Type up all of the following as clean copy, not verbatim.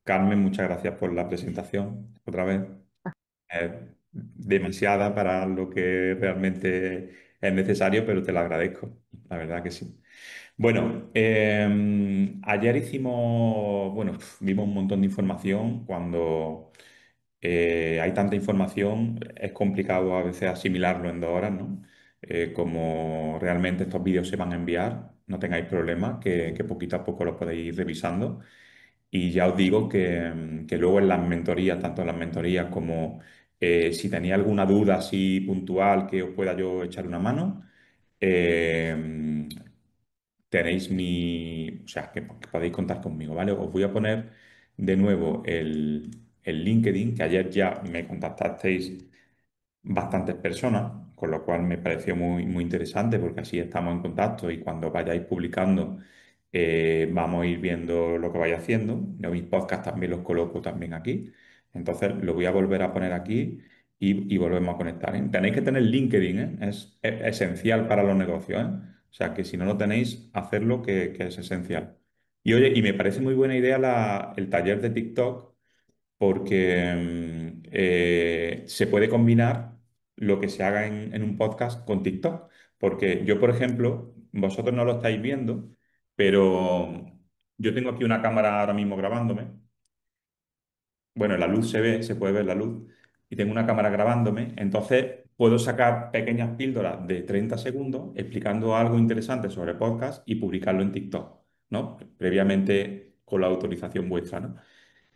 Carmen, muchas gracias por la presentación otra vez. Es demasiada para lo que realmente es necesario, pero te la agradezco, la verdad que sí. Bueno, ayer vimos un montón de información. Cuando hay tanta información, es complicado a veces asimilarlo en 2 horas, ¿no? Como realmente estos vídeos se van a enviar, no tengáis problemas, que poquito a poco los podéis ir revisando. Y ya os digo que luego en las mentorías, tanto en las mentorías como si tenéis alguna duda así puntual que os pueda yo echar una mano, eh, tenéis o sea, que podéis contar conmigo, ¿vale? Os voy a poner de nuevo el LinkedIn, que ayer ya me contactasteis bastantes personas, con lo cual me pareció muy, muy interesante porque así estamos en contacto y cuando vayáis publicando vamos a ir viendo lo que vais haciendo. Yo mis podcasts también los coloco también aquí. Entonces lo voy a volver a poner aquí y volvemos a conectar, ¿eh? Tenéis que tener LinkedIn, ¿eh? Es esencial para los negocios, ¿eh? O sea que si no lo tenéis, hacerlo que es esencial. Y oye, y me parece muy buena idea el taller de TikTok porque se puede combinar lo que se haga en un podcast con TikTok. Porque yo, por ejemplo, vosotros no lo estáis viendo, pero yo tengo aquí una cámara ahora mismo grabándome. Bueno, la luz se ve, se puede ver la luz, y tengo una cámara grabándome, entonces puedo sacar pequeñas píldoras de 30 segundos explicando algo interesante sobre podcast y publicarlo en TikTok, ¿no? Previamente con la autorización vuestra, ¿no?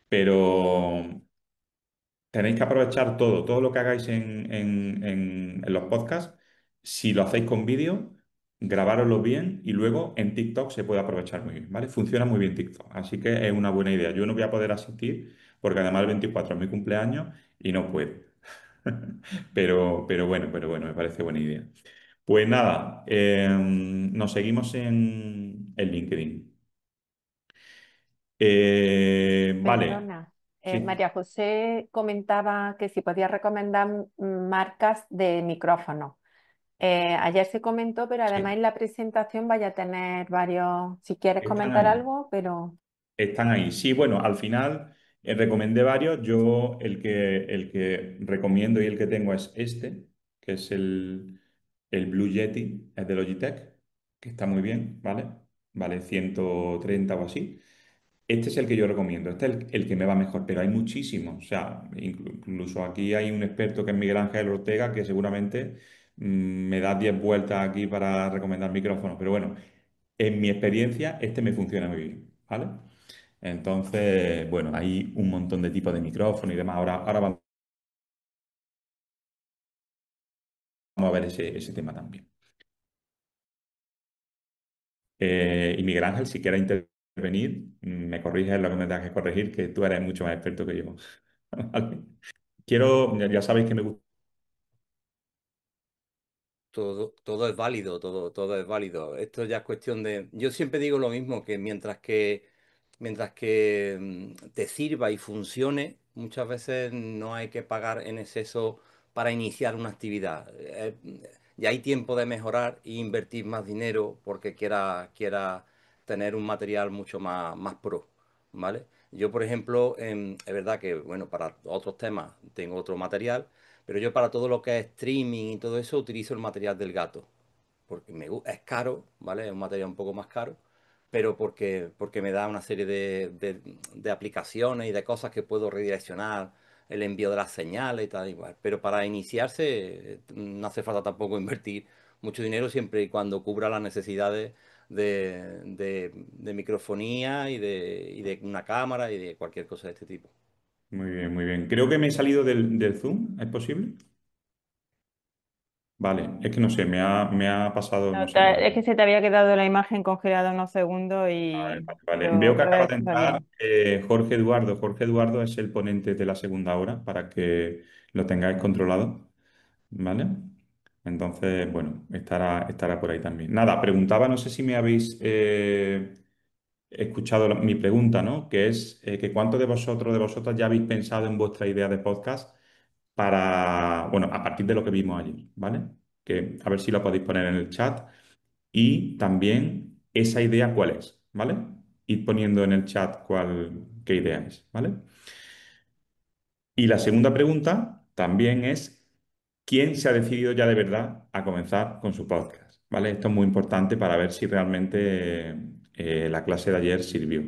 Pero tenéis que aprovechar todo lo que hagáis en los podcasts. Si lo hacéis con vídeo, grabároslo bien y luego en TikTok se puede aprovechar muy bien, ¿vale? Funciona muy bien TikTok, así que es una buena idea. Yo no voy a poder asistir porque además el 24 es mi cumpleaños y no puedo. Pero bueno, me parece buena idea. Pues nada, nos seguimos en LinkedIn. Vale, Perdona, sí, María José comentaba que si podía recomendar marcas de micrófono. Ayer se comentó, pero además sí, en la presentación vaya a tener varios, si quieres están comentar ahí. algo, pero Están ahí. Sí, bueno, al final recomendé varios. Yo el que recomiendo y el que tengo es este, que es el Blue Yeti, es de Logitech, que está muy bien, ¿vale? Vale 130 o así. Este es el que yo recomiendo, este es el que me va mejor, pero hay muchísimos. O sea, incluso aquí hay un experto que es Miguel Ángel Ortega, que seguramente me da 10 vueltas aquí para recomendar micrófonos. Pero bueno, en mi experiencia, este me funciona muy bien, ¿vale? Entonces, bueno, hay un montón de tipos de micrófonos y demás. Ahora vamos a ver ese tema también. Y Miguel Ángel, si quieres intervenir, me corriges lo que me tengas que corregir, que tú eres mucho más experto que yo. ¿Vale? Ya sabéis que me gusta. Todo es válido, todo es válido. Esto ya es cuestión de... Yo siempre digo lo mismo, que mientras que te sirva y funcione, muchas veces no hay que pagar en exceso para iniciar una actividad. Ya hay tiempo de mejorar e invertir más dinero porque quiera tener un material mucho más pro, ¿vale? Yo, por ejemplo, es verdad que, bueno, para otros temas tengo otro material, pero yo para todo lo que es streaming y todo eso utilizo el material del gato. Porque es caro, ¿vale? Es un material un poco más caro, pero porque me da una serie de aplicaciones y de cosas que puedo redireccionar, el envío de las señales y tal, igual. Pero para iniciarse no hace falta tampoco invertir mucho dinero siempre y cuando cubra las necesidades de microfonía y de una cámara y de cualquier cosa de este tipo. Muy bien, muy bien. Creo que me he salido del Zoom, ¿es posible? Vale, es que no sé, me ha pasado, no no, sé. es que se te había quedado la imagen congelada unos segundos Vale, y vale. pero Veo que otra acaba vez de está entrar bien. Jorge Eduardo. Jorge Eduardo es el ponente de la segunda hora para que lo tengáis controlado, ¿vale? Entonces, bueno, estará por ahí también. Nada, preguntaba, no sé si me habéis escuchado mi pregunta, ¿no? Que es que cuántos de vosotras ya habéis pensado en vuestra idea de podcast bueno, a partir de lo que vimos allí, ¿vale? Que a ver si lo podéis poner en el chat y también esa idea cuál es, ¿vale? id poniendo en el chat qué idea es, ¿vale? Y la segunda pregunta también es, ¿quién se ha decidido ya de verdad a comenzar con su podcast? ¿Vale? Esto es muy importante para ver si realmente la clase de ayer sirvió.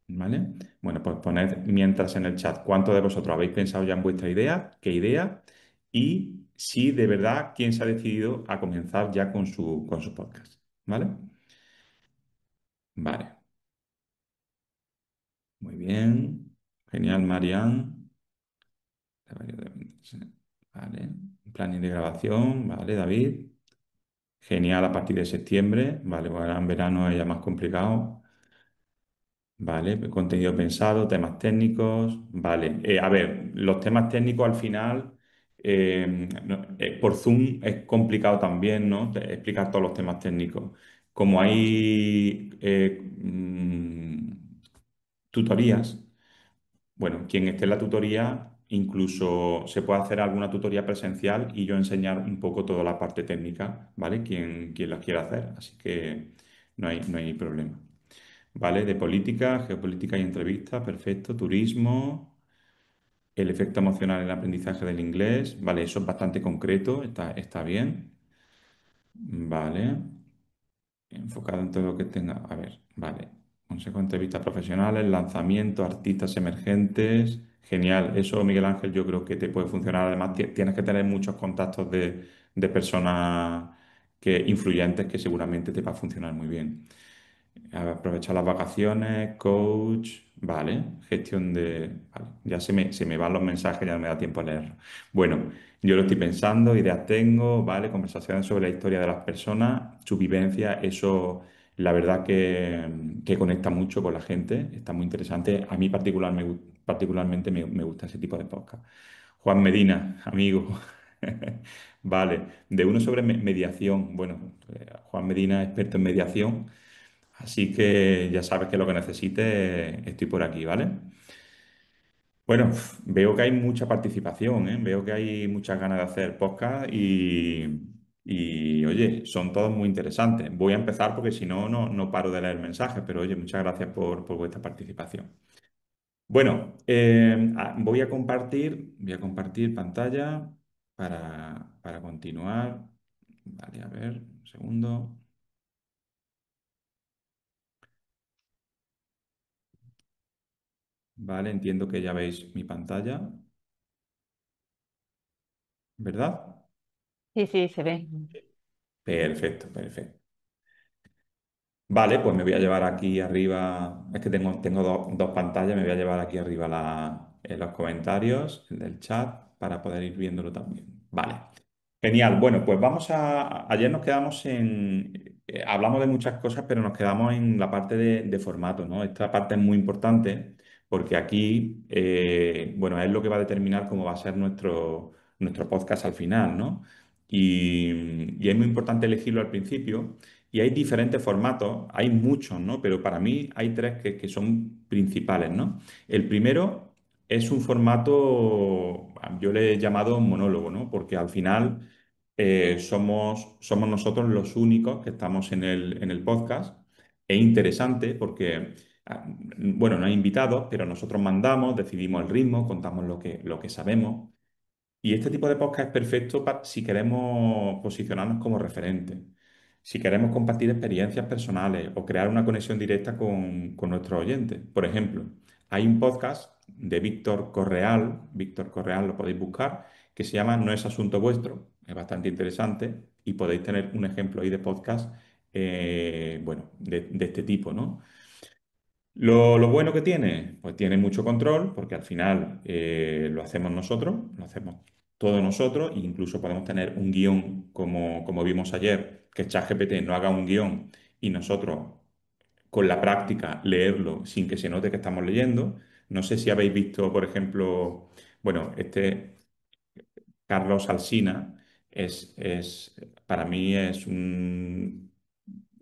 ¿Vale? Bueno, pues poned mientras en el chat cuántos de vosotros habéis pensado ya en vuestra idea, qué idea, y si de verdad quién se ha decidido a comenzar ya con su podcast. ¿Vale? Vale, muy bien. Genial, Marian. Vale. Planning de grabación, vale, David. Genial a partir de septiembre, vale, bueno, ahora en verano es ya más complicado. Vale, contenido pensado, temas técnicos, vale. A ver, los temas técnicos al final, por Zoom es complicado también, ¿no? Explicar todos los temas técnicos. Como hay tutorías, bueno, quien esté en la tutoría, incluso se puede hacer alguna tutoría presencial y yo enseñar un poco toda la parte técnica, ¿vale? Quien las quiera hacer, así que no hay problema. ¿Vale? De política, geopolítica y entrevistas, perfecto. Turismo, el efecto emocional en el aprendizaje del inglés, ¿vale? Eso es bastante concreto, está bien. Vale. Enfocado en todo lo que tenga. A ver, vale. Consejo de entrevistas profesionales, lanzamiento, artistas emergentes. Genial. Eso, Miguel Ángel, yo creo que te puede funcionar. Además, tienes que tener muchos contactos de personas influyentes que seguramente te va a funcionar muy bien. Aprovechar las vacaciones, coach, vale, gestión de... Vale, ya se me van los mensajes, ya no me da tiempo a leerlos. Bueno, yo lo estoy pensando, ideas tengo, vale, conversaciones sobre la historia de las personas, su vivencia, eso la verdad que conecta mucho con la gente, está muy interesante. A mí particularmente me gusta ese tipo de podcast. Juan Medina, amigo. Vale, de uno sobre mediación. Bueno, Juan Medina, experto en mediación. Así que ya sabes que lo que necesites, estoy por aquí, ¿vale? Bueno, veo que hay mucha participación, ¿eh? Veo que hay muchas ganas de hacer podcast oye, son todos muy interesantes. Voy a empezar porque si no, no paro de leer mensajes, pero oye, muchas gracias por vuestra participación. Bueno, voy a compartir pantalla para continuar. Vale, a ver, un segundo. Vale, entiendo que ya veis mi pantalla, ¿verdad? Sí, sí, se ve. Perfecto, perfecto. Vale, pues me voy a llevar aquí arriba, es que tengo dos pantallas, me voy a llevar aquí arriba en los comentarios, el del chat, para poder ir viéndolo también. Vale, genial. Bueno, pues ayer nos quedamos hablamos de muchas cosas, pero nos quedamos en la parte de formato, ¿no? Esta parte es muy importante porque aquí, bueno, es lo que va a determinar cómo va a ser nuestro podcast al final, ¿no? Y es muy importante elegirlo al principio. Y hay diferentes formatos, hay muchos, ¿no? Pero para mí hay tres que son principales, ¿no? El primero es un formato, yo le he llamado monólogo, ¿no? Porque al final somos nosotros los únicos que estamos en el podcast. Es interesante porque, bueno, no hay invitados, pero nosotros mandamos, decidimos el ritmo, contamos lo que sabemos. Y este tipo de podcast es perfecto si queremos posicionarnos como referentes, si queremos compartir experiencias personales o crear una conexión directa con nuestros oyentes. Por ejemplo, hay un podcast de Víctor Correal lo podéis buscar, que se llama No es asunto vuestro. Es bastante interesante y podéis tener un ejemplo ahí de podcast, bueno, de este tipo, ¿no? Lo bueno que tiene, pues tiene mucho control, porque al final lo hacemos nosotros, lo hacemos todos nosotros, e incluso podemos tener un guión como vimos ayer, que ChatGPT no haga un guión y nosotros con la práctica leerlo sin que se note que estamos leyendo. No sé si habéis visto, por ejemplo, bueno, Carlos Alsina para mí es un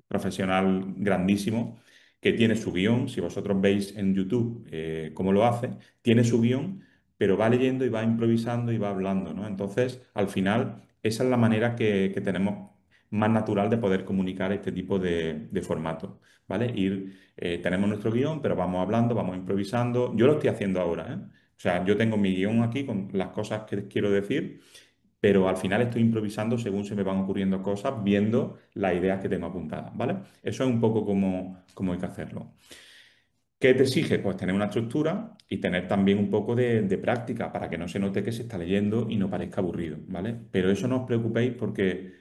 profesional grandísimo que tiene su guión. Si vosotros veis en YouTube cómo lo hace, tiene su guión, pero va leyendo y va improvisando y va hablando, ¿no? Entonces, al final, esa es la manera que tenemos más natural de poder comunicar este tipo de formatos, ¿vale? Tenemos nuestro guión, pero vamos hablando, vamos improvisando. Yo lo estoy haciendo ahora, ¿eh? O sea, yo tengo mi guión aquí con las cosas que quiero decir, pero al final estoy improvisando según se me van ocurriendo cosas, viendo las ideas que tengo apuntadas, ¿vale? Eso es un poco como hay que hacerlo. ¿Qué te exige? Pues tener una estructura y tener también un poco de práctica para que no se note que se está leyendo y no parezca aburrido, ¿vale? Pero eso no os preocupéis porque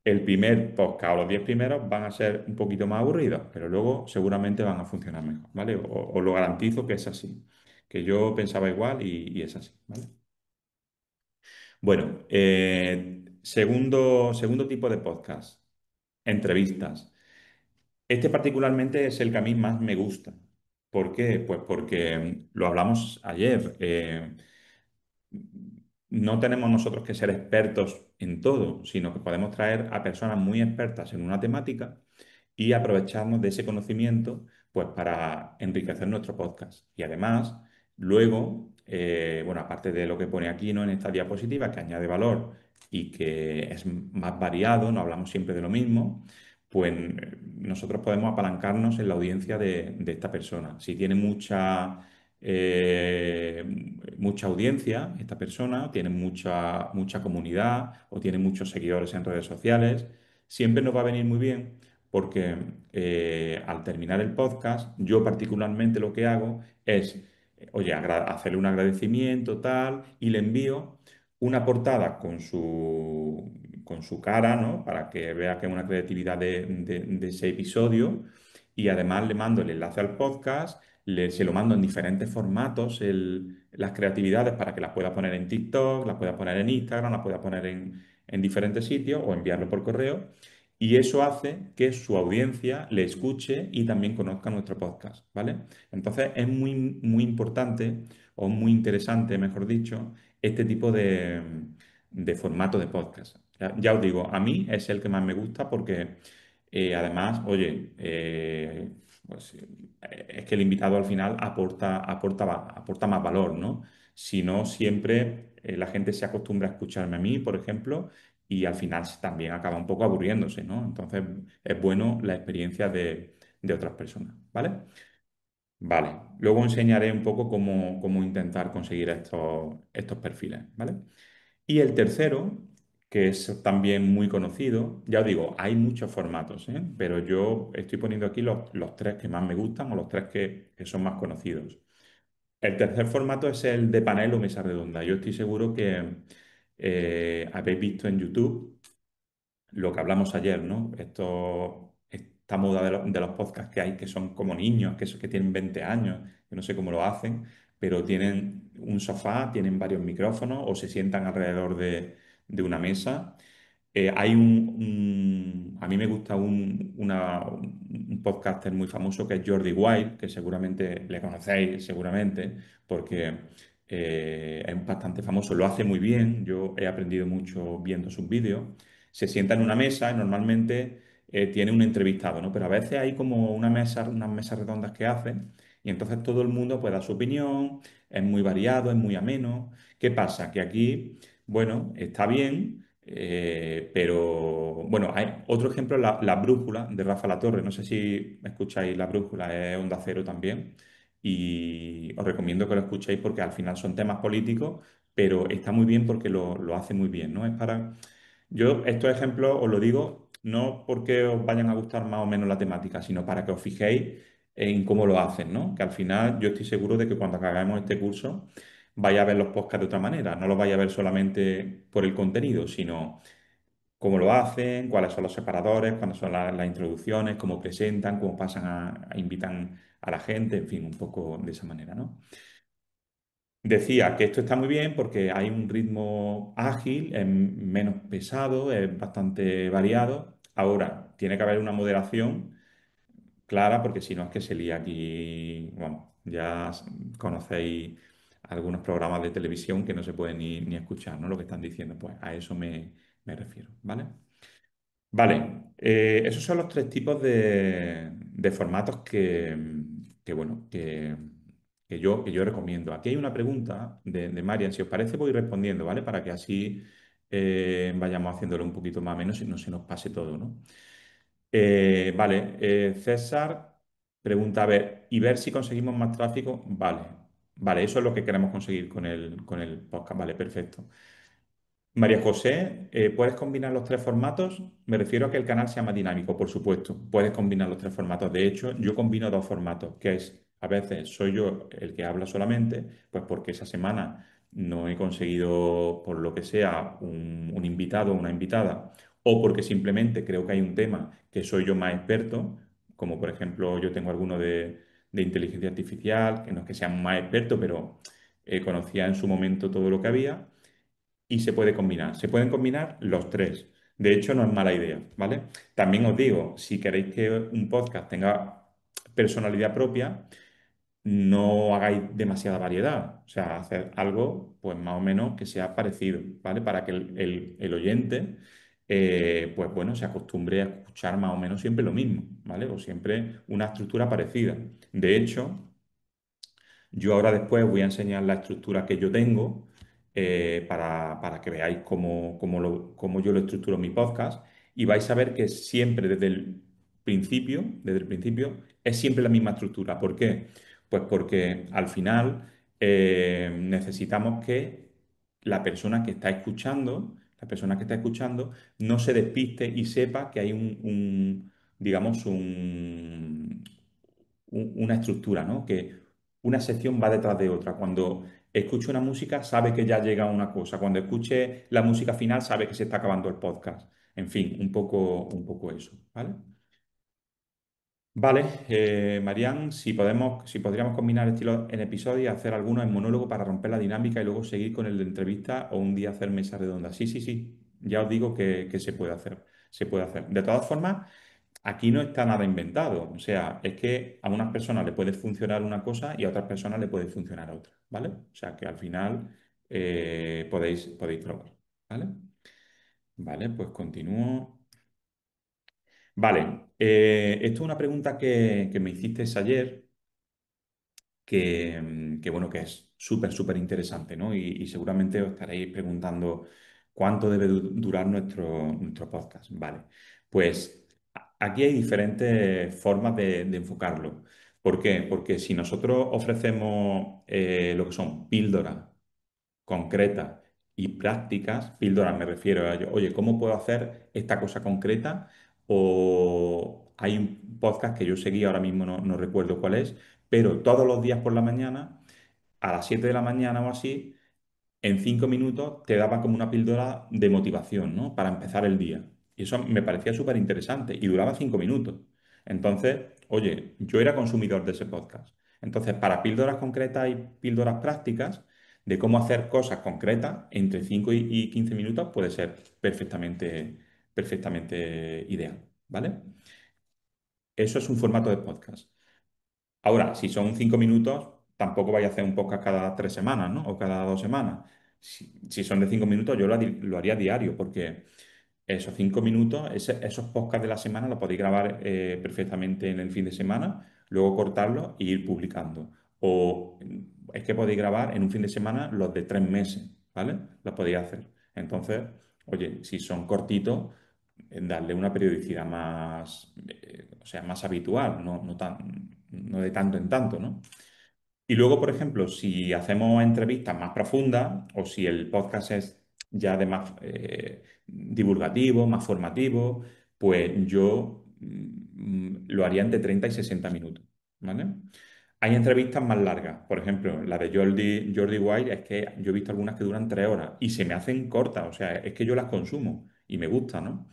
el primer podcast o los 10 primeros van a ser un poquito más aburridos, pero luego seguramente van a funcionar mejor, ¿vale? Os lo garantizo que es así, que yo pensaba igual y es así, ¿vale? Bueno, segundo tipo de podcast, entrevistas. Este particularmente es el que a mí más me gusta. ¿Por qué? Pues porque lo hablamos ayer. No tenemos nosotros que ser expertos en todo, sino que podemos traer a personas muy expertas en una temática y aprovecharnos de ese conocimiento pues para enriquecer nuestro podcast. Y además, luego, bueno, aparte de lo que pone aquí, ¿no? En esta diapositiva, que añade valor y que es más variado, no hablamos siempre de lo mismo, pues nosotros podemos apalancarnos en la audiencia de esta persona. Si tiene eh, mucha audiencia, esta persona, tiene mucha comunidad o tiene muchos seguidores en redes sociales, siempre nos va a venir muy bien porque al terminar el podcast, yo particularmente lo que hago es, oye, hacerle un agradecimiento, tal, y le envío una portada con su cara, ¿no? Para que vea que es una creatividad de ese episodio. Y además le mando el enlace al podcast, se lo mando en diferentes formatos, las creatividades para que las pueda poner en TikTok, las pueda poner en Instagram, las pueda poner en diferentes sitios o enviarlo por correo. Y eso hace que su audiencia le escuche y también conozca nuestro podcast, ¿vale? Entonces es muy importante o muy interesante, mejor dicho, este tipo de formato de podcast. Ya os digo, a mí es el que más me gusta porque además, oye, pues, es que el invitado al final aporta más valor, ¿no? Si no, siempre la gente se acostumbra a escucharme a mí, por ejemplo, y al final también acaba un poco aburriéndose, ¿no? Entonces es bueno la experiencia de otras personas, ¿vale? Vale, luego enseñaré un poco cómo intentar conseguir estos perfiles, ¿vale? Y el tercero, que es también muy conocido, ya os digo, hay muchos formatos, ¿eh? Pero yo estoy poniendo aquí los tres que más me gustan o los tres que son más conocidos. El tercer formato es el de panel o mesa redonda. Yo estoy seguro que habéis visto en YouTube lo que hablamos ayer, ¿no? Esta moda de los podcasts que hay, que son como niños, que tienen 20 años, que no sé cómo lo hacen, pero tienen un sofá, tienen varios micrófonos o se sientan alrededor de una mesa. A mí me gusta un podcaster muy famoso que es Jordi Wild, que seguramente le conocéis, seguramente, porque es bastante famoso, lo hace muy bien, yo he aprendido mucho viendo sus vídeos. Se sienta en una mesa y normalmente tiene un entrevistado, ¿no? Pero a veces hay como unas mesas redondas que hacen y entonces todo el mundo puede dar su opinión, es muy variado, es muy ameno. ¿Qué pasa? Que aquí, bueno, está bien, pero bueno, hay otro ejemplo, la brújula de Rafa La Torre. No sé si escucháis la brújula, es Onda Cero también. Y os recomiendo que lo escuchéis porque al final son temas políticos, pero está muy bien porque lo hace muy bien, ¿no? Yo estos ejemplos os lo digo no porque os vayan a gustar más o menos la temática, sino para que os fijéis en cómo lo hacen, ¿no? Que al final yo estoy seguro de que cuando acabemos este curso vaya a ver los podcasts de otra manera, no los vaya a ver solamente por el contenido, sino cómo lo hacen, cuáles son los separadores, cuáles son las introducciones, cómo presentan, cómo pasan invitan a la gente, en fin, un poco de esa manera, ¿no? Decía que esto está muy bien porque hay un ritmo ágil, es menos pesado, es bastante variado. Ahora, tiene que haber una moderación clara porque si no es que se lía aquí, bueno, conocéis algunos programas de televisión que no se pueden ni escuchar, ¿no? Lo que están diciendo, pues a eso me refiero, ¿vale? Vale, esos son los tres tipos de formatos bueno, que yo recomiendo. Aquí hay una pregunta de Marian, si os parece voy respondiendo, ¿vale? Para que así vayamos haciéndolo un poquito más o menos y no se nos pase todo, ¿no? Vale, César pregunta, a ver, ¿y ver si conseguimos más tráfico? Vale, vale, eso es lo que queremos conseguir con el podcast, vale, perfecto. María José, ¿puedes combinar los tres formatos? Me refiero a que el canal sea más dinámico, por supuesto. Puedes combinar los tres formatos. De hecho, yo combino dos formatos, que es, a veces soy yo el que habla solamente, pues porque esa semana no he conseguido, por lo que sea, un invitado o una invitada, o porque simplemente creo que hay un tema que soy yo más experto, como por ejemplo yo tengo alguno de inteligencia artificial, que no es que sea más experto, pero conocía en su momento todo lo que había y se puede combinar. Se pueden combinar los tres. De hecho, no es mala idea, ¿vale? También os digo, si queréis que un podcast tenga personalidad propia, no hagáis demasiada variedad. O sea, hacer algo, pues más o menos que sea parecido, ¿vale? Para que el oyente, pues bueno, se acostumbre a escuchar más o menos siempre lo mismo, ¿vale? O siempre una estructura parecida. De hecho, yo ahora después voy a enseñar la estructura que yo tengo para que veáis cómo yo lo estructuro en mi podcast y vais a ver que siempre desde el principio es siempre la misma estructura. ¿Por qué? Pues porque al final necesitamos que la persona que está escuchando no se despiste y sepa que hay digamos, una estructura, ¿no? Que una sección va detrás de otra. Cuando escuche una música, sabe que ya llega una cosa. Cuando escuche la música final, sabe que se está acabando el podcast. En fin, un poco eso, ¿vale? Vale, Marian, si podríamos combinar estilos en episodios y hacer algunos en monólogo para romper la dinámica y luego seguir con el de entrevista o un día hacer mesa redonda. Sí, sí, sí, ya os digo que se puede hacer, se puede hacer. De todas formas, aquí no está nada inventado. O sea, es que a unas personas le puede funcionar una cosa y a otras personas le puede funcionar otra, ¿vale? O sea, que al final podéis probar, ¿vale? Vale, pues continúo. Vale, esto es una pregunta que me hiciste ayer, que bueno, que es súper, súper interesante, ¿no? Y seguramente os estaréis preguntando cuánto debe durar nuestro podcast. Vale, pues aquí hay diferentes formas de enfocarlo. ¿Por qué? Porque si nosotros ofrecemos lo que son píldoras concretas y prácticas, píldoras me refiero a, oye, ¿cómo puedo hacer esta cosa concreta? O hay un podcast que yo seguí, ahora mismo no recuerdo cuál es, pero todos los días por la mañana, a las 7 de la mañana o así, en 5 minutos te daba como una píldora de motivación, ¿no? Para empezar el día. Y eso me parecía súper interesante y duraba 5 minutos. Entonces, oye, yo era consumidor de ese podcast. Entonces, para píldoras concretas y píldoras prácticas de cómo hacer cosas concretas entre 5 y 15 minutos puede ser perfectamente ideal, ¿vale? Eso es un formato de podcast. Ahora, si son 5 minutos, tampoco vaya a hacer un podcast cada 3 semanas, ¿no? O cada 2 semanas. Si son de 5 minutos, yo lo haría diario, porque esos 5 minutos, esos podcasts de la semana los podéis grabar perfectamente en el fin de semana, luego cortarlos e ir publicando. O es que podéis grabar en un fin de semana los de 3 meses, ¿vale? Los podéis hacer. Entonces, oye, si son cortitos, darle una periodicidad más, o sea, más habitual, no de tanto en tanto, ¿no? Y luego, por ejemplo, si hacemos entrevistas más profundas o si el podcast es ya de más divulgativo, más formativo, pues yo lo haría entre 30 y 60 minutos, ¿vale? Hay entrevistas más largas, por ejemplo, la de Jordi White, es que yo he visto algunas que duran 3 horas y se me hacen cortas, o sea, es que yo las consumo y me gusta, ¿no?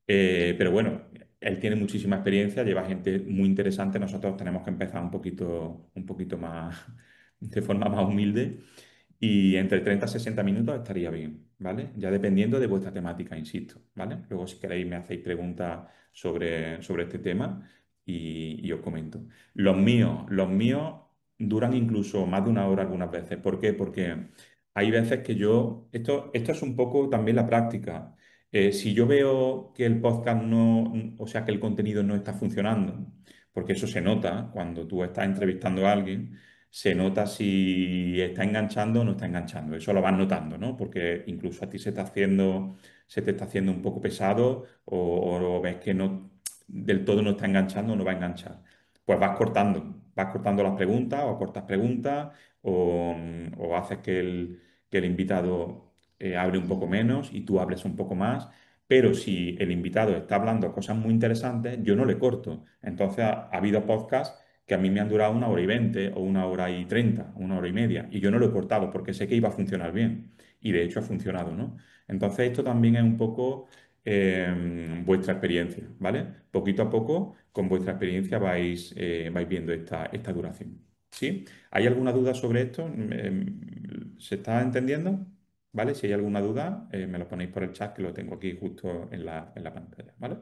Pero bueno, él tiene muchísima experiencia, lleva gente muy interesante. Nosotros tenemos que empezar un poquito más, de forma más humilde. Y entre 30 y 60 minutos estaría bien, ¿vale? Ya dependiendo de vuestra temática, insisto, ¿vale? Luego, si queréis, me hacéis preguntas sobre este tema y os comento. Los míos duran incluso más de una hora algunas veces. ¿Por qué? Porque hay veces que esto es un poco también la práctica. Si yo veo que el podcast o sea, que el contenido no está funcionando, porque eso se nota cuando tú estás entrevistando a alguien, se nota si está enganchando o no está enganchando. Eso lo vas notando, ¿no? Porque incluso a ti se te está haciendo un poco pesado o ves que no del todo no está enganchando o no va a enganchar. Pues vas cortando las preguntas o cortas preguntas o haces que el invitado hable un poco menos y tú hables un poco más. Pero si el invitado está hablando cosas muy interesantes, yo no le corto. Entonces ha habido podcasts que a mí me han durado 1 hora y 20 o 1 hora y 30, 1 hora y media, y yo no lo he cortado porque sé que iba a funcionar bien. Y de hecho ha funcionado, ¿no? Entonces esto también es un poco vuestra experiencia, ¿vale? Poquito a poco, con vuestra experiencia vais viendo esta duración. ¿Sí? ¿Hay alguna duda sobre esto? ¿Se está entendiendo? ¿Vale? Si hay alguna duda, me lo ponéis por el chat que lo tengo aquí justo en la pantalla, ¿vale?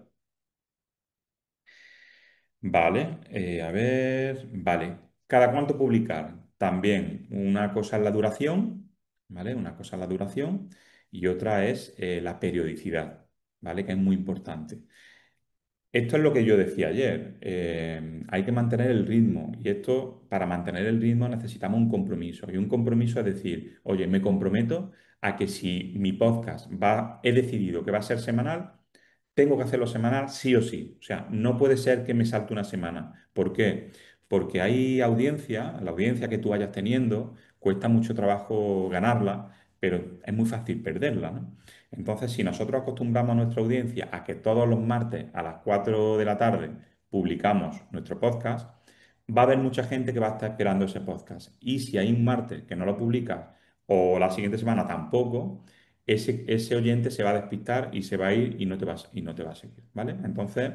Vale, a ver, vale. ¿Cada cuánto publicar? También una cosa es la duración, ¿vale? Una cosa es la duración y otra es la periodicidad, ¿vale? Que es muy importante. Esto es lo que yo decía ayer. Hay que mantener el ritmo y esto, para mantener el ritmo necesitamos un compromiso. Y un compromiso es decir, oye, me comprometo a que si mi podcast he decidido que va a ser semanal, tengo que hacerlo semanal sí o sí. O sea, no puede ser que me salte una semana. ¿Por qué? Porque hay audiencia, la audiencia que tú vayas teniendo, cuesta mucho trabajo ganarla, pero es muy fácil perderla, ¿no? Entonces, si nosotros acostumbramos a nuestra audiencia a que todos los martes a las 4 de la tarde publicamos nuestro podcast, va a haber mucha gente que va a estar esperando ese podcast. Y si hay un martes que no lo publicas o la siguiente semana tampoco, ese oyente se va a despistar y se va a ir y no te va a seguir, ¿vale? Entonces,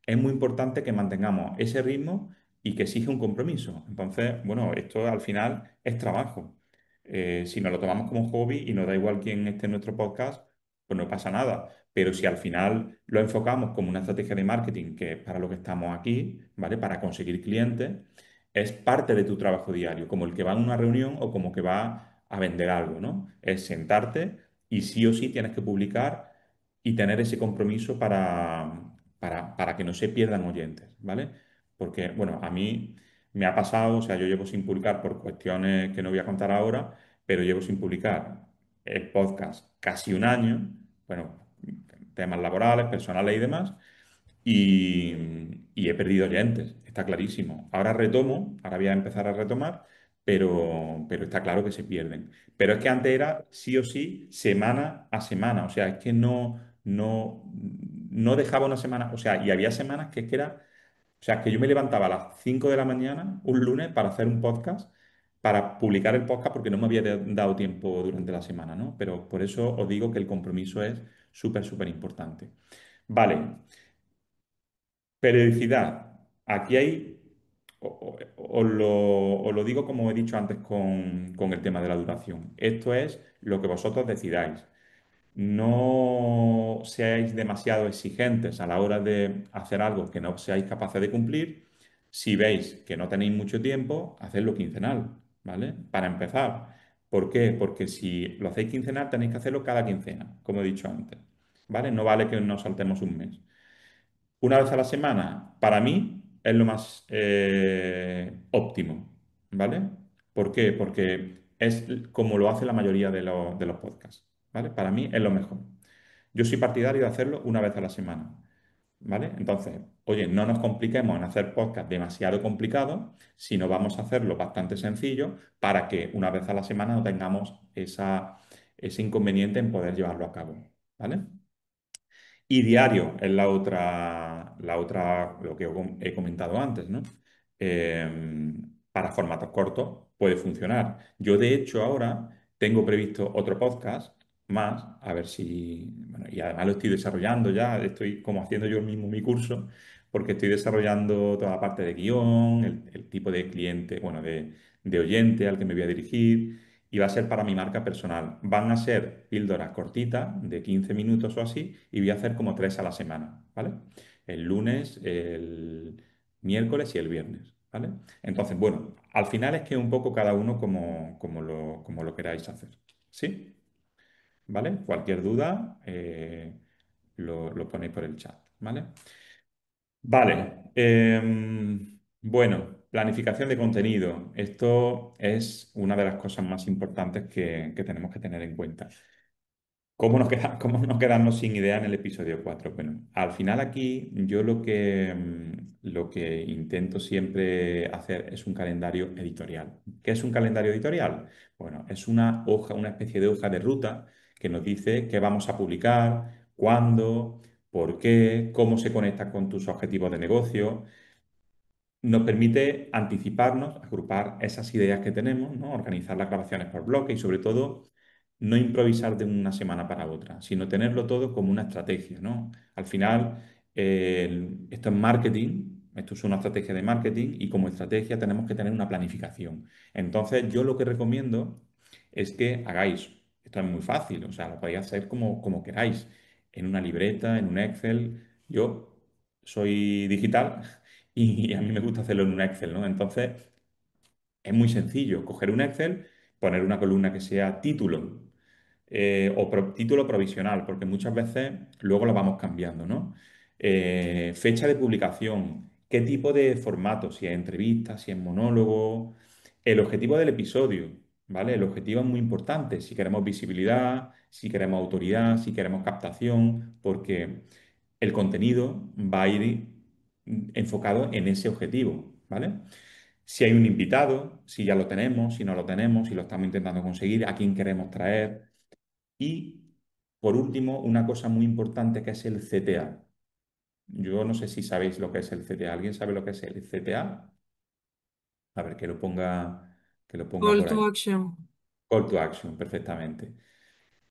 es muy importante que mantengamos ese ritmo y que exige un compromiso. Entonces, bueno, esto al final es trabajo. Si nos lo tomamos como hobby y nos da igual quién esté en nuestro podcast, pues no pasa nada. Pero si al final lo enfocamos como una estrategia de marketing, que es para lo que estamos aquí, ¿vale? Para conseguir clientes, es parte de tu trabajo diario, como el que va a una reunión o como que va a vender algo, ¿no? Es sentarte y sí o sí tienes que publicar y tener ese compromiso para que no se pierdan oyentes, ¿vale? Porque, bueno, a mí me ha pasado, o sea, yo llevo sin publicar por cuestiones que no voy a contar ahora, pero llevo sin publicar el podcast casi un año, bueno, temas laborales, personales y demás, y he perdido oyentes, está clarísimo. Ahora retomo, ahora voy a empezar a retomar, pero está claro que se pierden. Pero es que antes era sí o sí, semana a semana, o sea, es que no dejaba una semana, o sea, y había semanas que es que era, o sea, que yo me levantaba a las 5 de la mañana un lunes para hacer un podcast, para publicar el podcast porque no me había dado tiempo durante la semana, ¿no? Pero por eso os digo que el compromiso es súper, súper importante. Vale. Periodicidad. Aquí hay, os lo digo como he dicho antes con el tema de la duración. Esto es lo que vosotros decidáis. No seáis demasiado exigentes a la hora de hacer algo que no seáis capaces de cumplir. Si veis que no tenéis mucho tiempo, hacedlo quincenal, ¿vale? Para empezar. ¿Por qué? Porque si lo hacéis quincenal, tenéis que hacerlo cada quincena, como he dicho antes, ¿vale? No vale que nos saltemos un mes. Una vez a la semana, para mí, es lo más óptimo, ¿vale? ¿Por qué? Porque es como lo hace la mayoría de los podcasts, ¿vale? Para mí es lo mejor. Yo soy partidario de hacerlo una vez a la semana, ¿vale? Entonces, oye, no nos compliquemos en hacer podcast demasiado complicados, sino vamos a hacerlo bastante sencillo para que una vez a la semana no tengamos ese inconveniente en poder llevarlo a cabo, ¿vale? Y diario es lo que he comentado antes, ¿no? Para formatos cortos puede funcionar. Yo, de hecho, ahora tengo previsto otro podcast más, a ver si, bueno, y además lo estoy desarrollando ya, estoy como haciendo yo mismo mi curso, porque estoy desarrollando toda la parte de guión, el tipo de cliente, bueno, de oyente al que me voy a dirigir y va a ser para mi marca personal. Van a ser píldoras cortitas, de 15 minutos o así, y voy a hacer como 3 a la semana, ¿vale? El lunes, el miércoles y el viernes, ¿vale? Entonces, bueno, al final es que un poco cada uno como lo queráis hacer, ¿sí? ¿Vale? Cualquier duda, lo ponéis por el chat, ¿vale? Vale. Bueno, Planificación de contenido. Esto es una de las cosas más importantes que tenemos que tener en cuenta. Cómo no quedarnos sin idea en el episodio 4? Bueno, al final aquí yo lo que intento siempre hacer es un calendario editorial. ¿Qué es un calendario editorial? Bueno, es una hoja, una especie de hoja de ruta que nos dice qué vamos a publicar, cuándo, por qué, cómo se conecta con tus objetivos de negocio. Nos permite anticiparnos, agrupar esas ideas que tenemos, ¿no? Organizar las grabaciones por bloque y sobre todo no improvisar de una semana para otra, sino tenerlo todo como una estrategia, ¿no? Al final, esto es marketing, esto es una estrategia de marketing y como estrategia tenemos que tener una planificación. Entonces, yo lo que recomiendo es que hagáis, esto es muy fácil, o sea, lo podéis hacer como queráis, en una libreta, en un Excel. Yo soy digital y a mí me gusta hacerlo en un Excel, ¿no? Entonces, es muy sencillo, coger un Excel, poner una columna que sea título título provisional, porque muchas veces luego lo vamos cambiando, ¿no? Fecha de publicación, qué tipo de formato, si es entrevista, si es monólogo, el objetivo del episodio, ¿vale? El objetivo es muy importante, si queremos visibilidad, si queremos autoridad, si queremos captación, porque el contenido va a ir enfocado en ese objetivo, ¿vale? Si hay un invitado, si ya lo tenemos, si no lo tenemos, si lo estamos intentando conseguir, a quién queremos traer. Y por último, una cosa muy importante que es el CTA. Yo no sé si sabéis lo que es el CTA. ¿Alguien sabe lo que es el CTA? A ver, que lo ponga Call por ahí. to action. Call to action, perfectamente.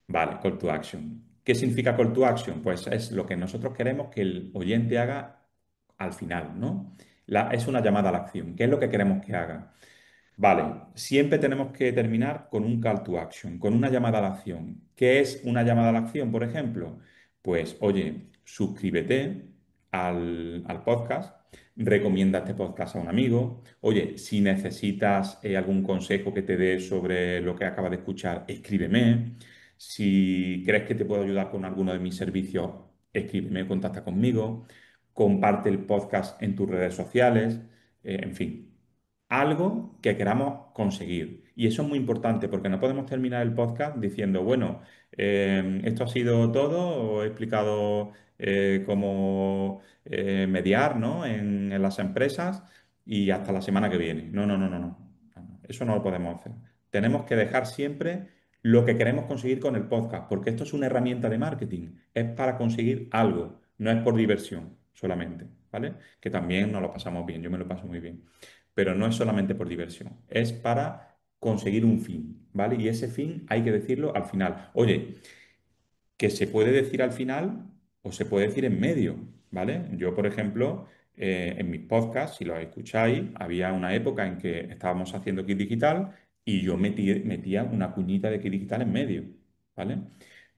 Vale, call to action. ¿Qué significa call to action? Pues es lo que nosotros queremos que el oyente haga al final, ¿no? Es una llamada a la acción. ¿Qué es lo que queremos que haga? Vale, siempre tenemos que terminar con un call to action, con una llamada a la acción. ¿Qué es una llamada a la acción, por ejemplo? Pues, oye, suscríbete al podcast, recomienda este podcast a un amigo. Oye, si necesitas algún consejo que te dé sobre lo que acabas de escuchar, escríbeme. Si crees que te puedo ayudar con alguno de mis servicios, escríbeme, contacta conmigo. Comparte el podcast en tus redes sociales. En fin, algo que queramos conseguir. Y eso es muy importante porque no podemos terminar el podcast diciendo, bueno, esto ha sido todo, o he explicado cómo mediar, ¿no? en las empresas y hasta la semana que viene. No, no, no, no, no. No, no. Eso no lo podemos hacer. Tenemos que dejar siempre lo que queremos conseguir con el podcast, porque esto es una herramienta de marketing, es para conseguir algo, no es por diversión solamente, ¿vale? Que también nos lo pasamos bien, yo me lo paso muy bien, pero no es solamente por diversión, es para conseguir un fin, ¿vale? Y ese fin hay que decirlo al final. Oye, que se puede decir al final o se puede decir en medio, ¿vale? Yo, por ejemplo, en mis podcasts, si los escucháis, había una época en que estábamos haciendo Kit Digital y yo metía una cuñita de Kit Digital en medio, ¿vale?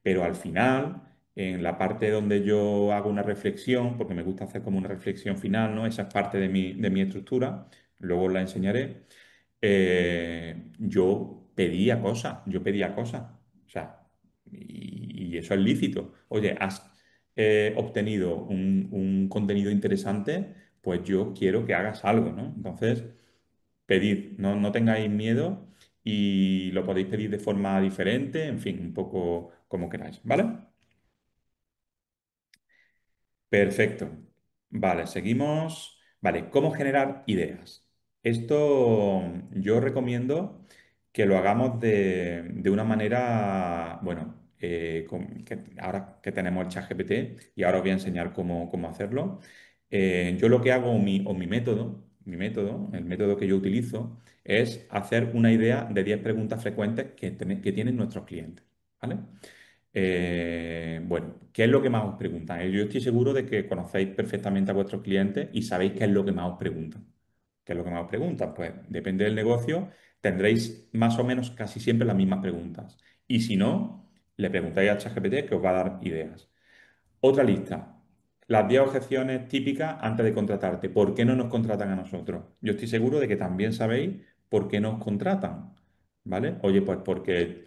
Pero al final, en la parte donde yo hago una reflexión, porque me gusta hacer como una reflexión final, ¿no? Esa es parte de mi estructura, luego os la enseñaré. Yo pedía cosas, o sea, y eso es lícito. Oye, has obtenido un contenido interesante, pues yo quiero que hagas algo, ¿no? Entonces, pedid, no tengáis miedo y lo podéis pedir de forma diferente, en fin, un poco como queráis, ¿vale? Perfecto. Vale, seguimos. Vale, ¿cómo generar ideas? Esto yo recomiendo que lo hagamos de una manera, bueno, ahora que tenemos el ChatGPT y ahora os voy a enseñar cómo hacerlo. Yo lo que hago, el método que yo utilizo, es hacer una idea de 10 preguntas frecuentes que tienen nuestros clientes, ¿vale? Bueno, ¿qué es lo que más os preguntan? Yo estoy seguro de que conocéis perfectamente a vuestros clientes y sabéis qué es lo que más os preguntan. ¿Qué es lo que más os preguntan? Pues depende del negocio, tendréis más o menos casi siempre las mismas preguntas. Y si no, le preguntáis a ChatGPT que os va a dar ideas. Otra lista. Las 10 objeciones típicas antes de contratarte. ¿Por qué no nos contratan a nosotros? Yo estoy seguro de que también sabéis por qué nos contratan. ¿Vale? Oye, pues porque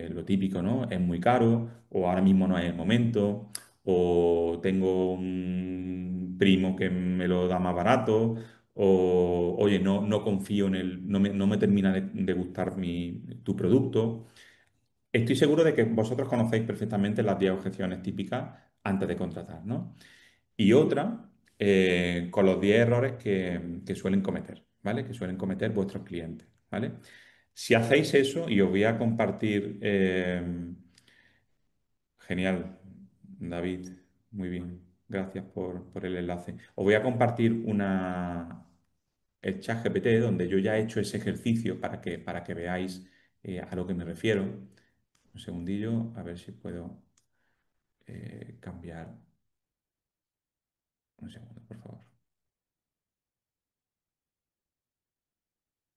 lo típico, ¿no? Es muy caro, o ahora mismo no es el momento, o tengo un primo que me lo da más barato, o oye, no confío no me termina de gustar tu producto. Estoy seguro de que vosotros conocéis perfectamente las 10 objeciones típicas antes de contratar, ¿no? Y otra, con los 10 errores que suelen cometer, ¿vale? Que suelen cometer vuestros clientes, ¿vale? Si hacéis eso, y os voy a compartir, genial, David, muy bien, gracias por el enlace. Os voy a compartir el chat GPT donde yo ya he hecho ese ejercicio para que veáis a lo que me refiero. Un segundillo, a ver si puedo cambiar. Un segundo, por favor.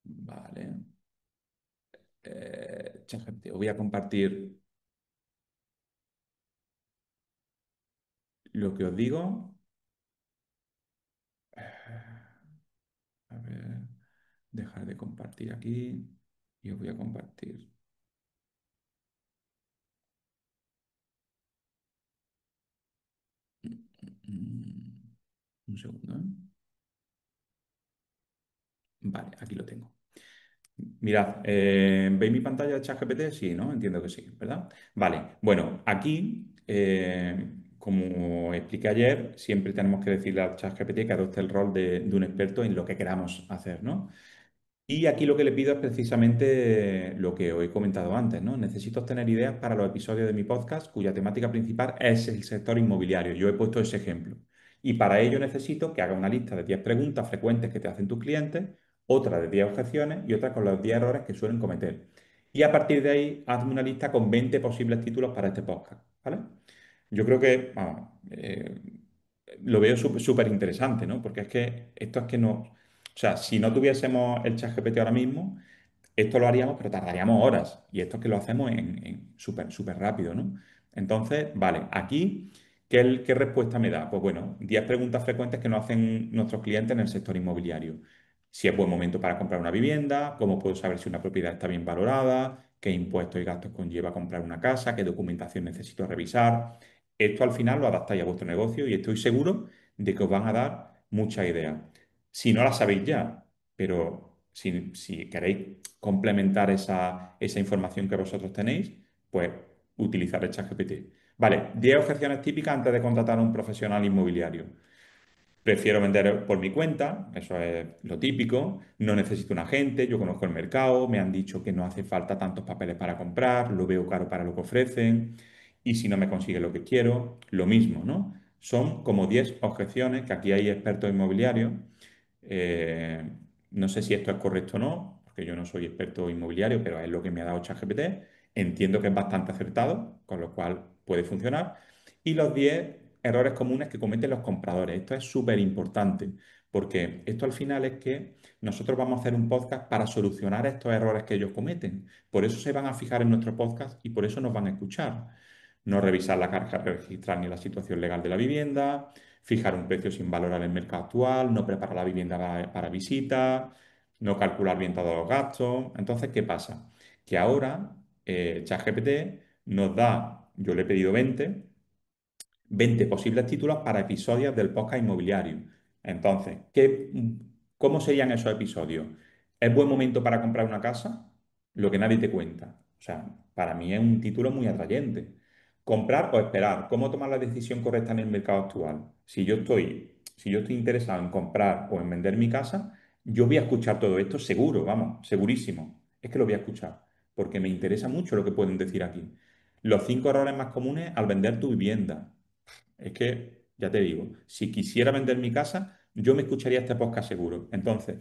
Vale. ChatGPT, os voy a compartir lo que os digo. A ver, dejar de compartir aquí y os voy a compartir. Mm, Un segundo, ¿eh? Vale, aquí lo tengo. Mirad, ¿veis mi pantalla de ChatGPT? Sí, ¿no? Entiendo que sí, ¿verdad? Vale, bueno, aquí, como expliqué ayer, siempre tenemos que decirle al ChatGPT que adopte el rol de un experto en lo que queramos hacer, ¿no? Y aquí lo que le pido es precisamente lo que os he comentado antes, ¿no? Necesito obtener ideas para los episodios de mi podcast cuya temática principal es el sector inmobiliario. Yo he puesto ese ejemplo. Y para ello necesito que haga una lista de 10 preguntas frecuentes que te hacen tus clientes, otra de 10 objeciones y otra con los 10 errores que suelen cometer. Y a partir de ahí, hazme una lista con 20 posibles títulos para este podcast, ¿vale? Yo creo que, vamos, lo veo súper interesante, ¿no? Porque es que esto es que no... O sea, si no tuviésemos el ChatGPT ahora mismo, esto lo haríamos, pero tardaríamos horas. Y esto es que lo hacemos en súper rápido, ¿no? Entonces, vale, aquí, ¿qué respuesta me da? Pues bueno, 10 preguntas frecuentes que nos hacen nuestros clientes en el sector inmobiliario. Si es buen momento para comprar una vivienda, cómo puedo saber si una propiedad está bien valorada, qué impuestos y gastos conlleva comprar una casa, qué documentación necesito revisar. Esto al final lo adaptáis a vuestro negocio y estoy seguro de que os van a dar muchas ideas. Si no las sabéis ya, pero si queréis complementar esa información que vosotros tenéis, pues utilizar el ChatGPT. Vale, 10 objeciones típicas antes de contratar a un profesional inmobiliario. Prefiero vender por mi cuenta, eso es lo típico. No necesito un agente, yo conozco el mercado, me han dicho que no hace falta tantos papeles para comprar, lo veo caro para lo que ofrecen. Y si no me consigue lo que quiero, lo mismo, ¿no? Son como 10 objeciones que aquí hay expertos inmobiliarios. eh, no sé si esto es correcto o no, porque yo no soy experto inmobiliario, pero es lo que me ha dado ChatGPT. Entiendo que es bastante acertado, con lo cual puede funcionar. Y los 10 errores comunes que cometen los compradores. Esto es súper importante, porque esto al final es que nosotros vamos a hacer un podcast para solucionar estos errores que ellos cometen. Por eso se van a fijar en nuestro podcast y por eso nos van a escuchar. No revisar la carga registral ni la situación legal de la vivienda, fijar un precio sin valorar el mercado actual, no preparar la vivienda para visita, no calcular bien todos los gastos. Entonces, ¿qué pasa? Que ahora ChatGPT nos da, yo le he pedido 20 posibles títulos para episodios del podcast inmobiliario. Entonces, ¿cómo serían esos episodios? ¿Es buen momento para comprar una casa? Lo que nadie te cuenta. O sea, para mí es un título muy atrayente. Comprar o esperar. ¿Cómo tomar la decisión correcta en el mercado actual? Si yo estoy interesado en comprar o en vender mi casa, yo voy a escuchar todo esto seguro, vamos, segurísimo. Es que lo voy a escuchar, porque me interesa mucho lo que pueden decir aquí. Los 5 errores más comunes al vender tu vivienda. Es que, ya te digo, si quisiera vender mi casa, yo me escucharía este podcast seguro. Entonces,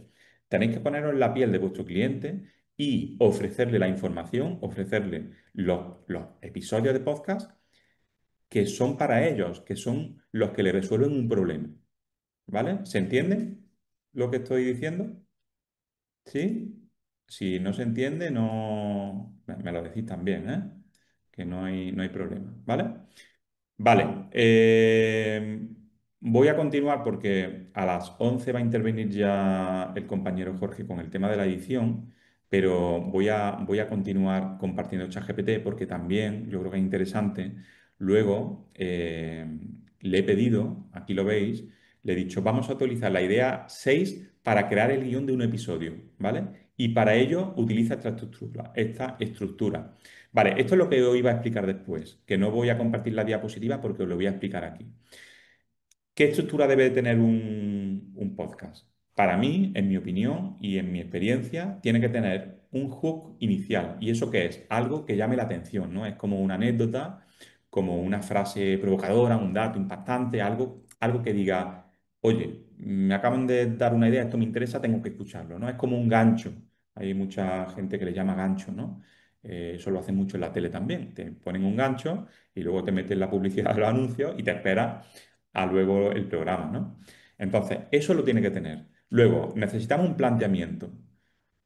tenéis que poneros en la piel de vuestro cliente y ofrecerle la información, ofrecerle los episodios de podcast que son para ellos, que son los que le resuelven un problema. ¿Vale? ¿Se entiende lo que estoy diciendo? ¿Sí? Si no se entiende, no me lo decís también, ¿eh? Que no hay problema. ¿Vale? Vale, voy a continuar porque a las 11 va a intervenir ya el compañero Jorge con el tema de la edición, pero voy a continuar compartiendo ChatGPT porque también yo creo que es interesante. Luego le he pedido, aquí lo veis, le he dicho, vamos a utilizar la idea 6 para crear el guión de un episodio, ¿vale? Y para ello utiliza esta estructura. Vale, esto es lo que os iba a explicar después, que no voy a compartir la diapositiva porque os lo voy a explicar aquí. ¿Qué estructura debe tener un podcast? Para mí, en mi opinión y en mi experiencia, tiene que tener un hook inicial. ¿Y eso qué es? Algo que llame la atención, ¿no? Es como una anécdota, como una frase provocadora, un dato impactante, algo que diga, oye, me acaban de dar una idea, esto me interesa, tengo que escucharlo, ¿no? Es como un gancho. Hay mucha gente que le llama gancho, ¿no? Eso lo hacen mucho en la tele también. Te ponen un gancho y luego te meten la publicidad de los anuncios y te esperas a luego el programa, ¿no? Entonces, eso lo tiene que tener. Luego, necesitamos un planteamiento.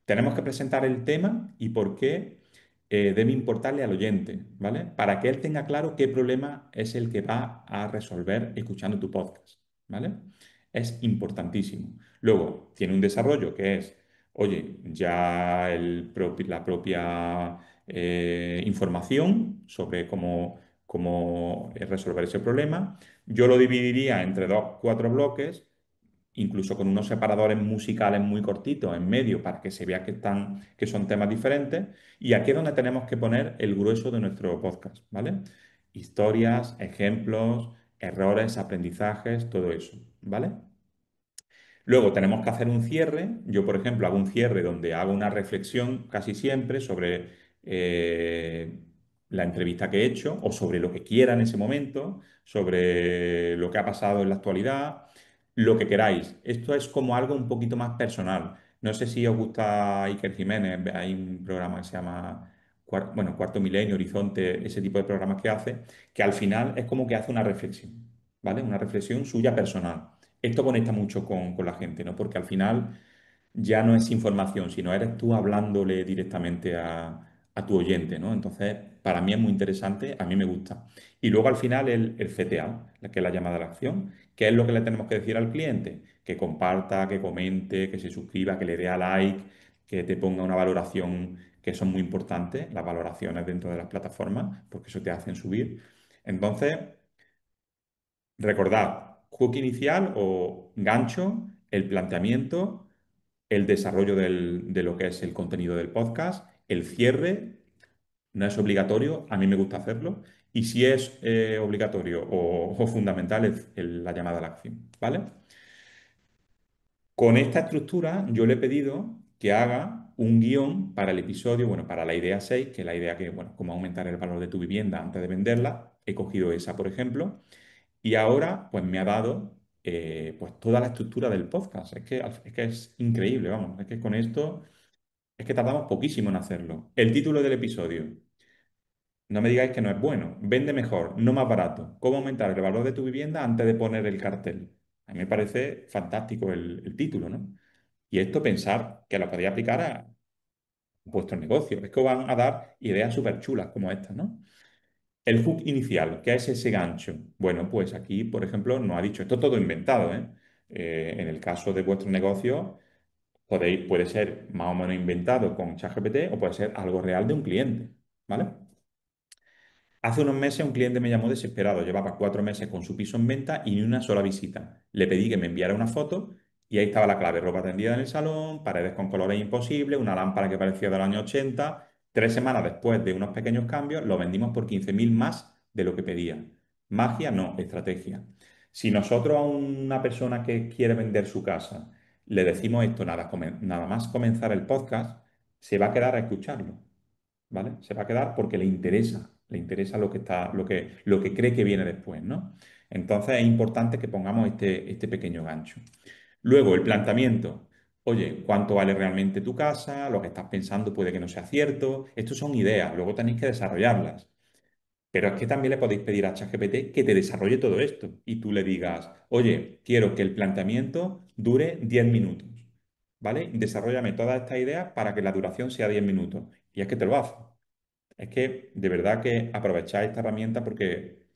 Tenemos que presentar el tema y por qué debe importarle al oyente, ¿vale? Para que él tenga claro qué problema es el que va a resolver escuchando tu podcast, ¿vale? Es importantísimo. Luego, tiene un desarrollo que es, oye, ya la propia información sobre cómo resolver ese problema. Yo lo dividiría entre dos, cuatro bloques, incluso con unos separadores musicales muy cortitos en medio para que se vea que son temas diferentes. Y aquí es donde tenemos que poner el grueso de nuestro podcast, ¿vale? Historias, ejemplos, errores, aprendizajes, todo eso, ¿vale? Luego tenemos que hacer un cierre. Yo, por ejemplo, hago un cierre donde hago una reflexión casi siempre sobre la entrevista que he hecho o sobre lo que quiera en ese momento, sobre lo que ha pasado en la actualidad, lo que queráis. Esto es como algo un poquito más personal. No sé si os gusta Iker Jiménez, hay un programa que se llama Cuarto Milenio, Horizonte, ese tipo de programas que hace, que al final es como que hace una reflexión, ¿vale? Una reflexión suya personal. Esto conecta mucho con la gente, ¿no? Porque al final ya no es información, sino eres tú hablándole directamente a tu oyente, ¿no? Entonces, para mí es muy interesante, a mí me gusta. Y luego al final el CTA, que es la llamada a la acción, que es lo que le tenemos que decir al cliente, que comparta, que comente, que se suscriba, que le dé a like, que te ponga una valoración, que son muy importantes, las valoraciones dentro de las plataformas, porque eso te hacen subir. Entonces, recordad, hook inicial o gancho, el planteamiento, el desarrollo de lo que es el contenido del podcast, el cierre, no es obligatorio, a mí me gusta hacerlo, y si es obligatorio o fundamental es la llamada a la acción, ¿vale? Con esta estructura yo le he pedido que haga un guión para el episodio, bueno, para la idea 6, que es la idea que, bueno, cómo aumentar el valor de tu vivienda antes de venderla. He cogido esa, por ejemplo. Y ahora, pues me ha dado pues toda la estructura del podcast. Es que es increíble, vamos. Es que con esto es que tardamos poquísimo en hacerlo. El título del episodio. No me digáis que no es bueno. Vende mejor, no más barato. ¿Cómo aumentar el valor de tu vivienda antes de poner el cartel? A mí me parece fantástico el título, ¿no? Y esto pensar que lo podéis aplicar a vuestro negocio. Es que os van a dar ideas súper chulas como estas, ¿no? El hook inicial, ¿qué es ese gancho? Bueno, pues aquí, por ejemplo, nos ha dicho, esto todo inventado, ¿eh? En el caso de vuestro negocio, puede ser más o menos inventado con ChatGPT o puede ser algo real de un cliente, ¿vale? Hace unos meses un cliente me llamó desesperado, llevaba 4 meses con su piso en venta y ni una sola visita. Le pedí que me enviara una foto y ahí estaba la clave, ropa tendida en el salón, paredes con colores imposibles, una lámpara que parecía del año 80. 3 semanas después de unos pequeños cambios, lo vendimos por 15.000 más de lo que pedía. Magia, no, estrategia. Si nosotros a una persona que quiere vender su casa le decimos esto nada más comenzar el podcast, se va a quedar a escucharlo. ¿Vale? Se va a quedar porque le interesa lo que cree que viene después, ¿no? Entonces es importante que pongamos este pequeño gancho. Luego, el planteamiento. Oye, ¿cuánto vale realmente tu casa? Lo que estás pensando puede que no sea cierto. Estos son ideas, luego tenéis que desarrollarlas. Pero es que también le podéis pedir a ChatGPT que te desarrolle todo esto y tú le digas, oye, quiero que el planteamiento dure 10 minutos, ¿vale? Desarróllame todas estas ideas para que la duración sea 10 minutos. Y es que te lo hace. Es que de verdad que aprovecháis esta herramienta porque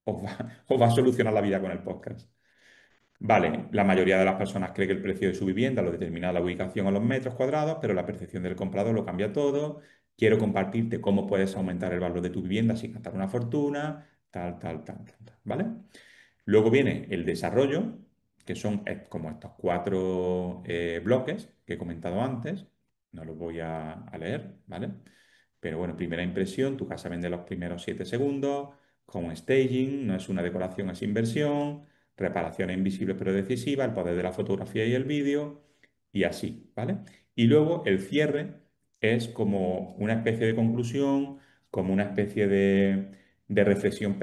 os va a solucionar la vida con el podcast. Vale, la mayoría de las personas cree que el precio de su vivienda lo determina la ubicación o los metros cuadrados, pero la percepción del comprador lo cambia todo. Quiero compartirte cómo puedes aumentar el valor de tu vivienda sin gastar una fortuna, tal, tal, tal, tal, tal, ¿vale? Luego viene el desarrollo, que son como estos cuatro bloques que he comentado antes. No los voy a leer, ¿vale? Pero bueno, primera impresión, tu casa vende los primeros 7 segundos, home staging, no es una decoración, es inversión, reparaciones invisibles pero decisivas, el poder de la fotografía y el vídeo, y así, ¿vale? Y luego el cierre es como una especie de conclusión, como una especie de reflexión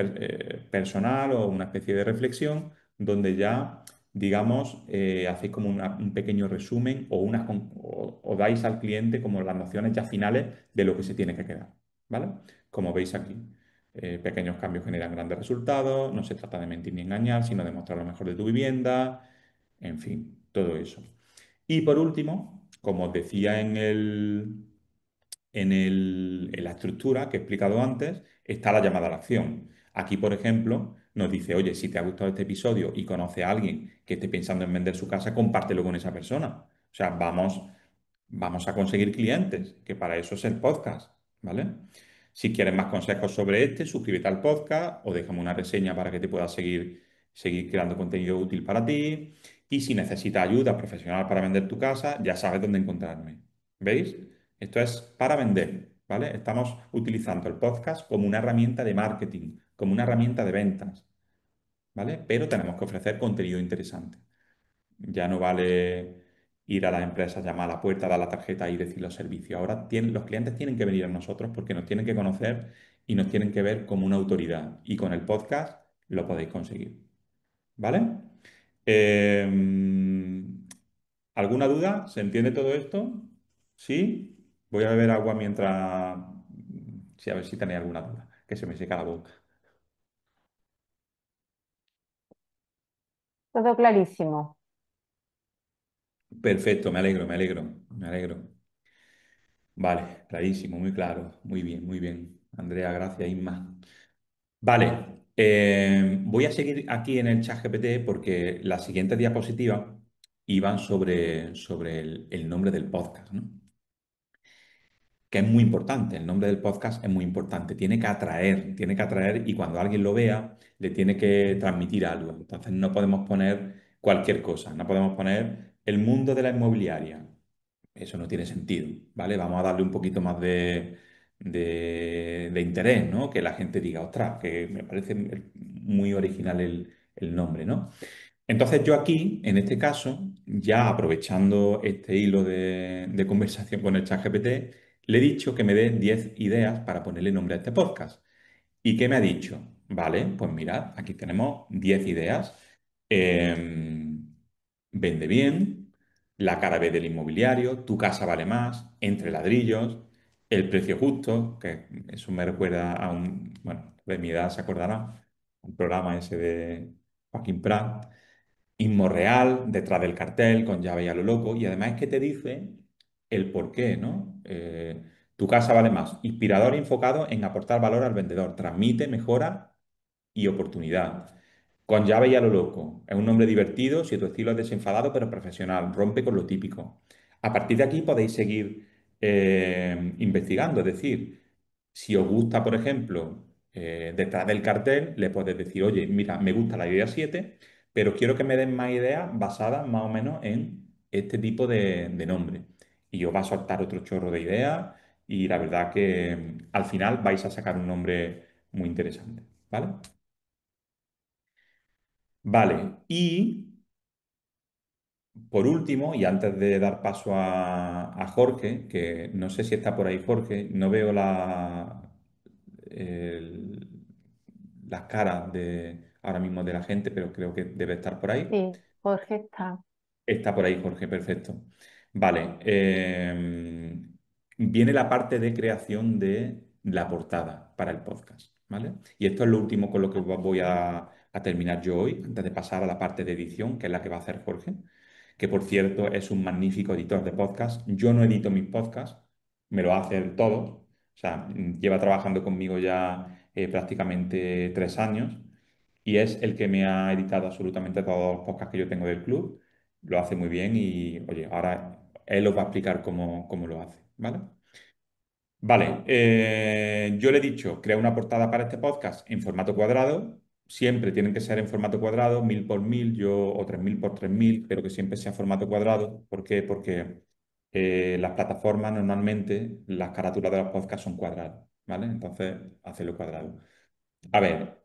personal o una especie de reflexión, donde ya, digamos, hacéis como un pequeño resumen o dais al cliente como las nociones ya finales de lo que se tiene que quedar, ¿vale? Como veis aquí. Pequeños cambios generan grandes resultados, no se trata de mentir ni engañar, sino de mostrar lo mejor de tu vivienda, en fin, todo eso. Y por último, como os decía en la estructura que he explicado antes, está la llamada a la acción. Aquí, por ejemplo, nos dice, oye, si te ha gustado este episodio y conoce a alguien que esté pensando en vender su casa, compártelo con esa persona. O sea, vamos a conseguir clientes, que para eso es el podcast, ¿vale? Si quieres más consejos sobre este, suscríbete al podcast o déjame una reseña para que te pueda seguir creando contenido útil para ti. Y si necesitas ayuda profesional para vender tu casa, ya sabes dónde encontrarme. ¿Veis? Esto es para vender, ¿vale? Estamos utilizando el podcast como una herramienta de marketing, como una herramienta de ventas, ¿vale? Pero tenemos que ofrecer contenido interesante. Ya no vale ir a las empresas, llamar a la puerta, dar la tarjeta y decir los servicios. Ahora los clientes tienen que venir a nosotros porque nos tienen que conocer y nos tienen que ver como una autoridad. Y con el podcast lo podéis conseguir, ¿vale? Eh, ¿Alguna duda? ¿Se entiende todo esto? ¿Sí? Voy a beber agua mientras... Sí, a ver si tenéis alguna duda, que se me seca la boca. Todo clarísimo. Perfecto, me alegro, me alegro, me alegro. Vale, clarísimo, muy claro. Muy bien, muy bien. Andrea, gracias, Isma. Vale, voy a seguir aquí en el chat GPT porque las siguientes diapositivas iban sobre el nombre del podcast, ¿no? Que es muy importante, el nombre del podcast es muy importante, tiene que atraer y cuando alguien lo vea le tiene que transmitir algo. Entonces no podemos poner cualquier cosa, no podemos poner el mundo de la inmobiliaria. Eso no tiene sentido, ¿vale? Vamos a darle un poquito más de interés, ¿no? Que la gente diga, ostras, que me parece muy original el nombre, ¿no? Entonces yo aquí, en este caso, ya aprovechando este hilo de conversación con el ChatGPT, le he dicho que me dé 10 ideas para ponerle nombre a este podcast. ¿Y qué me ha dicho? Vale, pues mirad, aquí tenemos 10 ideas. Vende bien, la cara B del inmobiliario, tu casa vale más, entre ladrillos, el precio justo, que eso me recuerda a bueno, de mi edad se acordará, un programa ese de Joaquín Prat. Inmorreal, detrás del cartel, con llave y a lo loco, y además es que te dice el por qué, ¿no? Tu casa vale más. Inspirador y enfocado en aportar valor al vendedor. Transmite, mejora y oportunidad. Con llave y a lo loco. Es un nombre divertido si tu estilo es desenfadado pero profesional. Rompe con lo típico. A partir de aquí podéis seguir investigando. Es decir, si os gusta, por ejemplo, detrás del cartel, le podéis decir, oye, mira, me gusta la idea 7 pero quiero que me den más ideas basadas más o menos en este tipo de nombre. Y os va a soltar otro chorro de ideas y la verdad que al final vais a sacar un nombre muy interesante. ¿Vale? Vale, y por último, y antes de dar paso a Jorge, que no sé si está por ahí Jorge, no veo el- las caras ahora mismo de la gente, pero creo que debe estar por ahí. Sí, Jorge está. Está por ahí Jorge, perfecto. Vale, viene la parte de creación de la portada para el podcast, ¿vale? Y esto es lo último con lo que voy a terminar yo hoy, antes de pasar a la parte de edición, que es la que va a hacer Jorge, que por cierto es un magnífico editor de podcast. Yo no edito mis podcasts, me lo hace él todo. O sea, lleva trabajando conmigo ya prácticamente 3 años y es el que me ha editado absolutamente todos los podcasts que yo tengo del club. Lo hace muy bien y, oye, ahora él os va a explicar cómo lo hace, ¿vale? Vale, yo le he dicho, crea una portada para este podcast en formato cuadrado siempre tienen que ser en formato cuadrado, 1000 por 1000, o 3000 por 3000, pero que siempre sea formato cuadrado. ¿Por qué? Porque las plataformas normalmente, las carátulas de los podcasts son cuadradas, ¿vale? Entonces, hacerlo cuadrado. A ver,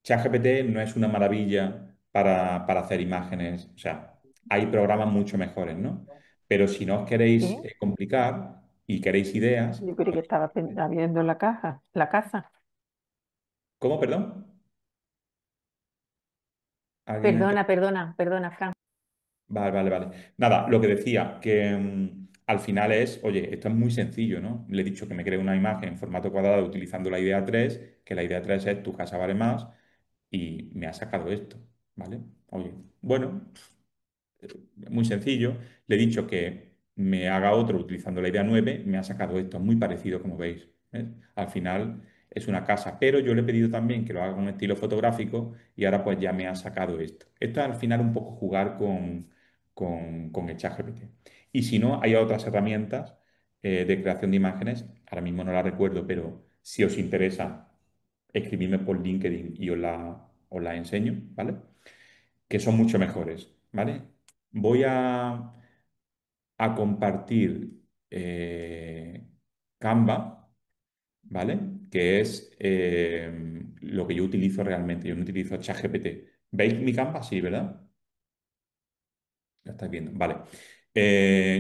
ChatGPT no es una maravilla para hacer imágenes, o sea, hay programas mucho mejores, ¿no? Pero si no os queréis Sí, complicar y queréis ideas, yo creí que estaba viendo la caja, la casa. ¿cómo, perdón? ¿Alguien ha Perdona, Fran. Vale, vale, vale. Nada, lo que decía, que al final es, oye, esto es muy sencillo, ¿no? Le he dicho que me cree una imagen en formato cuadrado utilizando la idea 3, que la idea 3 es tu casa vale más, y me ha sacado esto, ¿vale? Oye, bueno, muy sencillo. Le he dicho que me haga otro utilizando la idea 9, me ha sacado esto, muy parecido como veis. ¿Ves? Al final es una casa, pero yo le he pedido también que lo haga con estilo fotográfico y ahora pues ya me ha sacado esto. Esto es al final un poco jugar con el ChatGPT. Y si no, hay otras herramientas de creación de imágenes, ahora mismo no las recuerdo, pero si os interesa, escribidme por LinkedIn y os la enseño, ¿vale? Que son mucho mejores, ¿vale? Voy a compartir Canva, ¿vale? Que es lo que yo utilizo realmente. Yo no utilizo ChatGPT. ¿Veis mi Canva? Sí, ¿verdad? Lo estáis viendo. Vale.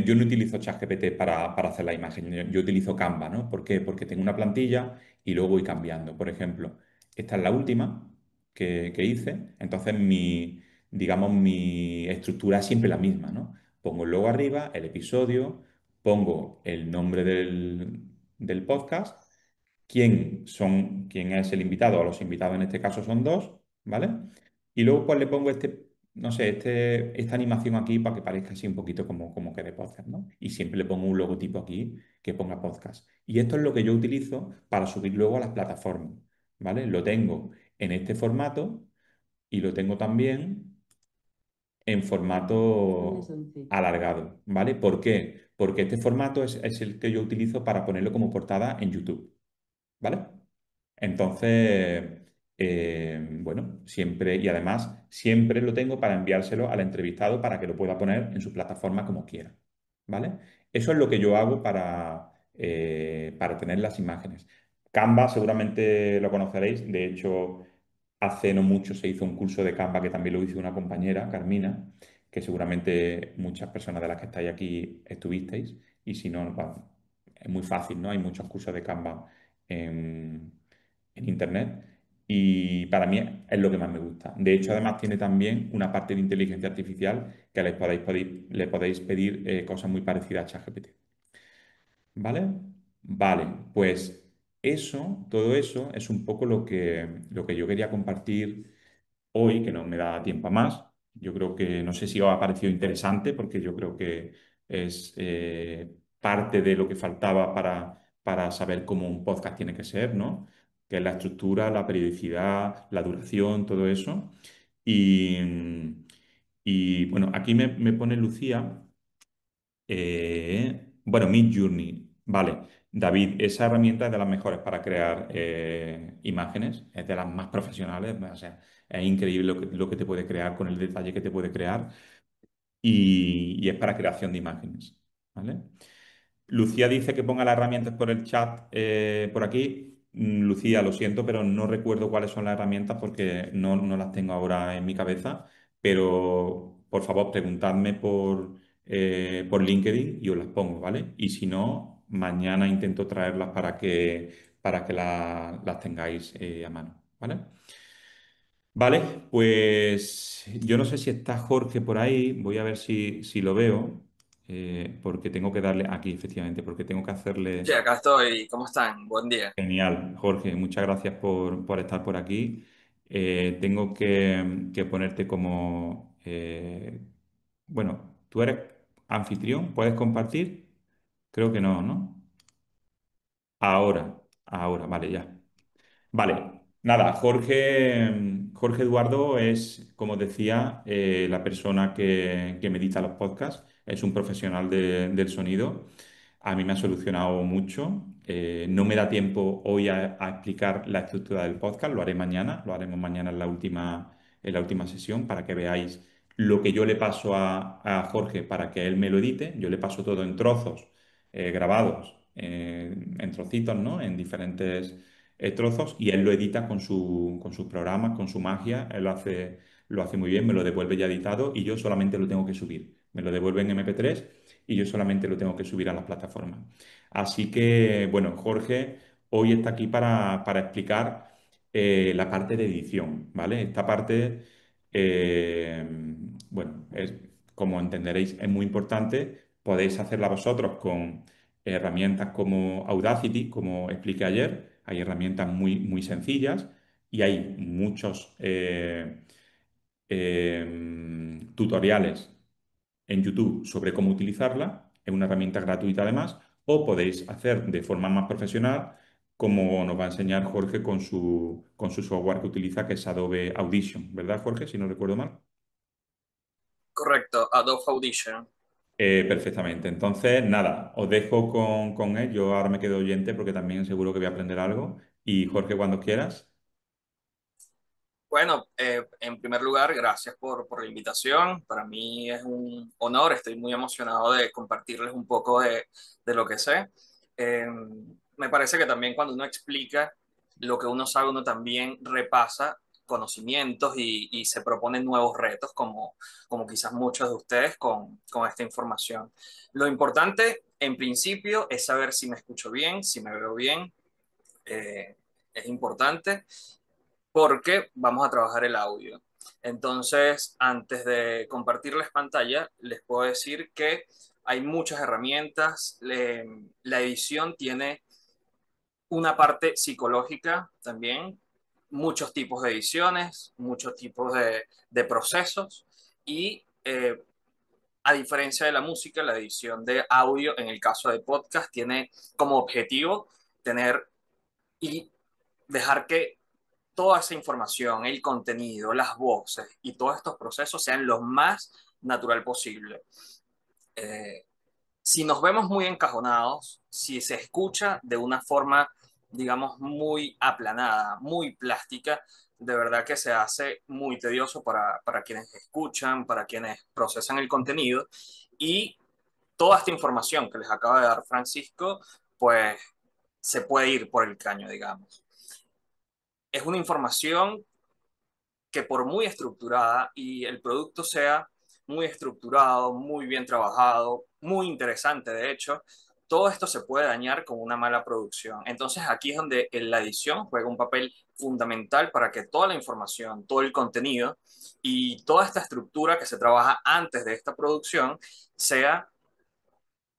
Yo no utilizo ChatGPT para hacer la imagen. Yo utilizo Canva, ¿no? ¿Por qué? Porque tengo una plantilla y luego voy cambiando. Por ejemplo, esta es la última que hice. Entonces, digamos, mi estructura es siempre la misma, ¿no? Pongo el logo arriba, el episodio, pongo el nombre del podcast, quién es el invitado, o los invitados en este caso son dos, ¿vale? Y luego pues le pongo no sé, esta animación aquí para que parezca así un poquito como que de podcast, ¿no? Y siempre le pongo un logotipo aquí que ponga podcast. Y esto es lo que yo utilizo para subir luego a las plataformas, ¿vale? Lo tengo en este formato y lo tengo también en formato alargado, ¿vale? ¿Por qué? Porque este formato es el que yo utilizo para ponerlo como portada en YouTube, ¿vale? Entonces, bueno, siempre, y además, siempre lo tengo para enviárselo al entrevistado para que lo pueda poner en su plataforma como quiera, ¿vale? Eso es lo que yo hago para tener las imágenes. Canva seguramente lo conoceréis, de hecho, hace no mucho se hizo un curso de Canva que también lo hizo una compañera, Carmina, que seguramente muchas personas de las que estáis aquí estuvisteis, y si no, bueno, es muy fácil, ¿no? Hay muchos cursos de Canva en, en Internet y para mí es lo que más me gusta. De hecho, además tiene también una parte de inteligencia artificial que le podéis pedir cosas muy parecidas a ChatGPT. ¿Vale? Vale, pues todo eso es un poco lo que yo quería compartir hoy, que no me da tiempo a más. Yo creo que, no sé si os ha parecido interesante, porque yo creo que es parte de lo que faltaba para saber cómo un podcast tiene que ser, ¿no? Que es la estructura, la periodicidad, la duración, todo eso. Y, bueno, aquí me pone Lucía. Bueno, Midjourney, vale. David, esa herramienta es de las mejores para crear imágenes, es de las más profesionales, o sea, es increíble lo que te puede crear con el detalle que te puede crear y es para creación de imágenes, ¿vale? Lucía dice que ponga las herramientas por el chat por aquí. Lucía, lo siento, pero no recuerdo cuáles son las herramientas porque no las tengo ahora en mi cabeza. Pero por favor, preguntadme por LinkedIn y os las pongo, ¿vale? Y si no, mañana intento traerlas para que las tengáis a mano, ¿vale? Vale, pues yo no sé si está Jorge por ahí, voy a ver si lo veo, porque tengo que darle aquí, efectivamente, porque tengo que Sí, hacerle... acá estoy. ¿Cómo están? Buen día. Genial, Jorge, muchas gracias por estar por aquí. Tengo que ponerte como... bueno, tú eres anfitrión, ¿puedes compartir? Creo que no, ¿no? Ahora, vale, ya. Vale, nada, Jorge Eduardo es, como decía, la persona que me edita los podcasts, es un profesional del sonido. a mí me ha solucionado mucho. No me da tiempo hoy a explicar la estructura del podcast, lo haré mañana, lo haremos mañana en la última sesión para que veáis lo que yo le paso a Jorge para que él me lo edite. Yo le paso todo en trozos grabados, en trocitos, ¿no? En diferentes trozos y él lo edita con sus programas, con su magia. Él lo hace muy bien, me lo devuelve ya editado y yo solamente lo tengo que subir. Me lo devuelve en MP3 y yo solamente lo tengo que subir a las plataformas. Así que, bueno, Jorge hoy está aquí para explicar la parte de edición, ¿vale? Esta parte, eh, bueno, como entenderéis, es muy importante. Podéis hacerla vosotros con herramientas como Audacity, como expliqué ayer. Hay herramientas muy sencillas y hay muchos tutoriales en YouTube sobre cómo utilizarla. Es una herramienta gratuita además. O podéis hacer de forma más profesional, como nos va a enseñar Jorge con su software que utiliza, que es Adobe Audition. ¿Verdad, Jorge? Si no recuerdo mal. Correcto, Adobe Audition. Perfectamente. Entonces, nada, os dejo con él. Yo ahora me quedo oyente porque también seguro que voy a aprender algo. Y Jorge, cuando quieras. Bueno, en primer lugar, gracias por la invitación. Para mí es un honor, estoy muy emocionado de compartirles un poco de lo que sé. Eh, Me parece que también cuando uno explica lo que uno sabe, uno también repasa conocimientos y se propone nuevos retos, como quizás muchos de ustedes con esta información. Lo importante, en principio, es saber si me escucho bien, si me veo bien. eh, es importante porque vamos a trabajar el audio. Entonces, antes de compartirles pantalla, les puedo decir que hay muchas herramientas. La edición tiene una parte psicológica también, muchos tipos de ediciones, muchos tipos de procesos y a diferencia de la música, la edición de audio, en el caso de podcast, tiene como objetivo tener y dejar que toda esa información, el contenido, las voces y todos estos procesos sean lo más natural posible. Eh, si nos vemos muy encajonados, si se escucha de una forma, digamos, muy aplanada, muy plástica, de verdad que se hace muy tedioso para quienes escuchan, para quienes procesan el contenido y toda esta información que les acaba de dar Francisco, pues se puede ir por el caño, digamos. Es una información que por muy estructurada y el producto sea muy estructurado, muy bien trabajado, muy interesante, de hecho, todo esto se puede dañar con una mala producción. Entonces aquí es donde la edición juega un papel fundamental para que toda la información, todo el contenido y toda esta estructura que se trabaja antes de esta producción sea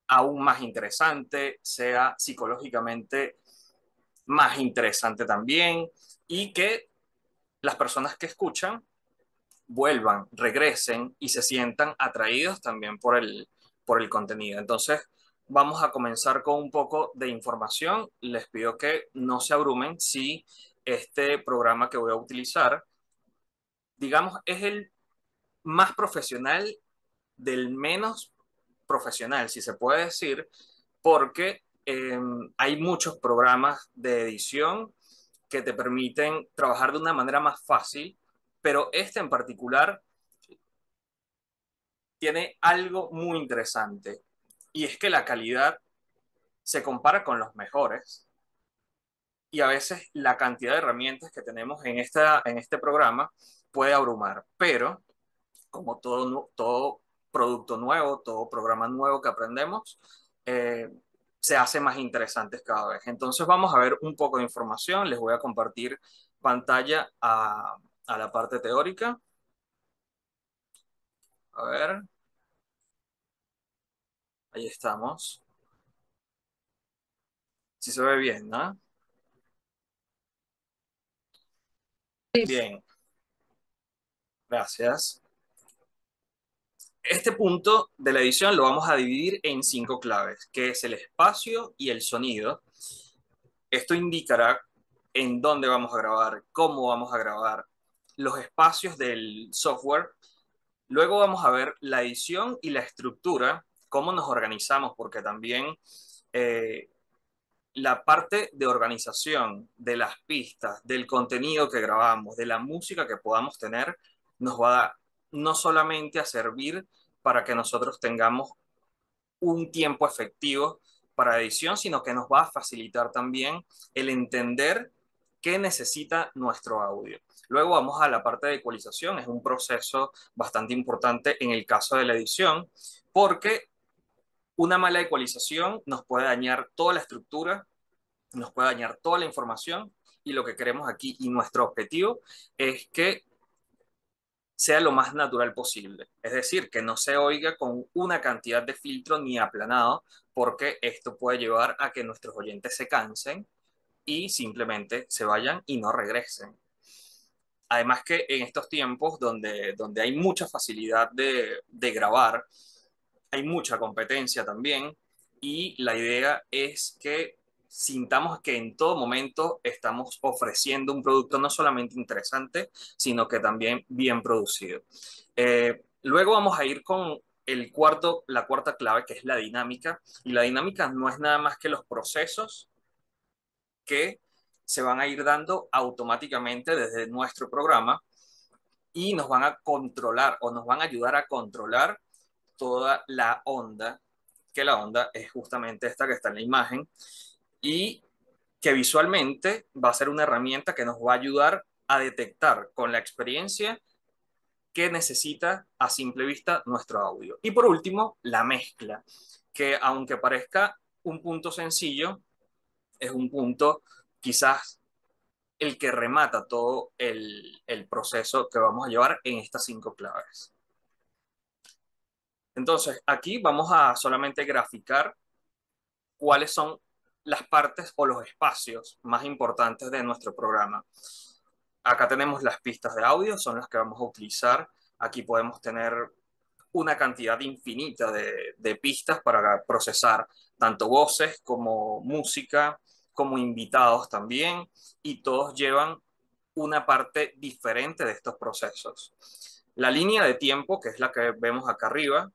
aún más interesante, sea psicológicamente más interesante también y que las personas que escuchan vuelvan, regresen y se sientan atraídos también por el contenido. Entonces, vamos a comenzar con un poco de información. Les pido que no se abrumen si este programa que voy a utilizar, digamos, es el más profesional del menos profesional, si se puede decir, porque hay muchos programas de edición que te permiten trabajar de una manera más fácil, pero este en particular tiene algo muy interesante y es que la calidad se compara con los mejores y a veces la cantidad de herramientas que tenemos en este programa puede abrumar, pero como todo producto nuevo, todo programa nuevo que aprendemos, eh, se hace más interesantes cada vez. Entonces vamos a ver un poco de información, les voy a compartir pantalla a la parte teórica. A ver, ahí estamos. Si se ve bien, ¿no? Bien, gracias. Este punto de la edición lo vamos a dividir en 5 claves, que es el espacio y el sonido. Esto indicará en dónde vamos a grabar, cómo vamos a grabar, los espacios del software. Luego vamos a ver la edición y la estructura, cómo nos organizamos, porque también eh, la parte de organización de las pistas, del contenido que grabamos, de la música que podamos tener, nos va a, no solamente a servir para que nosotros tengamos un tiempo efectivo para edición, sino que nos va a facilitar también el entender qué necesita nuestro audio. Luego vamos a la parte de ecualización, es un proceso bastante importante en el caso de la edición, porque una mala ecualización nos puede dañar toda la estructura, nos puede dañar toda la información, y lo que queremos aquí y nuestro objetivo es que sea lo más natural posible. Es decir, que no se oiga con una cantidad de filtro ni aplanado, porque esto puede llevar a que nuestros oyentes se cansen y simplemente se vayan y no regresen. Además que en estos tiempos donde hay mucha facilidad de grabar, hay mucha competencia también, y la idea es que sintamos que en todo momento estamos ofreciendo un producto no solamente interesante, sino que también bien producido. Luego vamos a ir con la cuarta clave, que es la dinámica. Y la dinámica no es nada más que los procesos que se van a ir dando automáticamente desde nuestro programa y nos van a controlar o nos van a ayudar a controlar toda la onda, que la onda es justamente esta que está en la imagen, y que visualmente va a ser una herramienta que nos va a ayudar a detectar con la experiencia qué necesita a simple vista nuestro audio. Y por último, la mezcla, que aunque parezca un punto sencillo, es un punto quizás el que remata todo el proceso que vamos a llevar en estas 5 claves. Entonces, aquí vamos a solamente graficar cuáles son las partes o los espacios más importantes de nuestro programa. Acá tenemos las pistas de audio, son las que vamos a utilizar. Aquí podemos tener una cantidad infinita de pistas para procesar tanto voces como música, como invitados también, y todos llevan una parte diferente de estos procesos. La línea de tiempo, que es la que vemos acá arriba,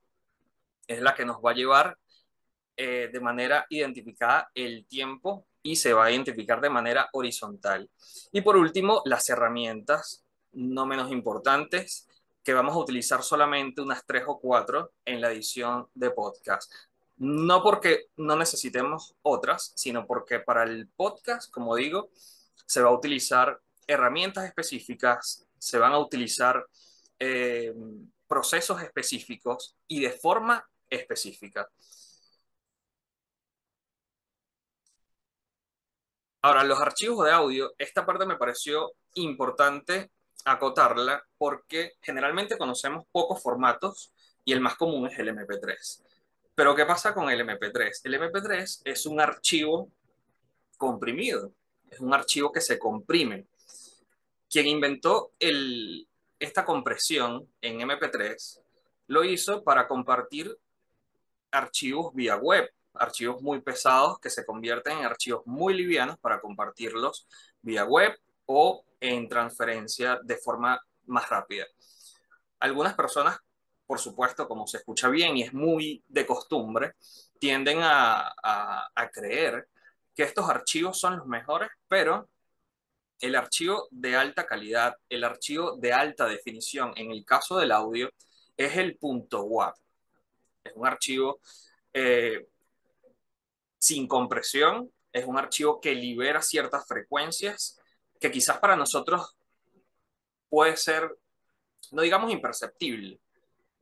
es la que nos va a llevar de manera identificada el tiempo y se va a identificar de manera horizontal. Y por último, las herramientas, no menos importantes, que vamos a utilizar solamente unas 3 o 4 en la edición de podcast. No porque no necesitemos otras, sino porque para el podcast, como digo, se va a utilizar herramientas específicas, se van a utilizar eh, procesos específicos y de forma específica. Ahora, los archivos de audio, esta parte me pareció importante acotarla porque generalmente conocemos pocos formatos y el más común es el MP3. Pero ¿qué pasa con el MP3? El MP3 es un archivo comprimido, es un archivo que se comprime. Quien inventó esta compresión en MP3 lo hizo para compartir archivos vía web, archivos muy pesados que se convierten en archivos muy livianos para compartirlos vía web o en transferencia de forma más rápida. Algunas personas, por supuesto, como se escucha bien y es muy de costumbre, tienden a creer que estos archivos son los mejores, pero el archivo de alta calidad, el archivo de alta definición, en el caso del audio, es el .wav. Es un archivo eh, sin compresión, es un archivo que libera ciertas frecuencias que quizás para nosotros puede ser, no digamos imperceptible,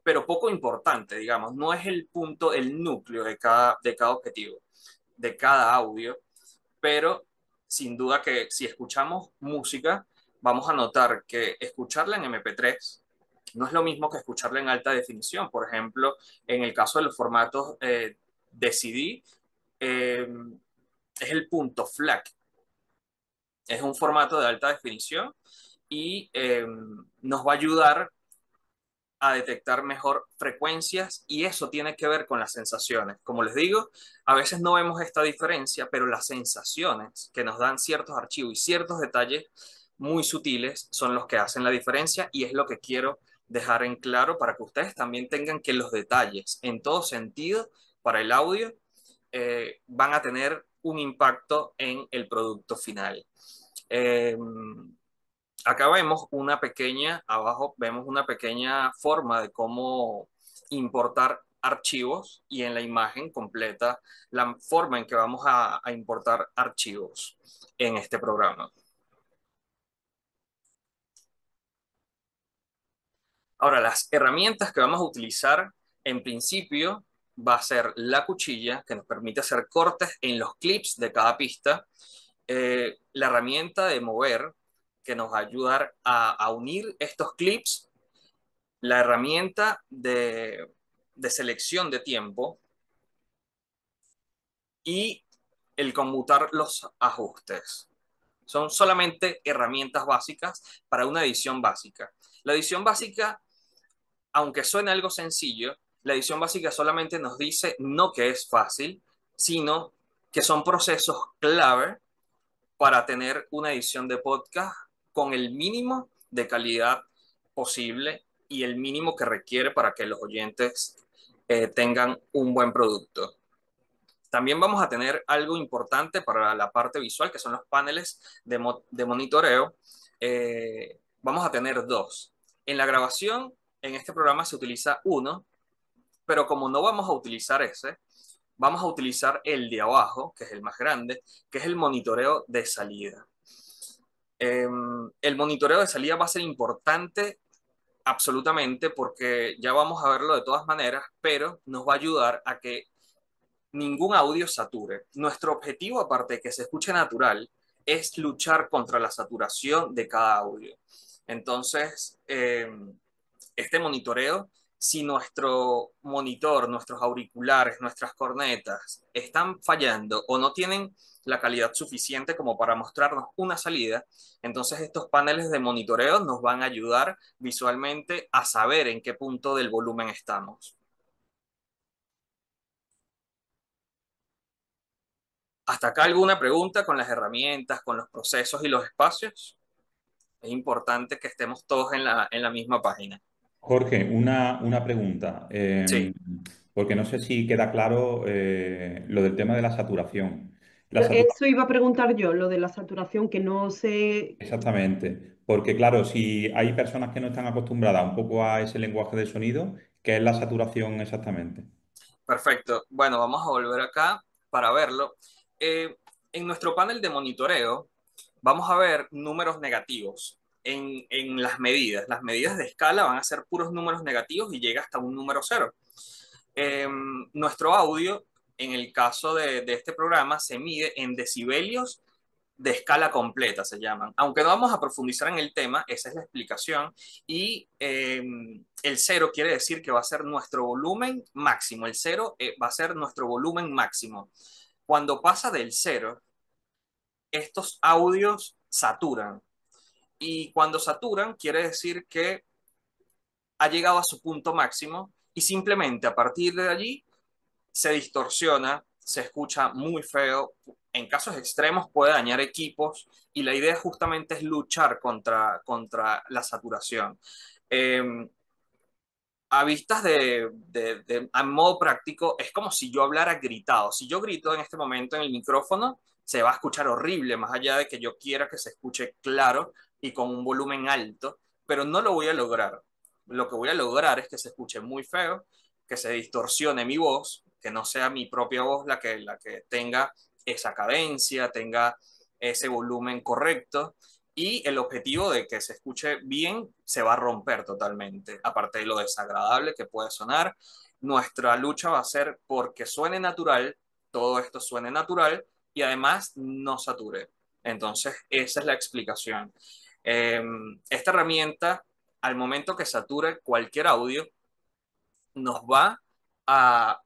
pero poco importante, digamos. No es el punto, el núcleo de cada objetivo, de cada audio, pero sin duda que si escuchamos música, vamos a notar que escucharla en MP3 no es lo mismo que escucharla en alta definición. Por ejemplo, en el caso de los formatos de CD, eh, es el punto FLAC. Es un formato de alta definición y nos va a ayudar a detectar mejor frecuencias y eso tiene que ver con las sensaciones. Como les digo, a veces no vemos esta diferencia, pero las sensaciones que nos dan ciertos archivos y ciertos detalles muy sutiles son los que hacen la diferencia y es lo que quiero dejar en claro para que ustedes también tengan que los detalles en todo sentido para el audio van a tener un impacto en el producto final. Eh, Acá vemos abajo vemos una pequeña forma de cómo importar archivos y en la imagen completa la forma en que vamos a importar archivos en este programa. Ahora, las herramientas que vamos a utilizar en principio va a ser la cuchilla que nos permite hacer cortes en los clips de cada pista, la herramienta de mover que nos va a ayudar a unir estos clips, la herramienta de selección de tiempo y el conmutar los ajustes. Son solamente herramientas básicas para una edición básica. La edición básica, aunque suene algo sencillo, la edición básica solamente nos dice no que es fácil, sino que son procesos clave para tener una edición de podcast con el mínimo de calidad posible y el mínimo que requiere para que los oyentes tengan un buen producto. También vamos a tener algo importante para la parte visual, que son los paneles de monitoreo. Vamos a tener dos. En la grabación, en este programa se utiliza uno, pero como no vamos a utilizar ese, vamos a utilizar el de abajo, que es el más grande, que es el monitoreo de salida. El monitoreo de salida va a ser importante absolutamente porque ya vamos a verlo de todas maneras, pero nos va a ayudar a que ningún audio sature. Nuestro objetivo, aparte de que se escuche natural, es luchar contra la saturación de cada audio. Entonces, este monitoreo, si nuestro monitor, nuestros auriculares, nuestras cornetas están fallando o no tienen la calidad suficiente como para mostrarnos una salida, entonces estos paneles de monitoreo nos van a ayudar visualmente a saber en qué punto del volumen estamos. ¿Hasta acá alguna pregunta con las herramientas, con los procesos y los espacios? Es importante que estemos todos en la misma página. Jorge, una pregunta, Sí, porque no sé si queda claro lo del tema de la saturación. La Eso iba a preguntar yo, lo de la saturación, que no sé. exactamente, porque claro, si hay personas que no están acostumbradas un poco a ese lenguaje de sonido, ¿qué es la saturación exactamente? perfecto. Bueno, vamos a volver acá para verlo. En nuestro panel de monitoreo vamos a ver números negativos en las medidas. Las medidas de escala van a ser puros números negativos y llega hasta un número cero. Nuestro audio, en el caso de este programa, se mide en decibelios de escala completa, se llaman. Aunque no vamos a profundizar en el tema, esa es la explicación. Y el cero quiere decir que va a ser nuestro volumen máximo. El cero va a ser nuestro volumen máximo. Cuando pasa del cero, estos audios saturan. Y cuando saturan, quiere decir que ha llegado a su punto máximo y simplemente a partir de allí se distorsiona, se escucha muy feo, en casos extremos puede dañar equipos y la idea justamente es luchar contra la saturación. Eh, a vistas a modo práctico, es como si yo hablara gritado. Si yo grito en este momento en el micrófono, se va a escuchar horrible, más allá de que yo quiera que se escuche claro y con un volumen alto, pero no lo voy a lograr. Lo que voy a lograr es que se escuche muy feo, que se distorsione mi voz, que no sea mi propia voz la que tenga esa cadencia, tenga ese volumen correcto y el objetivo de que se escuche bien se va a romper totalmente. Aparte de lo desagradable que puede sonar, nuestra lucha va a ser porque suene natural, todo esto suene natural y además no sature. Entonces, esa es la explicación. Esta herramienta, al momento que sature cualquier audio, nos va a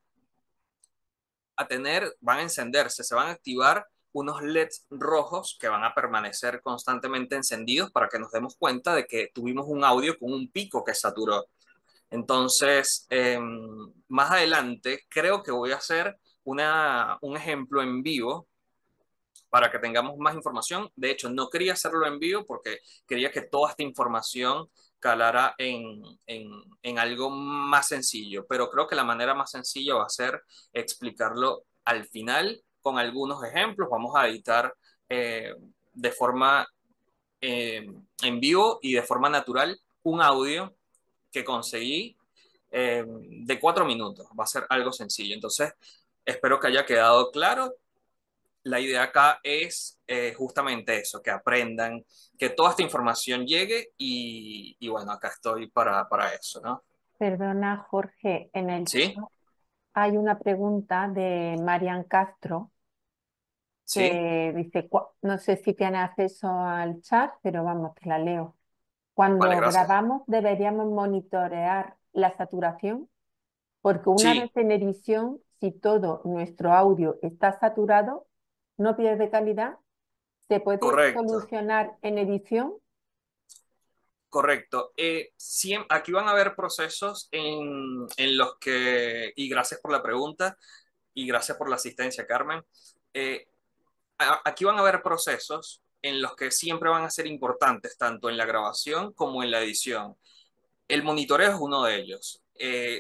van a encenderse, se van a activar unos LEDs rojos que van a permanecer constantemente encendidos para que nos demos cuenta de que tuvimos un audio con un pico que saturó. Entonces, más adelante creo que voy a hacer un ejemplo en vivo para que tengamos más información. De hecho, no quería hacerlo en vivo porque quería que toda esta información calara en algo más sencillo, pero creo que la manera más sencilla va a ser explicarlo al final con algunos ejemplos. Vamos a editar de forma en vivo y de forma natural un audio que conseguí de 4 minutos. Va a ser algo sencillo. Entonces, espero que haya quedado claro. La idea acá es justamente eso, que aprendan, que toda esta información llegue y bueno, acá estoy para eso, ¿no? Perdona, Jorge, en el chat ¿Sí? hay una pregunta de Marian Castro ¿Sí? que dice, no sé si tiene acceso al chat, pero vamos, te la leo. Vale, Cuando gracias. grabamos deberíamos monitorear la saturación, porque una vez Sí, en edición, si todo nuestro audio está saturado, no pierde calidad. ¿Se puede correcto. solucionar en edición? Correcto. Aquí van a haber procesos en los que, y gracias por la pregunta y gracias por la asistencia, Carmen. Eh, Aquí van a haber procesos en los que siempre van a ser importantes, tanto en la grabación como en la edición. El monitoreo es uno de ellos.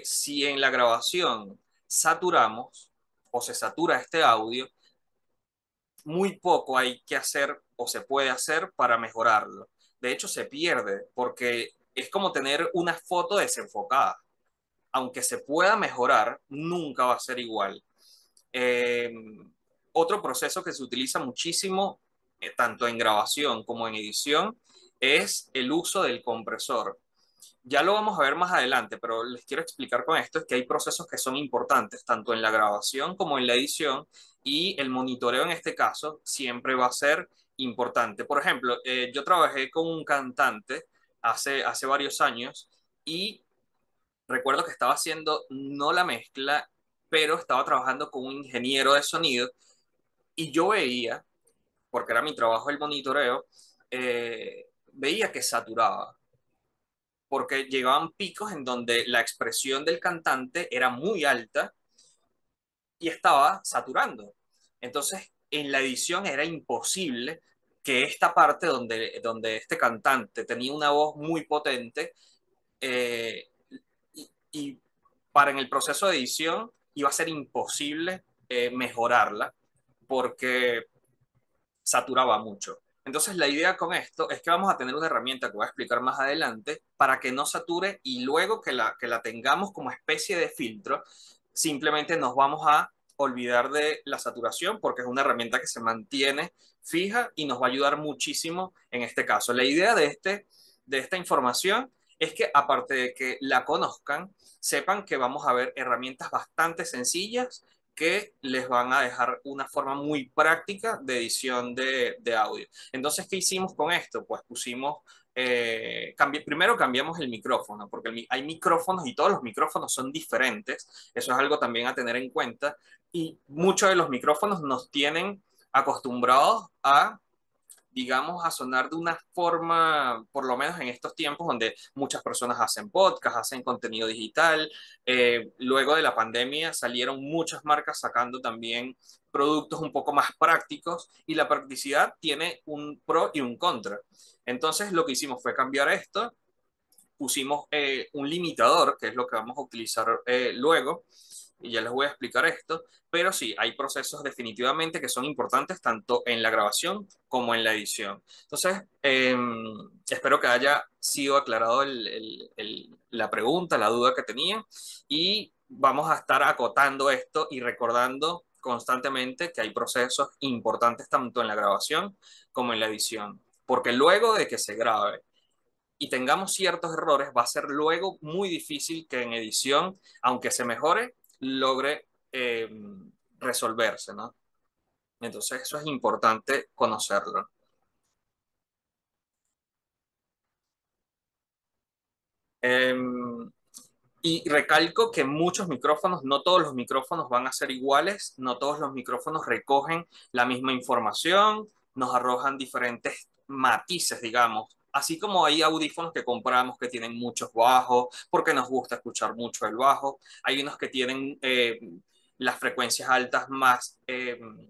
Si en la grabación saturamos o se satura este audio, muy poco hay que hacer o se puede hacer para mejorarlo. De hecho, se pierde porque es como tener una foto desenfocada. Aunque se pueda mejorar, nunca va a ser igual. Eh, Otro proceso que se utiliza muchísimo, tanto en grabación como en edición, es el uso del compresor. Ya lo vamos a ver más adelante, pero les quiero explicar con esto es que hay procesos que son importantes, tanto en la grabación como en la edición, y el monitoreo en este caso siempre va a ser importante. Por ejemplo, yo trabajé con un cantante hace varios años y recuerdo que estaba haciendo no la mezcla, pero estaba trabajando con un ingeniero de sonido y yo veía, porque era mi trabajo el monitoreo, veía que saturaba porque llegaban picos en donde la expresión del cantante era muy alta y estaba saturando. Entonces, en la edición era imposible que esta parte donde este cantante tenía una voz muy potente eh, y para en el proceso de edición iba a ser imposible mejorarla porque saturaba mucho. Entonces, la idea con esto es que vamos a tener una herramienta que voy a explicar más adelante para que no sature y luego que la tengamos como especie de filtro, simplemente nos vamos a olvidar de la saturación porque es una herramienta que se mantiene fija y nos va a ayudar muchísimo en este caso. La idea de esta información es que aparte de que la conozcan, sepan que vamos a ver herramientas bastante sencillas que les van a dejar una forma muy práctica de edición de audio. Entonces, ¿qué hicimos con esto? Pues pusimos, primero cambiamos el micrófono, porque hay micrófonos y todos los micrófonos son diferentes. Eso es algo también a tener en cuenta. Y muchos de los micrófonos nos tienen acostumbrados a digamos, a sonar de una forma, por lo menos en estos tiempos donde muchas personas hacen podcast, hacen contenido digital. Luego de la pandemia salieron muchas marcas sacando también productos un poco más prácticos y la practicidad tiene un pro y un contra. Entonces lo que hicimos fue cambiar esto, pusimos un limitador, que es lo que vamos a utilizar luego, y ya les voy a explicar esto, pero sí, hay procesos definitivamente que son importantes tanto en la grabación como en la edición. Entonces, espero que haya sido aclarado la pregunta, la duda que tenía, y vamos a estar acotando esto y recordando constantemente que hay procesos importantes tanto en la grabación como en la edición, porque luego de que se grabe y tengamos ciertos errores, va a ser luego muy difícil que en edición, aunque se mejore, logre resolverse, ¿no? Entonces eso es importante conocerlo. Eh, y recalco que muchos micrófonos, no todos los micrófonos van a ser iguales, no todos los micrófonos recogen la misma información, nos arrojan diferentes matices, digamos. Así como hay audífonos que compramos que tienen muchos bajos, porque nos gusta escuchar mucho el bajo. Hay unos que tienen las frecuencias altas más,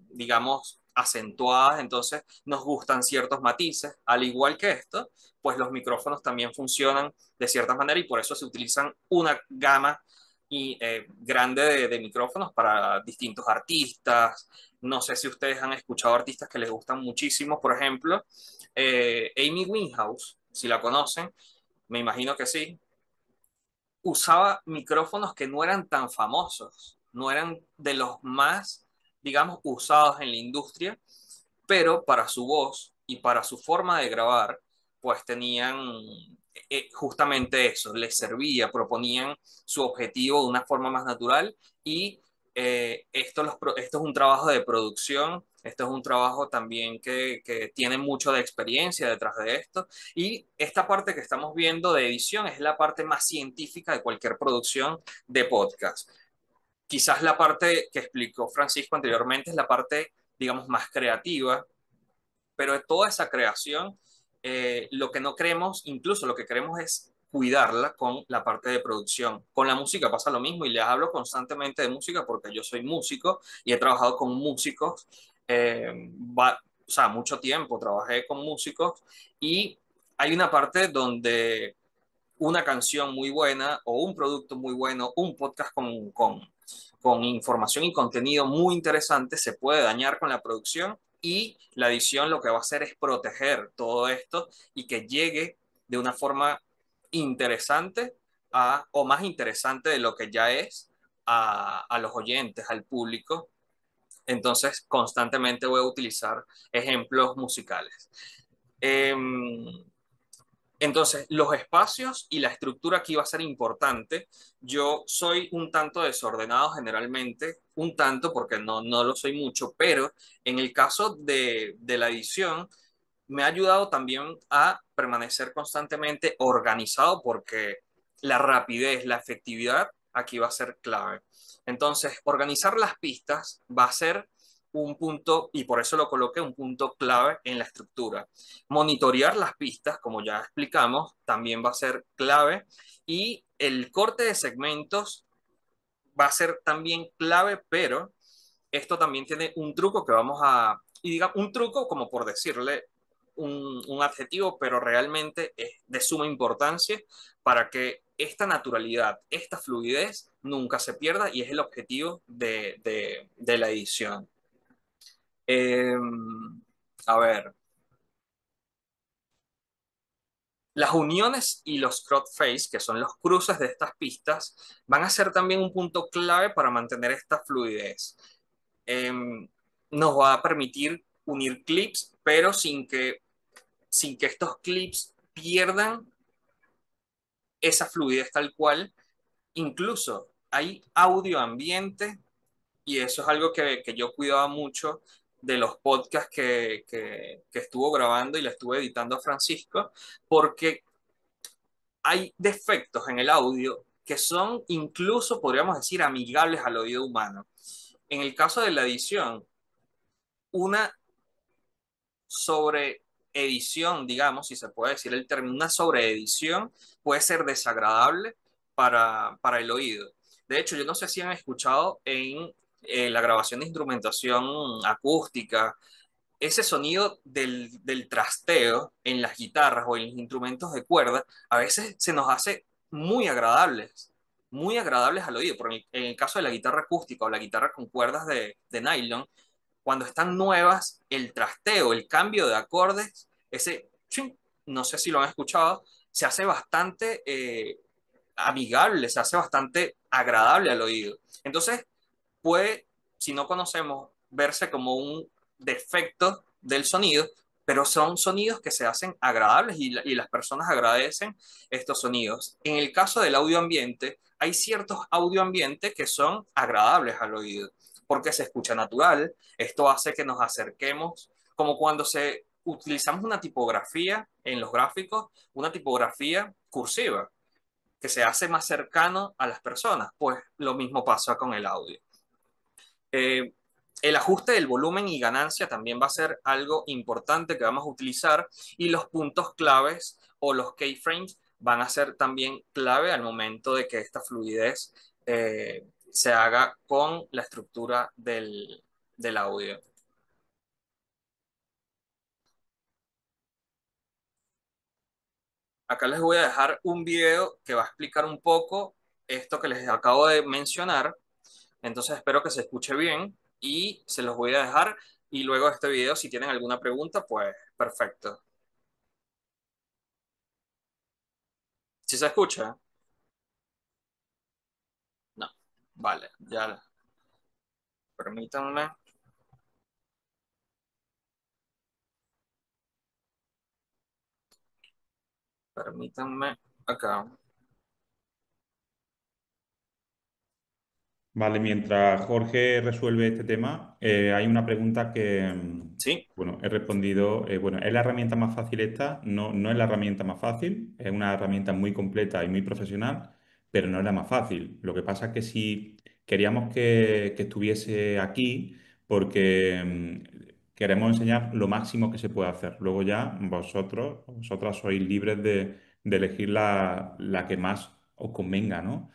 digamos, acentuadas, entonces nos gustan ciertos matices. Al igual que esto, pues los micrófonos también funcionan de cierta manera y por eso se utilizan una gama grande de micrófonos para distintos artistas. No sé si ustedes han escuchado artistas que les gustan muchísimo, por ejemplo, Amy Winehouse, si la conocen, me imagino que sí, usaba micrófonos que no eran tan famosos, no eran de los más, digamos, usados en la industria, pero para su voz y para su forma de grabar, pues tenían justamente eso, les servía, proponían su objetivo de una forma más natural y esto es un trabajo de producción, esto es un trabajo también que tiene mucho de experiencia detrás de esto y esta parte que estamos viendo de edición es la parte más científica de cualquier producción de podcast. Quizás la parte que explicó Francisco anteriormente es la parte, digamos, más creativa, pero de toda esa creación, lo que no queremos, incluso lo que queremos es cuidarla con la parte de producción. Con la música pasa lo mismo y les hablo constantemente de música porque yo soy músico y he trabajado con músicos, o sea, mucho tiempo trabajé con músicos y hay una parte donde una canción muy buena o un producto muy bueno, un podcast con información y contenido muy interesante se puede dañar con la producción y la edición lo que va a hacer es proteger todo esto y que llegue de una forma interesante o más interesante de lo que ya es a los oyentes, al público. Entonces, constantemente voy a utilizar ejemplos musicales. Entonces, los espacios y la estructura aquí va a ser importante. Yo soy un tanto desordenado generalmente, un tanto porque no lo soy mucho, pero en el caso de la edición, me ha ayudado también a permanecer constantemente organizado porque la rapidez, la efectividad aquí va a ser clave. Entonces, organizar las pistas va a ser un punto, y por eso lo coloqué, un punto clave en la estructura. Monitorear las pistas, como ya explicamos, también va a ser clave y el corte de segmentos va a ser también clave, pero esto también tiene un truco que vamos a, y diga, un truco como por decirle un adjetivo, pero realmente es de suma importancia para que esta naturalidad, esta fluidez nunca se pierda y es el objetivo de la edición. Eh, a ver, las uniones y los crossface, que son los cruces de estas pistas, van a ser también un punto clave para mantener esta fluidez. Eh, Nos va a permitir unir clips, pero sin que estos clips pierdan esa fluidez tal cual. Incluso hay audio ambiente y eso es algo que yo cuidaba mucho de los podcasts que estuvo grabando y le estuve editando a Francisco, porque hay defectos en el audio que son incluso, podríamos decir, amigables al oído humano. En el caso de la edición, una sobreedición, digamos, si se puede decir el término, una sobreedición puede ser desagradable para el oído. De hecho, yo no sé si han escuchado en la grabación de instrumentación acústica, ese sonido del trasteo en las guitarras o en los instrumentos de cuerda, a veces se nos hace muy agradables al oído. En el caso de la guitarra acústica o la guitarra con cuerdas de nylon, cuando están nuevas, el trasteo, el cambio de acordes, ese, ching, no sé si lo han escuchado, se hace bastante amigable, se hace bastante agradable al oído. Entonces, puede, si no conocemos, verse como un defecto del sonido, pero son sonidos que se hacen agradables y las personas agradecen estos sonidos. En el caso del audio ambiente, hay ciertos audio ambientes que son agradables al oído, porque se escucha natural, esto hace que nos acerquemos, como cuando utilizamos una tipografía en los gráficos, una tipografía cursiva, que se hace más cercano a las personas, pues lo mismo pasa con el audio. Eh, el ajuste del volumen y ganancia también va a ser algo importante que vamos a utilizar y los puntos claves o los keyframes van a ser también clave al momento de que esta fluidez se haga con la estructura del audio. Acá les voy a dejar un video que va a explicar un poco esto que les acabo de mencionar. Entonces espero que se escuche bien y se los voy a dejar. Y luego de este video, si tienen alguna pregunta, pues perfecto. ¿Si se escucha? No. Vale, ya. Permítanme. Permítanme acá. Vale, mientras Jorge resuelve este tema, hay una pregunta que, Sí. bueno, he respondido. Bueno, ¿es la herramienta más fácil esta? No, no es la herramienta más fácil, es una herramienta muy completa y muy profesional, pero no es la más fácil. Lo que pasa es que si queríamos que estuviese aquí, porque queremos enseñar lo máximo que se puede hacer. Luego ya vosotras sois libres de elegir la que más os convenga, ¿no?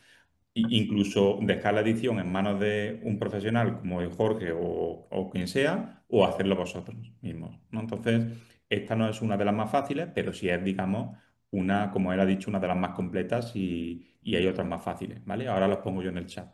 Incluso dejar la edición en manos de un profesional como es Jorge o quien sea, o hacerlo vosotros mismos, ¿no? Entonces, esta no es una de las más fáciles, pero sí es, digamos, una, como él ha dicho, una de las más completas y hay otras más fáciles, ¿vale? Ahora los pongo yo en el chat.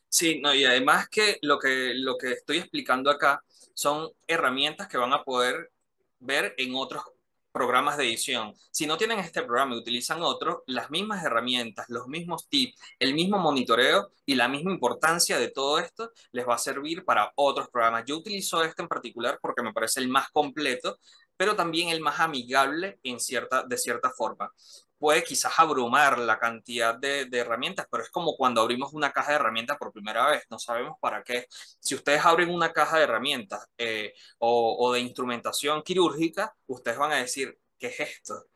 Sí, no, y además que lo que estoy explicando acá son herramientas que van a poder ver en otros programas de edición. Si no tienen este programa y utilizan otro, las mismas herramientas, los mismos tips, el mismo monitoreo y la misma importancia de todo esto les va a servir para otros programas. Yo utilizo este en particular porque me parece el más completo, pero también el más amigable de cierta forma. Puede quizás abrumar la cantidad de herramientas, pero es como cuando abrimos una caja de herramientas por primera vez, no sabemos para qué. Si ustedes abren una caja de herramientas o de instrumentación quirúrgica, ustedes van a decir, ¿qué es esto?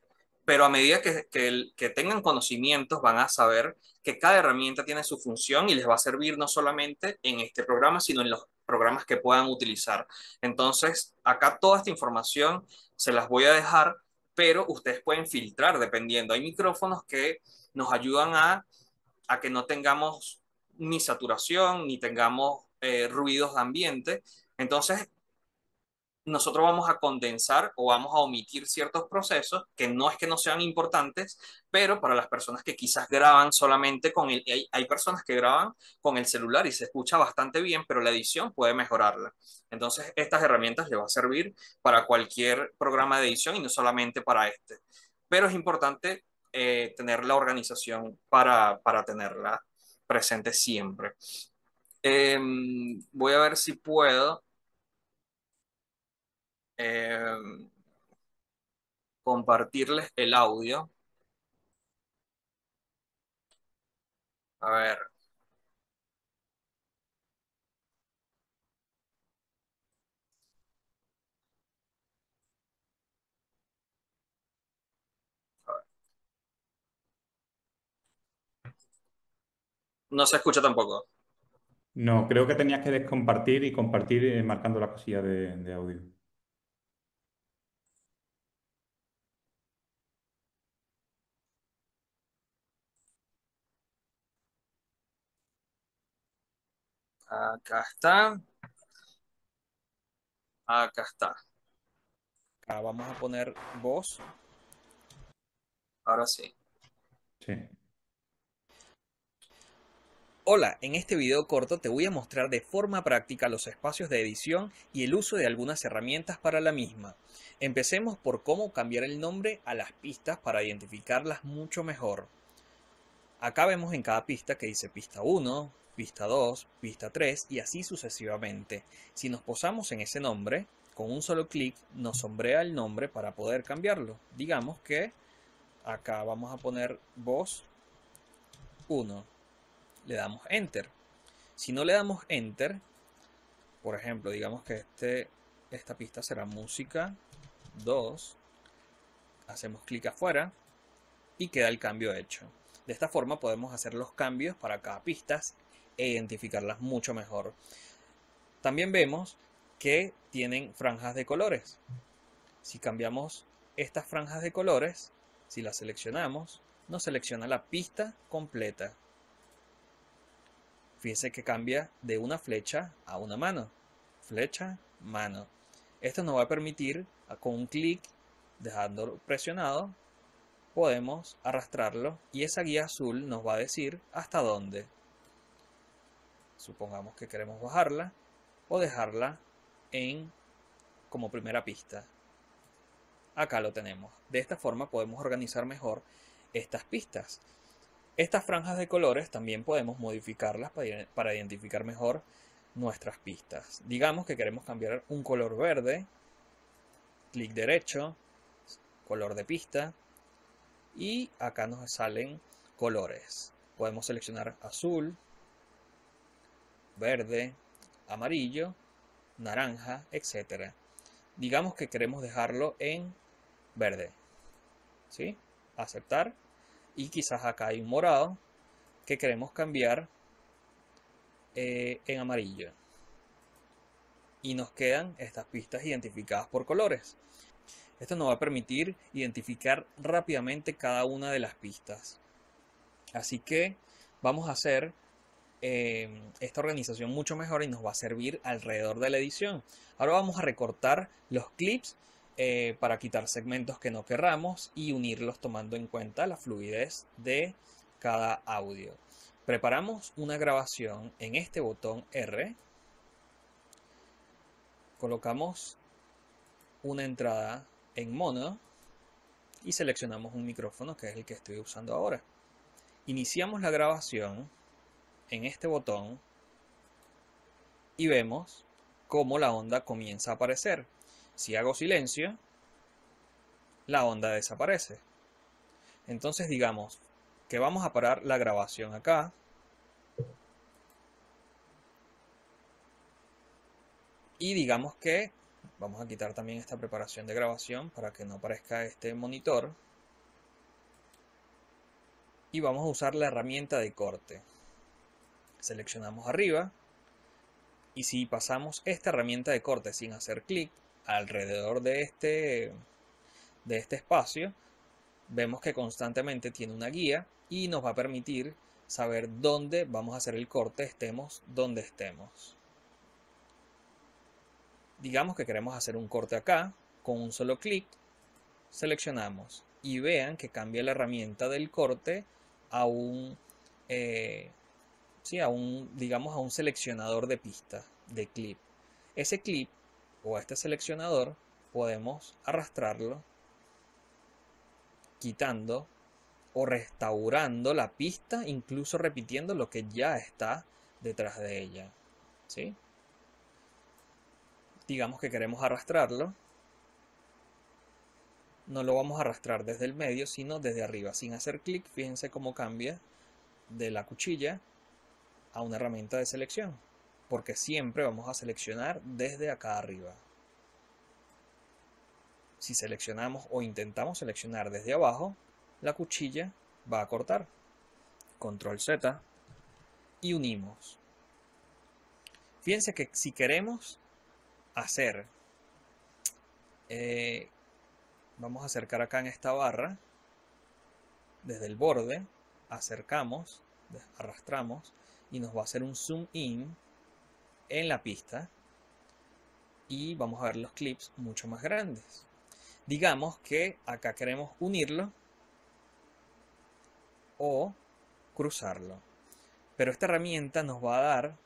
Pero a medida que tengan conocimientos, van a saber que cada herramienta tiene su función y les va a servir no solamente en este programa, sino en los programas que puedan utilizar. Entonces, acá toda esta información se las voy a dejar, pero ustedes pueden filtrar dependiendo. Hay micrófonos que nos ayudan a que no tengamos ni saturación, ni tengamos ruidos de ambiente. Entonces, nosotros vamos a condensar o vamos a omitir ciertos procesos que no es que no sean importantes, pero para las personas que quizás graban solamente con hay personas que graban con el celular y se escucha bastante bien, pero la edición puede mejorarla. Entonces, estas herramientas le va a servir para cualquier programa de edición y no solamente para este. Pero es importante tener la organización para tenerla presente siempre. Voy a ver si puedo eh, compartirles el audio. A ver, no se escucha tampoco. No, creo que tenías que descompartir y compartir marcando la casilla de audio. Acá está. Acá está. Acá vamos a poner voz. Ahora sí. Sí. Hola, en este video corto te voy a mostrar de forma práctica los espacios de edición y el uso de algunas herramientas para la misma. Empecemos por cómo cambiar el nombre a las pistas para identificarlas mucho mejor. Acá vemos en cada pista que dice pista 1, pista 2, pista 3 y así sucesivamente. Si nos posamos en ese nombre, con un solo clic nos sombrea el nombre para poder cambiarlo. Digamos que acá vamos a poner voz 1. Le damos Enter. Si no le damos Enter, por ejemplo, digamos que esta pista será música 2. Hacemos clic afuera y queda el cambio hecho. De esta forma podemos hacer los cambios para cada pista e identificarlas mucho mejor. También vemos que tienen franjas de colores. Si cambiamos estas franjas de colores, si las seleccionamos, nos selecciona la pista completa. Fíjense que cambia de una flecha a una mano. Flecha, mano. Esto nos va a permitir, con un clic, dejándolo presionado, podemos arrastrarlo y esa guía azul nos va a decir hasta dónde. Supongamos que queremos bajarla o dejarla como primera pista. Acá lo tenemos. De esta forma podemos organizar mejor estas pistas. Estas franjas de colores también podemos modificarlas para identificar mejor nuestras pistas. Digamos que queremos cambiar un color verde, clic derecho, color de pista, y acá nos salen colores. Podemos seleccionar azul, verde, amarillo, naranja, etc. Digamos que queremos dejarlo en verde, ¿sí? Aceptar. Y quizás acá hay un morado que queremos cambiar en amarillo. Y nos quedan estas pistas identificadas por colores. Esto nos va a permitir identificar rápidamente cada una de las pistas. Así que vamos a hacer esta organización mucho mejor y nos va a servir alrededor de la edición. Ahora vamos a recortar los clips para quitar segmentos que no querramos y unirlos tomando en cuenta la fluidez de cada audio. Preparamos una grabación en este botón R. Colocamos una entrada en mono y seleccionamos un micrófono que es el que estoy usando ahora. Iniciamos la grabación en este botón y vemos cómo la onda comienza a aparecer. Si hago silencio, la onda desaparece. Entonces digamos que vamos a parar la grabación acá. Y digamos que vamos a quitar también esta preparación de grabación para que no aparezca este monitor. Y vamos a usar la herramienta de corte. Seleccionamos arriba. Y si pasamos esta herramienta de corte sin hacer clic alrededor de este espacio, vemos que constantemente tiene una guía y nos va a permitir saber dónde vamos a hacer el corte, estemos donde estemos. Digamos que queremos hacer un corte acá, con un solo clic, seleccionamos y vean que cambia la herramienta del corte a digamos a un seleccionador de pista, de clip. Ese clip o este seleccionador podemos arrastrarlo quitando o restaurando la pista, incluso repitiendo lo que ya está detrás de ella, ¿sí? Digamos que queremos arrastrarlo. No lo vamos a arrastrar desde el medio, sino desde arriba, sin hacer clic. Fíjense cómo cambia de la cuchilla a una herramienta de selección, porque siempre vamos a seleccionar desde acá arriba. Si seleccionamos o intentamos seleccionar desde abajo, la cuchilla va a cortar. Control Z y unimos. Fíjense que si queremos hacer, vamos a acercar acá en esta barra, desde el borde, acercamos, arrastramos y nos va a hacer un zoom in en la pista y vamos a ver los clips mucho más grandes. Digamos que acá queremos unirlo o cruzarlo, pero esta herramienta nos va a dar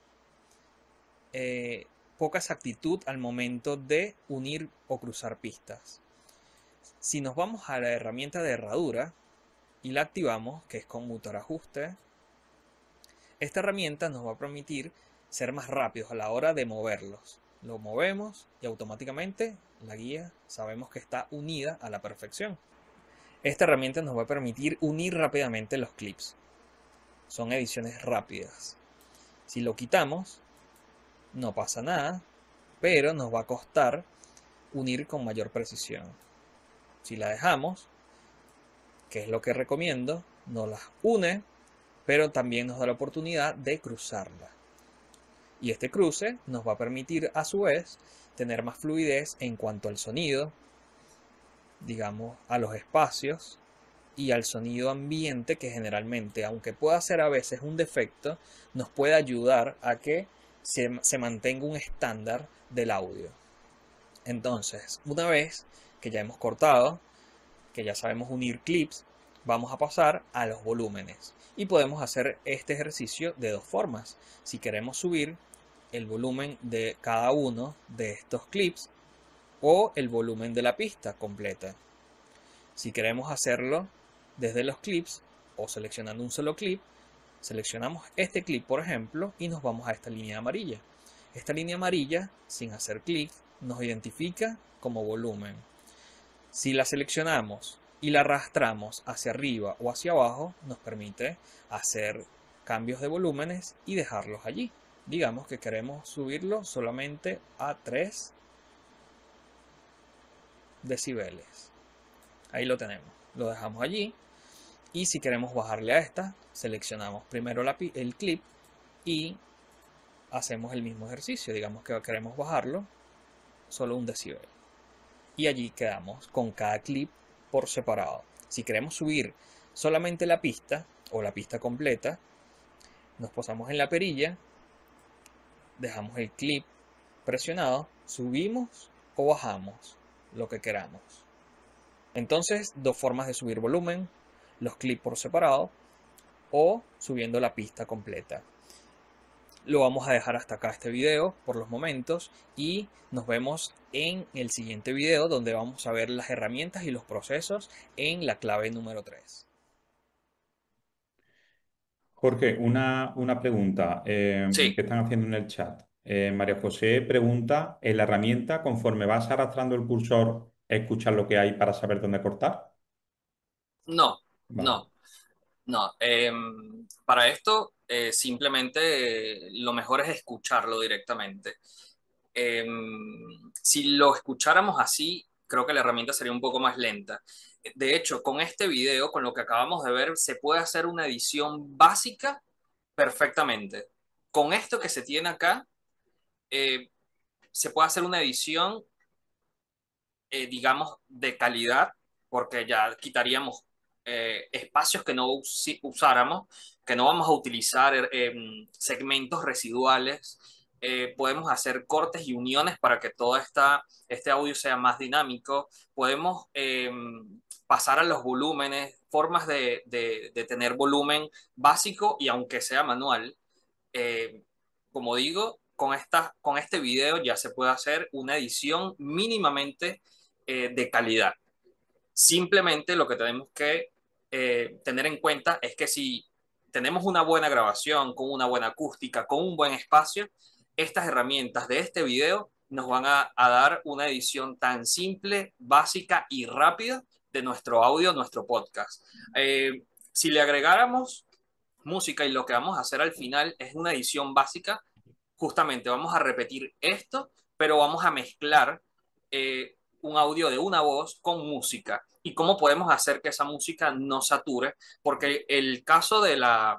poca exactitud al momento de unir o cruzar pistas. Si nos vamos a la herramienta de herradura y la activamos, que es con motor ajuste, esta herramienta nos va a permitir ser más rápidos a la hora de moverlos. Lo movemos y automáticamente la guía sabemos que está unida a la perfección. Esta herramienta nos va a permitir unir rápidamente los clips. Son ediciones rápidas. Si lo quitamos, no pasa nada, pero nos va a costar unir con mayor precisión. Si la dejamos, que es lo que recomiendo, nos las une, pero también nos da la oportunidad de cruzarla. Y este cruce nos va a permitir a su vez tener más fluidez en cuanto al sonido, digamos a los espacios y al sonido ambiente, que generalmente, aunque pueda ser a veces un defecto, nos puede ayudar a que se mantenga un estándar del audio. Entonces, una vez que ya hemos cortado, que ya sabemos unir clips, vamos a pasar a los volúmenes. Y podemos hacer este ejercicio de dos formas. Si queremos subir el volumen de cada uno de estos clips o el volumen de la pista completa. Si queremos hacerlo desde los clips o seleccionando un solo clip, seleccionamos este clip, por ejemplo, y nos vamos a esta línea amarilla. Esta línea amarilla, sin hacer clic, nos identifica como volumen. Si la seleccionamos y la arrastramos hacia arriba o hacia abajo, nos permite hacer cambios de volúmenes y dejarlos allí. Digamos que queremos subirlo solamente a 3 decibeles. Ahí lo tenemos. Lo dejamos allí. Y si queremos bajarle a esta, seleccionamos primero el clip y hacemos el mismo ejercicio. Digamos que queremos bajarlo solo 1 decibel. Y allí quedamos con cada clip por separado. Si queremos subir solamente la pista o la pista completa, nos posamos en la perilla, dejamos el clip presionado, subimos o bajamos lo que queramos. Entonces, dos formas de subir volumen: los clips por separado o subiendo la pista completa. Lo vamos a dejar hasta acá este video por los momentos y nos vemos en el siguiente video, donde vamos a ver las herramientas y los procesos en la clave número 3. Jorge, una pregunta que Sí, están haciendo en el chat. María José pregunta, ¿en la herramienta, conforme vas arrastrando el cursor, escuchas lo que hay para saber dónde cortar? no, Vale. no. No, para esto simplemente lo mejor es escucharlo directamente. Si lo escucháramos así, creo que la herramienta sería un poco más lenta. De hecho, con este video, con lo que acabamos de ver, se puede hacer una edición básica perfectamente. Con esto que se tiene acá, eh, se puede hacer una edición digamos, de calidad, porque ya quitaríamos espacios que no usáramos, que no vamos a utilizar segmentos residuales. Podemos hacer cortes y uniones para que todo este audio sea más dinámico. Podemos pasar a los volúmenes, formas de tener volumen básico y aunque sea manual. eh, Como digo, con este video ya se puede hacer una edición mínimamente de calidad. Simplemente lo que tenemos que tener en cuenta es que si tenemos una buena grabación, con una buena acústica, con un buen espacio, estas herramientas de este video nos van a dar una edición tan simple, básica y rápida de nuestro audio, nuestro podcast. Si le agregáramos música y lo que vamos a hacer al final es una edición básica, justamente vamos a repetir esto, pero vamos a mezclar un audio de una voz con música. ¿Y cómo podemos hacer que esa música no sature? Porque el caso de las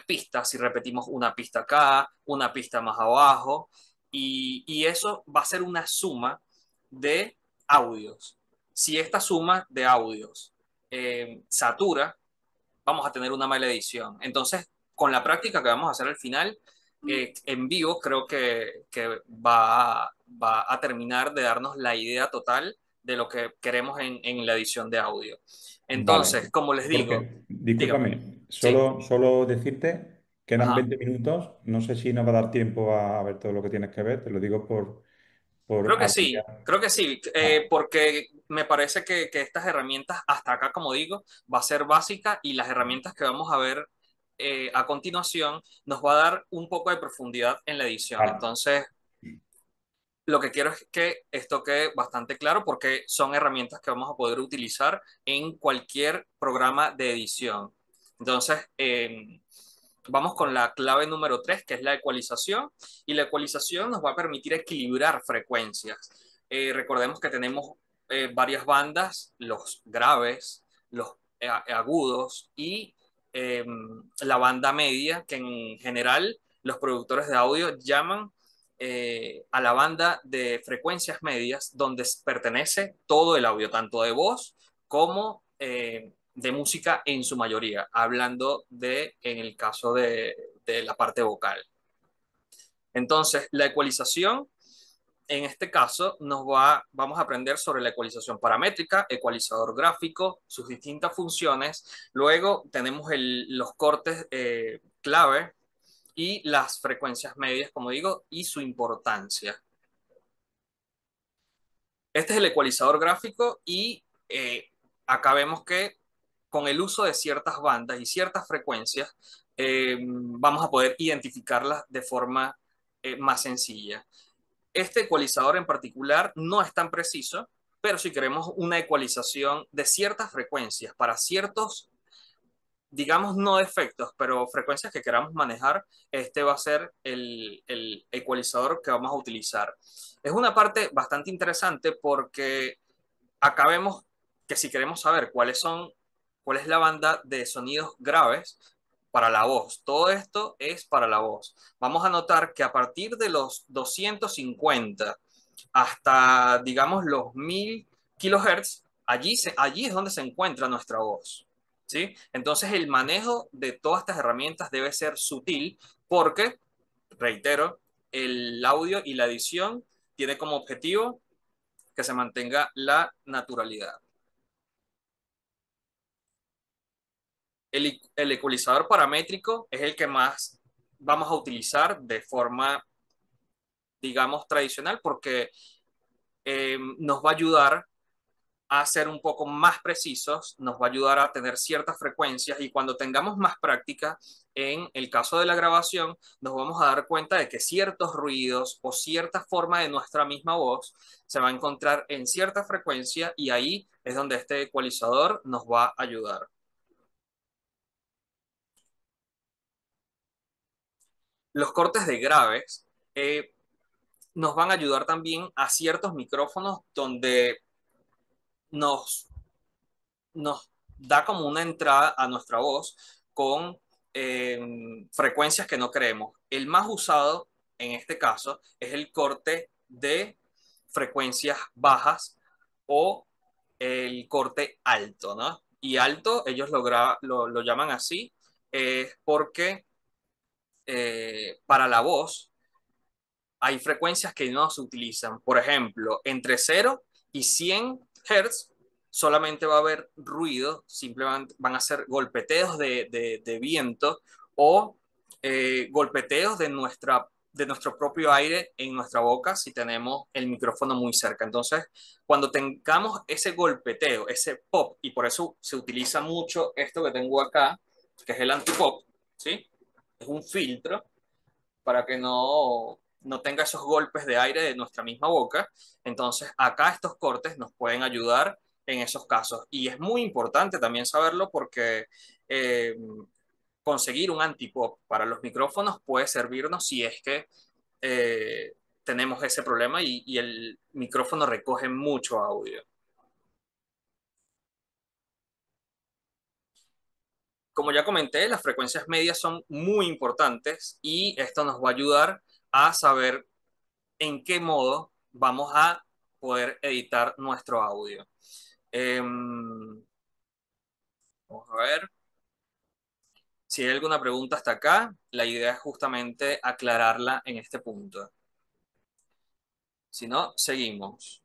pistas, si repetimos una pista acá, una pista más abajo, y eso va a ser una suma de audios. Si esta suma de audios satura, vamos a tener una mala edición. Entonces, con la práctica que vamos a hacer al final, en vivo, creo que va a terminar de darnos la idea total de lo que queremos en la edición de audio. Vale. Entonces, como les digo, Jorge, dígame, discúlpame, sí, solo decirte, quedan ajá. 20 minutos, no sé si nos va a dar tiempo a ver todo lo que tienes que ver, te lo digo por abreviar. Creo que sí, Vale, porque me parece que estas herramientas, hasta acá, como digo, va a ser básica y las herramientas que vamos a ver a continuación nos va a dar un poco de profundidad en la edición. vale, Entonces, lo que quiero es que esto quede bastante claro porque son herramientas que vamos a poder utilizar en cualquier programa de edición. Entonces, vamos con la clave número 3, que es la ecualización. Y la ecualización nos va a permitir equilibrar frecuencias. Recordemos que tenemos varias bandas, los graves, los agudos y la banda media, que en general los productores de audio llaman a la banda de frecuencias medias, donde pertenece todo el audio, tanto de voz como de música en su mayoría, hablando en el caso de la parte vocal. Entonces, la ecualización en este caso vamos a aprender sobre la ecualización paramétrica, ecualizador gráfico, sus distintas funciones. Luego tenemos los cortes clave y las frecuencias medias, como digo, y su importancia. Este es el ecualizador gráfico y acá vemos que con el uso de ciertas bandas y ciertas frecuencias vamos a poder identificarlas de forma más sencilla. Este ecualizador en particular no es tan preciso, pero si queremos una ecualización de ciertas frecuencias para ciertos, digamos, no defectos, pero frecuencias que queramos manejar, este va a ser el ecualizador que vamos a utilizar. Es una parte bastante interesante porque acá vemos que si queremos saber cuál es la banda de sonidos graves para la voz, todo esto es para la voz. Vamos a notar que a partir de los 250 hasta, digamos, los 1000 kilohertz, allí es donde se encuentra nuestra voz, ¿sí? Entonces el manejo de todas estas herramientas debe ser sutil porque, reitero, el audio y la edición tiene como objetivo que se mantenga la naturalidad. El ecualizador paramétrico es el que más vamos a utilizar de forma, digamos, tradicional porque nos va a ayudar a ser un poco más precisos, nos va a ayudar a tener ciertas frecuencias y cuando tengamos más práctica, en el caso de la grabación, nos vamos a dar cuenta de que ciertos ruidos o cierta forma de nuestra misma voz se va a encontrar en cierta frecuencia y ahí es donde este ecualizador nos va a ayudar. Los cortes de graves nos van a ayudar también a ciertos micrófonos donde nos nos da como una entrada a nuestra voz con frecuencias que no queremos. El más usado en este caso es el corte de frecuencias bajas o el corte alto, ¿no? Y alto, ellos lo llaman así, porque para la voz hay frecuencias que no se utilizan. Por ejemplo, entre 0 y 100 Hz solamente va a haber ruido, simplemente van a ser golpeteos de viento o golpeteos de nuestro propio aire en nuestra boca si tenemos el micrófono muy cerca. Entonces, cuando tengamos ese golpeteo, ese pop, y por eso se utiliza mucho esto que tengo acá, que es el antipop, ¿sí? Es un filtro para que no tenga esos golpes de aire de nuestra misma boca. Entonces, acá estos cortes nos pueden ayudar en esos casos. Y es muy importante también saberlo porque eh, conseguir un antipop para los micrófonos puede servirnos si es que eh, tenemos ese problema y el micrófono recoge mucho audio. Como ya comenté, las frecuencias medias son muy importantes y esto nos va a ayudar a saber en qué modo vamos a poder editar nuestro audio. Vamos a ver. Si hay alguna pregunta hasta acá, la idea es justamente aclararla en este punto. Si no, seguimos.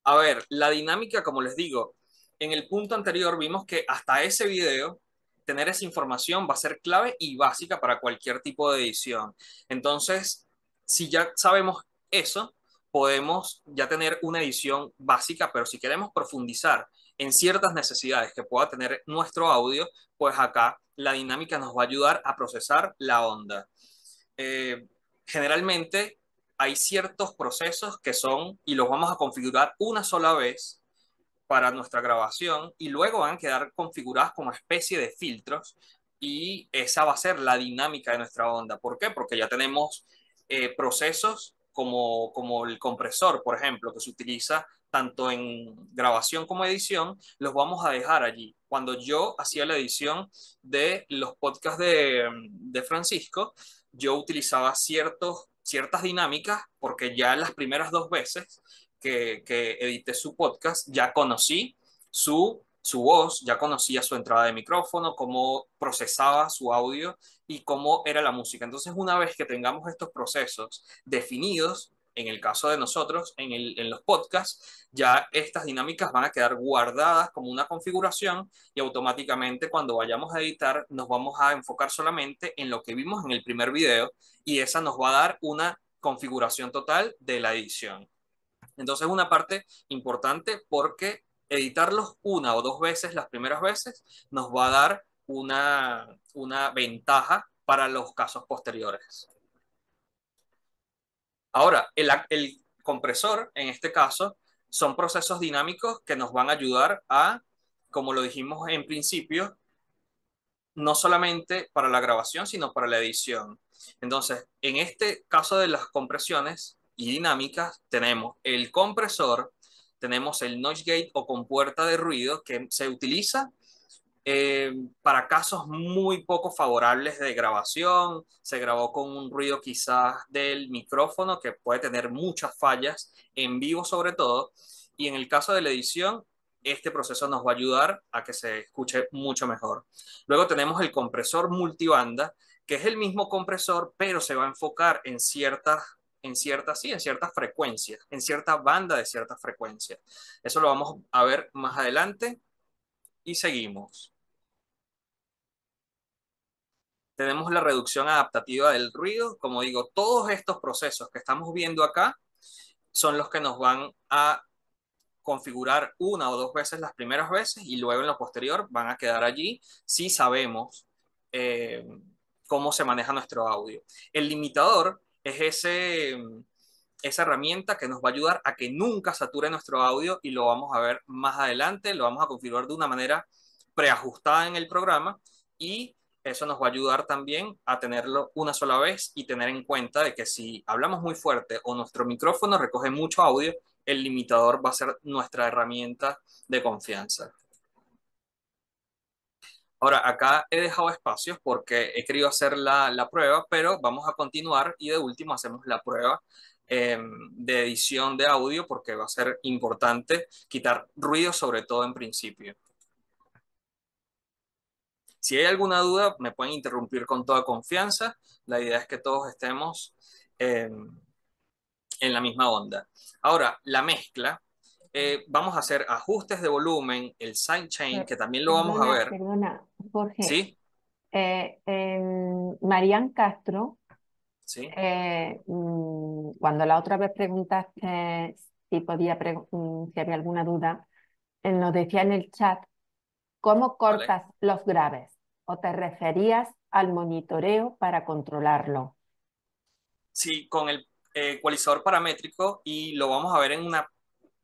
A ver, la dinámica, como les digo, en el punto anterior vimos que hasta ese video, tener esa información va a ser clave y básica para cualquier tipo de edición. Entonces, si ya sabemos eso, podemos ya tener una edición básica, pero si queremos profundizar en ciertas necesidades que pueda tener nuestro audio, pues acá la dinámica nos va a ayudar a procesar la onda. Eh, Generalmente hay ciertos procesos que son, y los vamos a configurar una sola vez para nuestra grabación, y luego van a quedar configuradas como especie de filtros, y esa va a ser la dinámica de nuestra onda. ¿Por qué? Porque ya tenemos procesos como el compresor, por ejemplo, que se utiliza tanto en grabación como edición, los vamos a dejar allí. Cuando yo hacía la edición de los podcasts de Francisco, yo utilizaba ciertas dinámicas porque ya las primeras dos veces que edité su podcast ya conocí su su voz, ya conocía su entrada de micrófono, cómo procesaba su audio y cómo era la música. Entonces, una vez que tengamos estos procesos definidos, en el caso de nosotros, en los podcasts, ya estas dinámicas van a quedar guardadas como una configuración y automáticamente cuando vayamos a editar nos vamos a enfocar solamente en lo que vimos en el primer video y esa nos va a dar una configuración total de la edición. Entonces es una parte importante porque editarlos una o dos veces las primeras veces nos va a dar una ventaja para los casos posteriores. Ahora, el compresor, en este caso, son procesos dinámicos que nos van a ayudar a, como lo dijimos en principio, no solamente para la grabación, sino para la edición. Entonces, en este caso de las compresiones y dinámicas, tenemos el compresor, tenemos el noise gate o compuerta de ruido que se utiliza para casos muy poco favorables de grabación. Se grabó con un ruido quizás del micrófono que puede tener muchas fallas, en vivo sobre todo. Y en el caso de la edición, este proceso nos va a ayudar a que se escuche mucho mejor. Luego tenemos el compresor multibanda, que es el mismo compresor, pero se va a enfocar sí, en ciertas frecuencias, en cierta banda de ciertas frecuencias. Eso lo vamos a ver más adelante y seguimos. Tenemos la reducción adaptativa del ruido. Como digo, todos estos procesos que estamos viendo acá son los que nos van a configurar una o dos veces las primeras veces y luego en lo posterior van a quedar allí si sabemos eh, cómo se maneja nuestro audio. El limitador es esa herramienta que nos va a ayudar a que nunca sature nuestro audio y lo vamos a ver más adelante, lo vamos a configurar de una manera preajustada en el programa y eso nos va a ayudar también a tenerlo una sola vez y tener en cuenta de que si hablamos muy fuerte o nuestro micrófono recoge mucho audio, el limitador va a ser nuestra herramienta de confianza. Ahora, acá he dejado espacios porque he querido hacer la prueba, pero vamos a continuar y de último hacemos la prueba de edición de audio porque va a ser importante quitar ruido, sobre todo en principio. Si hay alguna duda, me pueden interrumpir con toda confianza. La idea es que todos estemos en la misma onda. Ahora, la mezcla. Vamos a hacer ajustes de volumen, el sidechain, que también lo vamos a ver. Perdona, Jorge. ¿Sí? Marían Castro, ¿Sí? cuando la otra vez preguntaste si si había alguna duda, nos decía en el chat, ¿cómo Vale. cortas los graves? ¿O te referías al monitoreo para controlarlo? Sí, con el ecualizador paramétrico y lo vamos a ver en una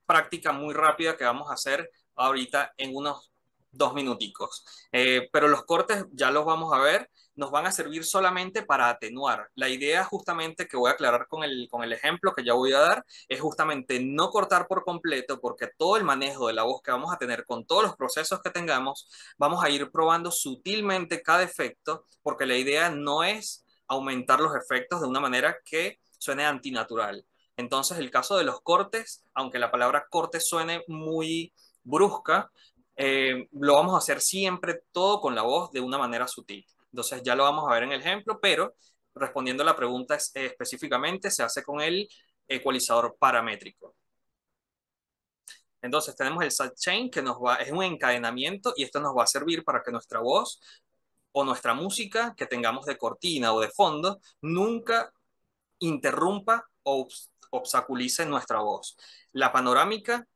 práctica muy rápida que vamos a hacer ahorita en unos 2 minuticos. Pero los cortes ya los vamos a ver, nos van a servir solamente para atenuar. La idea justamente que voy a aclarar con el ejemplo que ya voy a dar es justamente no cortar por completo porque todo el manejo de la voz que vamos a tener con todos los procesos que tengamos, vamos a ir probando sutilmente cada efecto porque la idea no es aumentar los efectos de una manera que suene antinatural. Entonces, el caso de los cortes, aunque la palabra corte suene muy brusca, lo vamos a hacer siempre todo con la voz de una manera sutil. Entonces, ya lo vamos a ver en el ejemplo, pero respondiendo a la pregunta específicamente, se hace con el ecualizador paramétrico. Entonces, tenemos el sidechain que es un encadenamiento y esto nos va a servir para que nuestra voz o nuestra música que tengamos de cortina o de fondo nunca interrumpa o obstaculice nuestra voz. La panorámica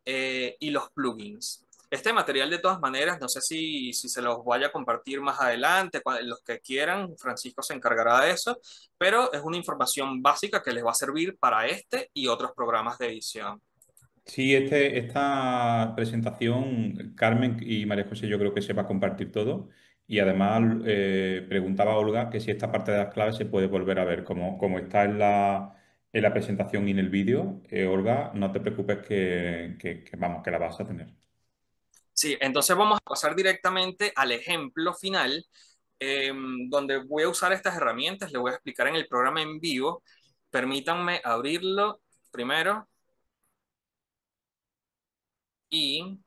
y los plugins. Este material de todas maneras, no sé si se los vaya a compartir más adelante, los que quieran, Francisco se encargará de eso, pero es una información básica que les va a servir para este y otros programas de edición. Sí, esta presentación, Carmen y María José, yo creo que se va a compartir todo. Y además preguntaba a Olga que si esta parte de las claves se puede volver a ver, como está en la presentación y en el vídeo. Olga, no te preocupes vamos, que la vas a tener. Sí, entonces vamos a pasar directamente al ejemplo final, donde voy a usar estas herramientas, le voy a explicar en el programa en vivo. Permítanme abrirlo primero y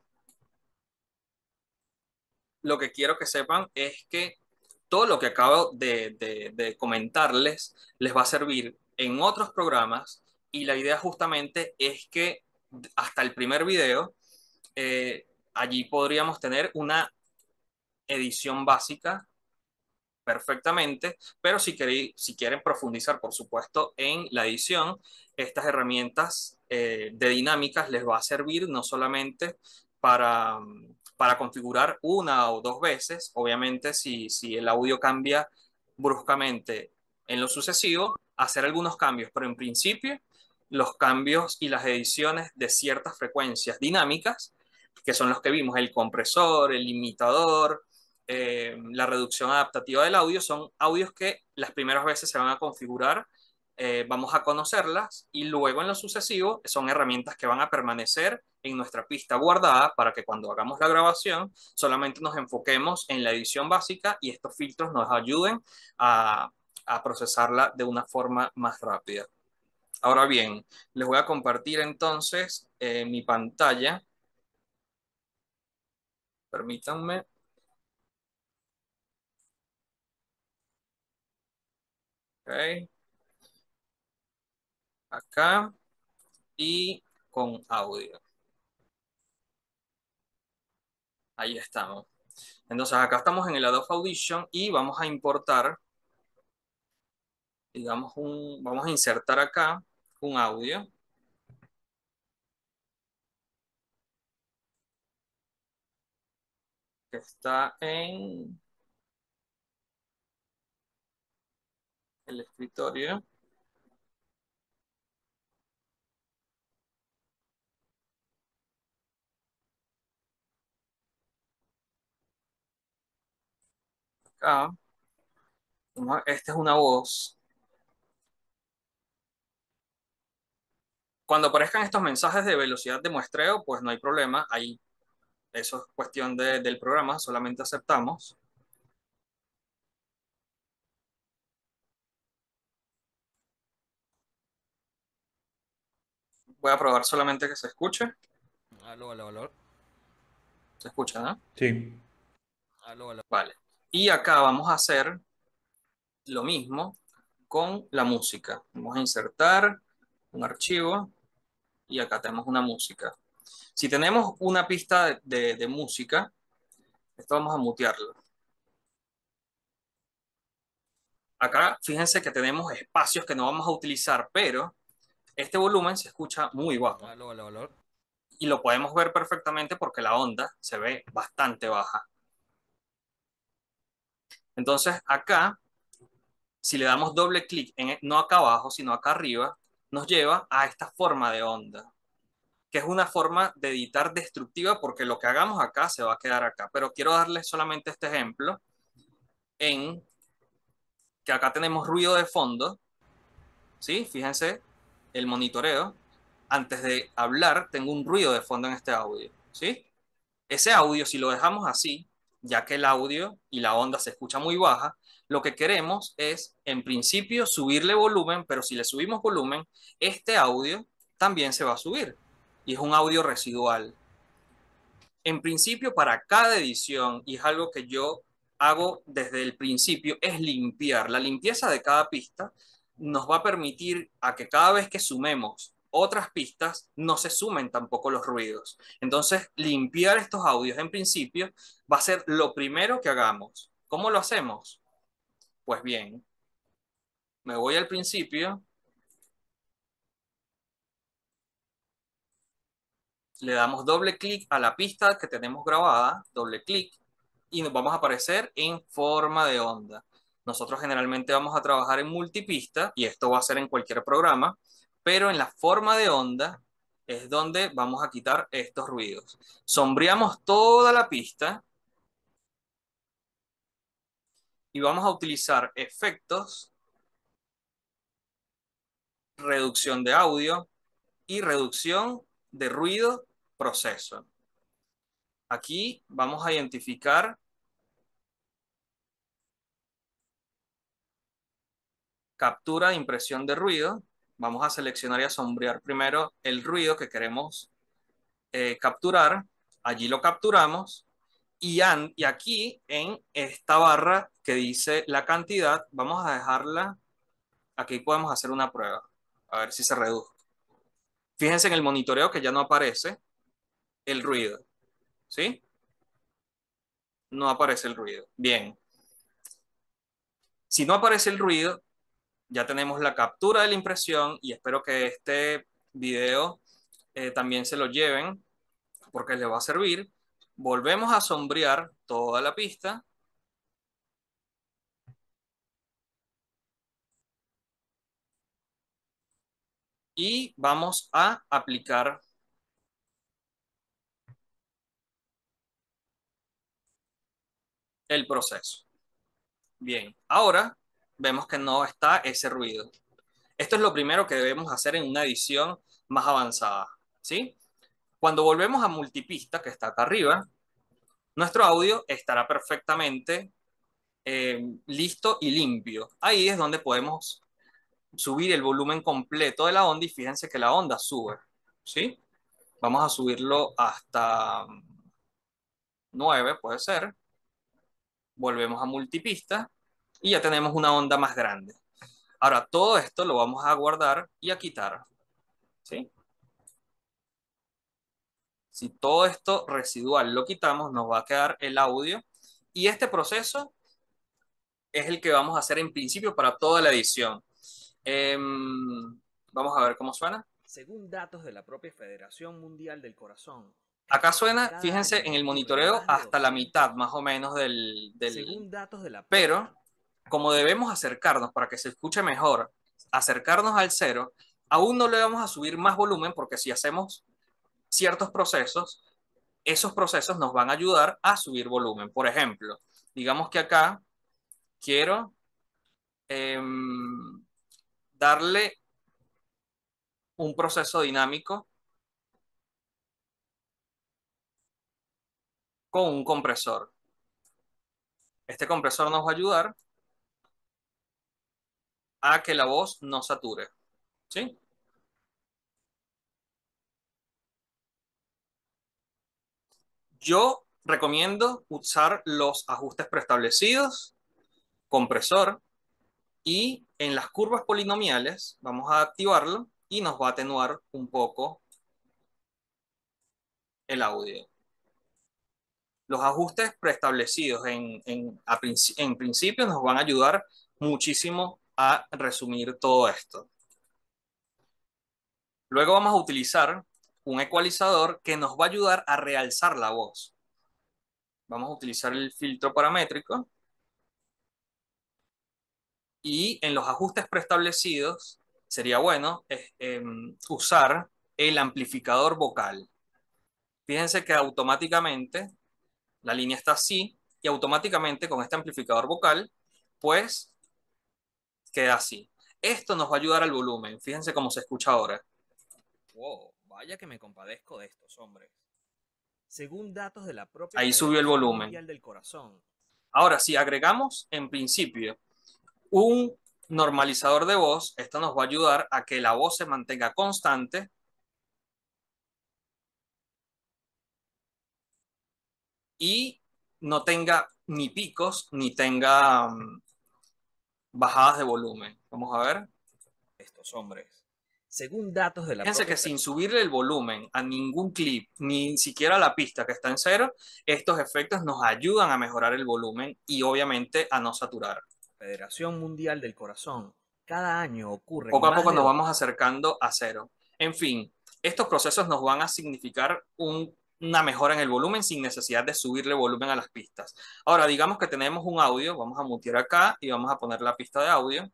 lo que quiero que sepan es que todo lo que acabo de comentarles les va a servir en otros programas y la idea justamente es que hasta el primer video, allí podríamos tener una edición básica perfectamente, pero si quieren profundizar, por supuesto, en la edición, estas herramientas de dinámicas les va a servir no solamente para configurar una o dos veces, obviamente si el audio cambia bruscamente en lo sucesivo, hacer algunos cambios, pero en principio los cambios y las ediciones de ciertas frecuencias dinámicas, que son los que vimos, el compresor, el limitador, la reducción adaptativa del audio, son audios que las primeras veces se van a configurar, vamos a conocerlas y luego en lo sucesivo son herramientas que van a permanecer en nuestra pista guardada para que cuando hagamos la grabación solamente nos enfoquemos en la edición básica y estos filtros nos ayuden a, a procesarla de una forma más rápida. Ahora bien, les voy a compartir entonces mi pantalla. Permítanme. Ok, acá y con audio. Ahí estamos. Entonces acá estamos en el Adobe Audition y vamos a importar, digamos, vamos a insertar acá un audio que está en el escritorio. Acá, esta es una voz. Cuando aparezcan estos mensajes de velocidad de muestreo, pues no hay problema. Ahí, eso es cuestión del programa, solamente aceptamos. Voy a probar solamente que se escuche. Aló, aló, aló. Se escucha, ¿no? Sí. Aló, aló. Vale. Y acá vamos a hacer lo mismo con la música. Vamos a insertar un archivo y acá tenemos una música. Si tenemos una pista de música, esto vamos a mutearlo. Acá fíjense que tenemos espacios que no vamos a utilizar, pero este volumen se escucha muy bajo. Aló, aló, aló. Y lo podemos ver perfectamente porque la onda se ve bastante baja. Entonces acá, si le damos doble clic, no acá abajo, sino acá arriba, nos lleva a esta forma de onda, que es una forma de editar destructiva porque lo que hagamos acá se va a quedar acá. Pero quiero darles solamente este ejemplo en que acá tenemos ruido de fondo, ¿sí? Fíjense el monitoreo. Antes de hablar, tengo un ruido de fondo en este audio, ¿sí? Ese audio, si lo dejamos así, ya que el audio y la onda se escucha muy baja, lo que queremos es, en principio, subirle volumen, pero si le subimos volumen, este audio también se va a subir. Y es un audio residual. En principio, para cada edición, y es algo que yo hago desde el principio, es limpiar. La limpieza de cada pista nos va a permitir a que cada vez que sumemos otras pistas, no se sumen tampoco los ruidos. Entonces, limpiar estos audios en principio va a ser lo primero que hagamos. ¿Cómo lo hacemos? Pues bien, me voy al principio, le damos doble clic a la pista que tenemos grabada, doble clic, y nos vamos a aparecer en forma de onda. Nosotros generalmente vamos a trabajar en multipista, y esto va a ser en cualquier programa, pero en la forma de onda es donde vamos a quitar estos ruidos. Sombreamos toda la pista y vamos a utilizar efectos, reducción de audio y reducción de ruido proceso. Aquí vamos a identificar captura de impresión de ruido. Vamos a seleccionar y a sombrear primero el ruido que queremos capturar. Allí lo capturamos Y aquí en esta barra que dice la cantidad, vamos a dejarla, aquí podemos hacer una prueba, a ver si se reduce. Fíjense en el monitoreo que ya no aparece el ruido, ¿sí? No aparece el ruido. Bien. Si no aparece el ruido, ya tenemos la captura de la impresión y espero que este video también se lo lleven porque les va a servir. Volvemos a sombrear toda la pista. Y vamos a aplicar el proceso. Bien, ahora vemos que no está ese ruido. Esto es lo primero que debemos hacer en una edición más avanzada, ¿sí? Cuando volvemos a multipista, que está acá arriba, nuestro audio estará perfectamente listo y limpio. Ahí es donde podemos subir el volumen completo de la onda y fíjense que la onda sube, ¿sí? Vamos a subirlo hasta 9, puede ser. Volvemos a multipista y ya tenemos una onda más grande. Ahora, todo esto lo vamos a guardar y a quitar, ¿sí? Si todo esto residual lo quitamos, nos va a quedar el audio. Y este proceso es el que vamos a hacer en principio para toda la edición. Vamos a ver cómo suena. Según datos de la propia Federación Mundial del Corazón, Acá suena, cada fíjense, año en el ocurren monitoreo más de hasta la 200. mitad más o menos Según datos de la Pero, como debemos acercarnos para que se escuche mejor, acercarnos al cero, aún no le vamos a subir más volumen porque si hacemos ciertos procesos, esos procesos nos van a ayudar a subir volumen. Por ejemplo, digamos que acá quiero darle un proceso dinámico con un compresor. Este compresor nos va a ayudar a que la voz no sature, ¿sí? Yo recomiendo usar los ajustes preestablecidos, compresor, y en las curvas polinomiales vamos a activarlo y nos va a atenuar un poco el audio. Los ajustes preestablecidos en principio nos van a ayudar muchísimo a resumir todo esto. Luego vamos a utilizar un ecualizador que nos va a ayudar a realzar la voz. Vamos a utilizar el filtro paramétrico y en los ajustes preestablecidos sería bueno usar el amplificador vocal. Fíjense que automáticamente la línea está así y automáticamente con este amplificador vocal pues queda así. Esto nos va a ayudar al volumen. Fíjense cómo se escucha ahora. Wow, vaya que me compadezco de estos hombres. Según datos de la propia Ahí subió el Federación volumen. Mundial del Corazón. Ahora, si agregamos en principio un normalizador de voz, esto nos va a ayudar a que la voz se mantenga constante y no tenga ni picos ni tenga bajadas de volumen. Vamos a ver. Estos hombres. Según datos de la Fíjense propia que sin subirle el volumen a ningún clip, ni siquiera a la pista que está en cero, estos efectos nos ayudan a mejorar el volumen y obviamente a no saturar. Federación Mundial del Corazón, cada año ocurren Poco a más poco de nos vamos acercando a cero. En fin, estos procesos nos van a significar una mejora en el volumen sin necesidad de subirle volumen a las pistas. Ahora, digamos que tenemos un audio, vamos a mutear acá y vamos a poner la pista de audio.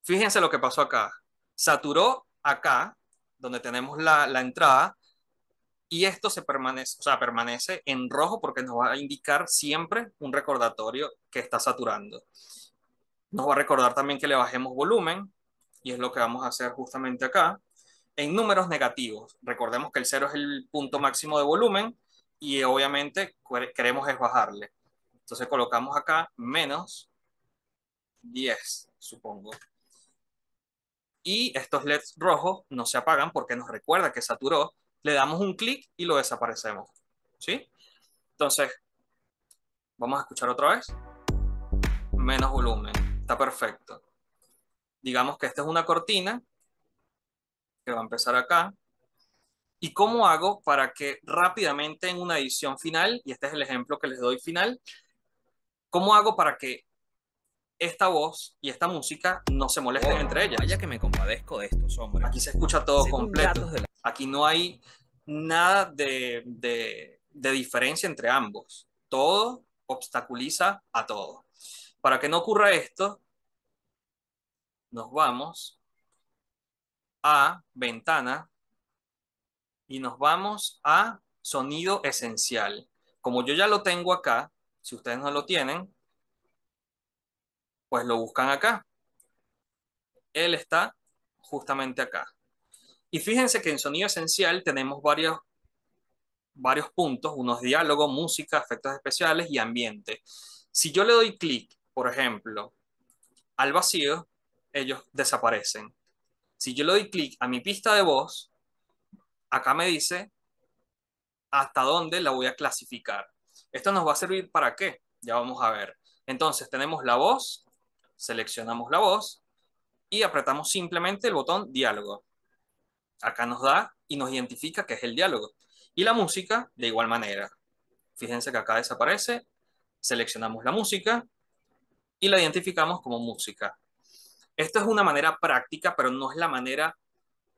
Fíjense lo que pasó acá. Saturó acá, donde tenemos la entrada, y esto permanece, o sea, permanece en rojo porque nos va a indicar siempre un recordatorio que está saturando. Nos va a recordar también que le bajemos volumen, y es lo que vamos a hacer justamente acá. En números negativos, recordemos que el 0 es el punto máximo de volumen, y obviamente queremos es bajarle. Entonces colocamos acá menos 10, supongo. Y estos LEDs rojos no se apagan porque nos recuerda que saturó. Le damos un clic y lo desaparecemos. ¿sí? Entonces, vamos a escuchar otra vez. Menos volumen. Está perfecto. Digamos que esta es una cortina que va a empezar acá. ¿Y cómo hago para que rápidamente en una edición final, y este es el ejemplo que les doy final, cómo hago para que esta voz y esta música no se molesten entre ellas? Vaya que me compadezco de estos hombres. Aquí se escucha todo Según completo. datos de la... Aquí no hay nada de diferencia entre ambos. Todo obstaculiza a todo. Para que no ocurra esto, nos vamos a ventana y nos vamos a sonido esencial. Como yo ya lo tengo acá, si ustedes no lo tienen, pues lo buscan acá. Él está justamente acá. Y fíjense que en sonido esencial tenemos varios puntos, unos diálogos, música, efectos especiales y ambiente. Si yo le doy clic, por ejemplo, al vacío, ellos desaparecen. Si yo le doy clic a mi pista de voz, acá me dice hasta dónde la voy a clasificar. ¿Esto nos va a servir para qué? Ya vamos a ver. Entonces tenemos la voz, seleccionamos la voz y apretamos simplemente el botón diálogo. Acá nos da y nos identifica que es el diálogo. Y la música de igual manera. Fíjense que acá desaparece, seleccionamos la música y la identificamos como música. Esto es una manera práctica, pero no es la manera,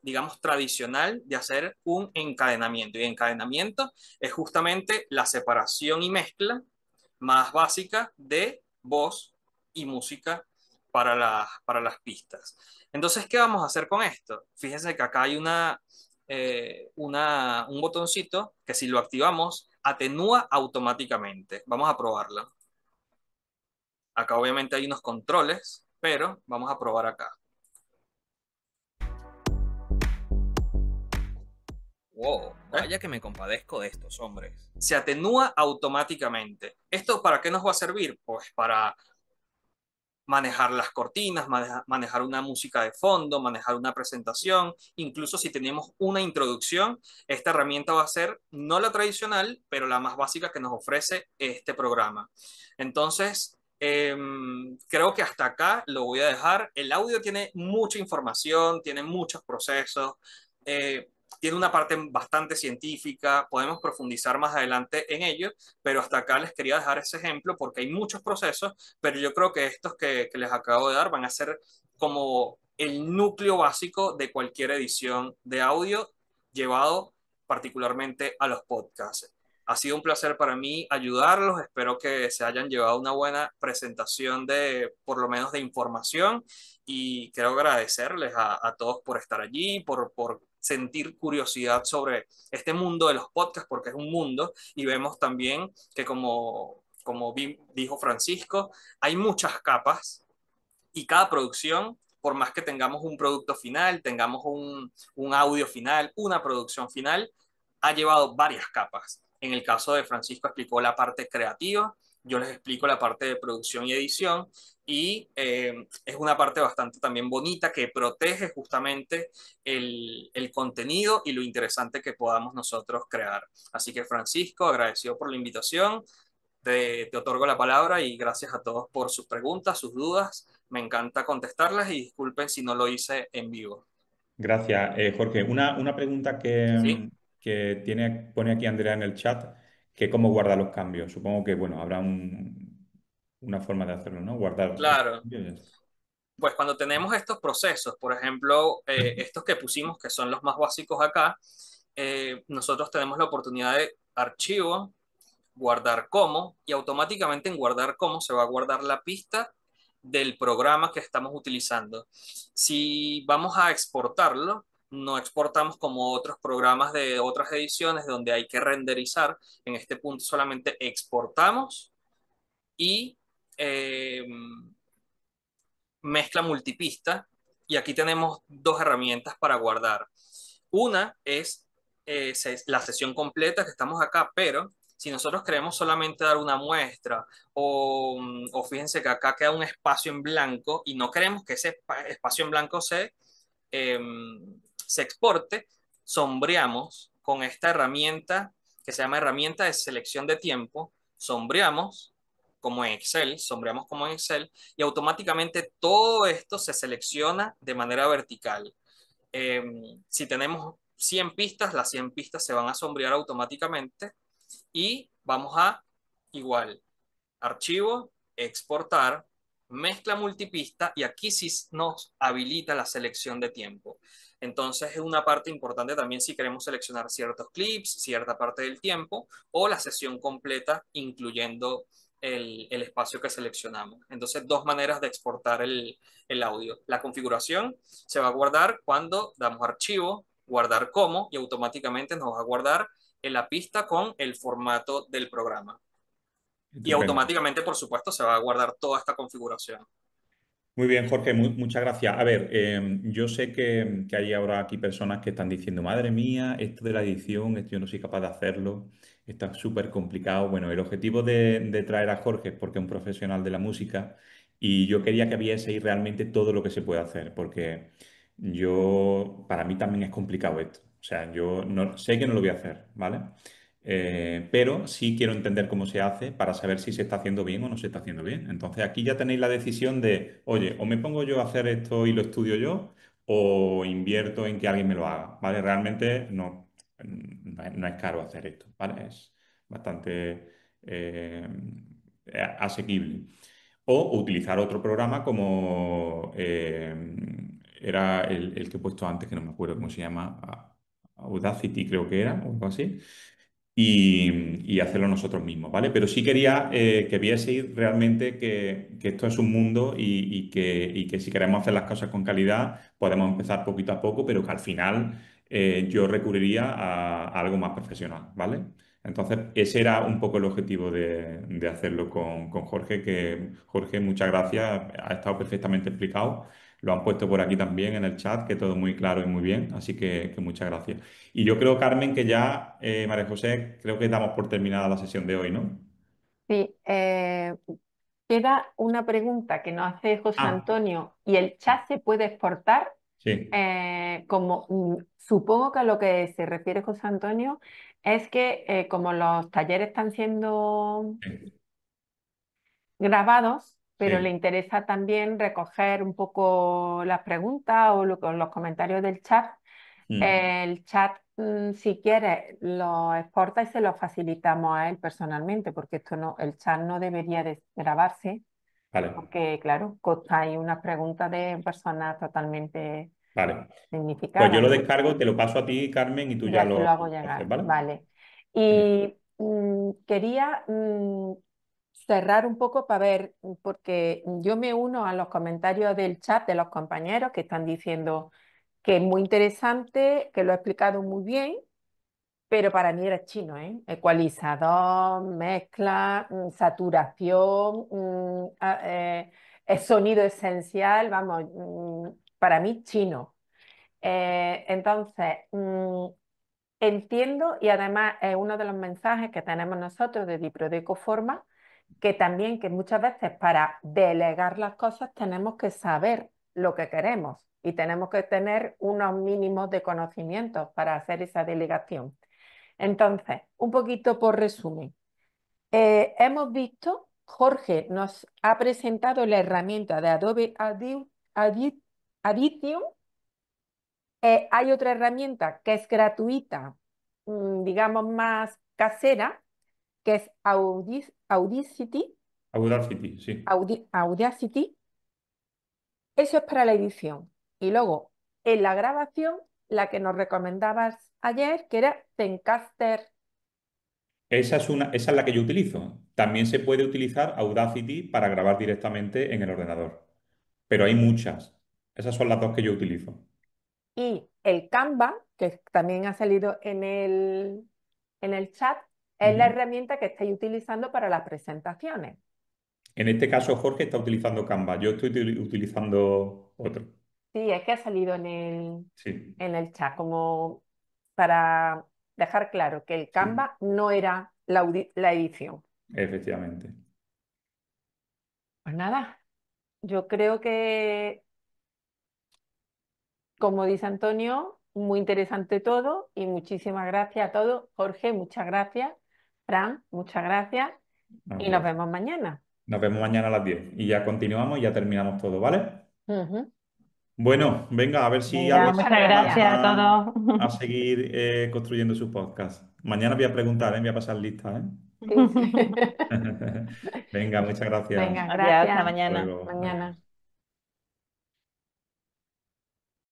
digamos, tradicional de hacer un encadenamiento. Y encadenamiento es justamente la separación y mezcla más básica de voz y música para las pistas. Entonces, ¿qué vamos a hacer con esto? Fíjense que acá hay un botoncito que si lo activamos, atenúa automáticamente. Vamos a probarlo. Acá obviamente hay unos controles, pero vamos a probar acá. Wow, vaya que me compadezco de estos hombres. Se atenúa automáticamente. ¿Esto para qué nos va a servir? Pues para manejar las cortinas, manejar una música de fondo, manejar una presentación, incluso si tenemos una introducción, esta herramienta va a ser no la tradicional, pero la más básica que nos ofrece este programa. Entonces, creo que hasta acá lo voy a dejar. El audio tiene mucha información, tiene muchos procesos. Tiene una parte bastante científica, podemos profundizar más adelante en ello, pero hasta acá les quería dejar ese ejemplo porque hay muchos procesos, pero yo creo que estos que les acabo de dar van a ser como el núcleo básico de cualquier edición de audio llevado particularmente a los podcasts. Ha sido un placer para mí ayudarlos, espero que se hayan llevado una buena presentación de, por lo menos de información, y quiero agradecerles a todos por estar allí, por sentir curiosidad sobre este mundo de los podcasts, porque es un mundo, y vemos también que como dijo Francisco, hay muchas capas y cada producción, por más que tengamos un producto final, tengamos un audio final, una producción final, ha llevado varias capas. En el caso de Francisco explicó la parte creativa, yo les explico la parte de producción y edición, y es una parte bastante también bonita que protege justamente el contenido y lo interesante que podamos nosotros crear. Así que Francisco, agradecido por la invitación, te otorgo la palabra y gracias a todos por sus preguntas, sus dudas. Me encanta contestarlas y disculpen si no lo hice en vivo. Gracias. Jorge, una pregunta ¿Sí? que pone aquí Andrea en el chat, que cómo guarda los cambios. Supongo que, bueno, habrá una forma de hacerlo, ¿no? Guardar esos Claro. cambios y ya está. Pues cuando tenemos estos procesos, por ejemplo, estos que pusimos, que son los más básicos acá, nosotros tenemos la oportunidad de archivo, guardar como, y automáticamente en guardar como se va a guardar la pista del programa que estamos utilizando. Si vamos a exportarlo, no exportamos como otros programas de otras ediciones donde hay que renderizar. En este punto solamente exportamos y eh, mezcla multipista. Y aquí tenemos dos herramientas para guardar. Una es la sesión completa que estamos acá, pero si nosotros queremos solamente dar una muestra o fíjense que acá queda un espacio en blanco y no queremos que ese espacio en blanco se exporte, sombreamos con esta herramienta que se llama herramienta de selección de tiempo, sombreamos como en Excel, sombreamos como en Excel, y automáticamente todo esto se selecciona de manera vertical. Eh, si tenemos 100 pistas, las 100 pistas se van a sombrear automáticamente y vamos a igual archivo, exportar, mezcla multipista y aquí sí nos habilita la selección de tiempo. Entonces es una parte importante también si queremos seleccionar ciertos clips, cierta parte del tiempo o la sesión completa incluyendo el espacio que seleccionamos. Entonces dos maneras de exportar el audio. La configuración se va a guardar cuando damos archivo, guardar como y automáticamente nos va a guardar en la pista con el formato del programa y Estupendo. automáticamente, por supuesto, se va a guardar toda esta configuración. Muy bien, Jorge, muchas gracias. A ver, yo sé que hay ahora aquí personas que están diciendo, madre mía, esto de la edición, esto yo no soy capaz de hacerlo, está súper complicado. Bueno, el objetivo de traer a Jorge es porque es un profesional de la música y yo quería que vieseis realmente todo lo que se puede hacer, porque para mí también es complicado esto. O sea, yo sé que no lo voy a hacer, ¿vale? Pero sí quiero entender cómo se hace para saber si se está haciendo bien o no se está haciendo bien. Entonces aquí ya tenéis la decisión de, oye, o me pongo yo a hacer esto y lo estudio yo, o invierto en que alguien me lo haga, ¿vale? Realmente no es caro hacer esto, ¿vale? Es bastante asequible. O utilizar otro programa como era el que he puesto antes, que no me acuerdo cómo se llama, Audacity creo que era, o algo así y hacerlo nosotros mismos, ¿vale? Pero sí quería que vieseis realmente que esto es un mundo y que si queremos hacer las cosas con calidad, podemos empezar poquito a poco, pero que al final yo recurriría a algo más profesional, ¿vale? Entonces, ese era un poco el objetivo de hacerlo con Jorge, que Jorge, muchas gracias, ha estado perfectamente explicado. Lo han puesto por aquí también en el chat, que todo muy claro y muy bien, así que muchas gracias. Y yo creo, Carmen, que ya, María José, creo que damos por terminada la sesión de hoy, ¿no? Sí, queda una pregunta que nos hace José Ah, Antonio y el chat se puede exportar sí, como supongo que a lo que se refiere José Antonio es que como los talleres están siendo sí, grabados, pero le sí. interesa también recoger un poco las preguntas o los comentarios del chat. Mm, El chat, si quiere, lo exporta y se lo facilitamos a él personalmente, porque esto no, el chat no debería de grabarse, vale, porque claro, consta ahí unas preguntas de personas totalmente vale. Pues yo significadas, lo ¿no? descargo, te lo paso a ti, Carmen, y tú ya Ya se lo lo hago haces, llegar, ¿vale? vale. Venga. Y quería cerrar un poco para ver, porque yo me uno a los comentarios del chat de los compañeros que están diciendo que es muy interesante, que lo ha explicado muy bien, pero para mí era chino, ¿eh? Ecualizador, mezcla, saturación, sonido esencial, vamos, para mí chino. Entonces, entiendo y además es uno de los mensajes que tenemos nosotros de Diprodeco Forma, que también que muchas veces para delegar las cosas tenemos que saber lo que queremos y tenemos que tener unos mínimos de conocimientos para hacer esa delegación. Entonces, un poquito por resumen. Hemos visto, Jorge nos ha presentado la herramienta de Adobe Audition. Hay otra herramienta que es gratuita, digamos más casera, que es Audacity. Audacity, sí. Audacity. Eso es para la edición. Y luego, en la grabación, la que nos recomendabas ayer, que era Zencaster. Esa es la que yo utilizo. También se puede utilizar Audacity para grabar directamente en el ordenador. Pero hay muchas. Esas son las dos que yo utilizo. Y el Canva, que también ha salido en el chat, es la Ujú. herramienta que estáis utilizando para las presentaciones. En este caso, Jorge está utilizando Canva. Yo estoy utilizando otro. Sí, es que ha salido Sí, en el chat, como para dejar claro que el sí, Canva no era la edición. efectivamente. Pues nada, yo creo que, como dice Antonio, muy interesante todo y muchísimas gracias a todos. Jorge, muchas gracias. Fran, muchas gracias y nos Ok. vemos mañana. Nos vemos mañana a las 10 y ya continuamos y ya terminamos todo, ¿vale? Ujú. Bueno, venga, a ver si Venga, alguien se Muchas muchas anima gracias. gracias a a todos. seguir construyendo su podcast. Mañana voy a preguntar, ¿eh? Voy a pasar lista, ¿eh? Sí, sí. Venga, muchas gracias. Venga, Adiós, hasta gracias. Hasta mañana. luego. Mañana. Adiós.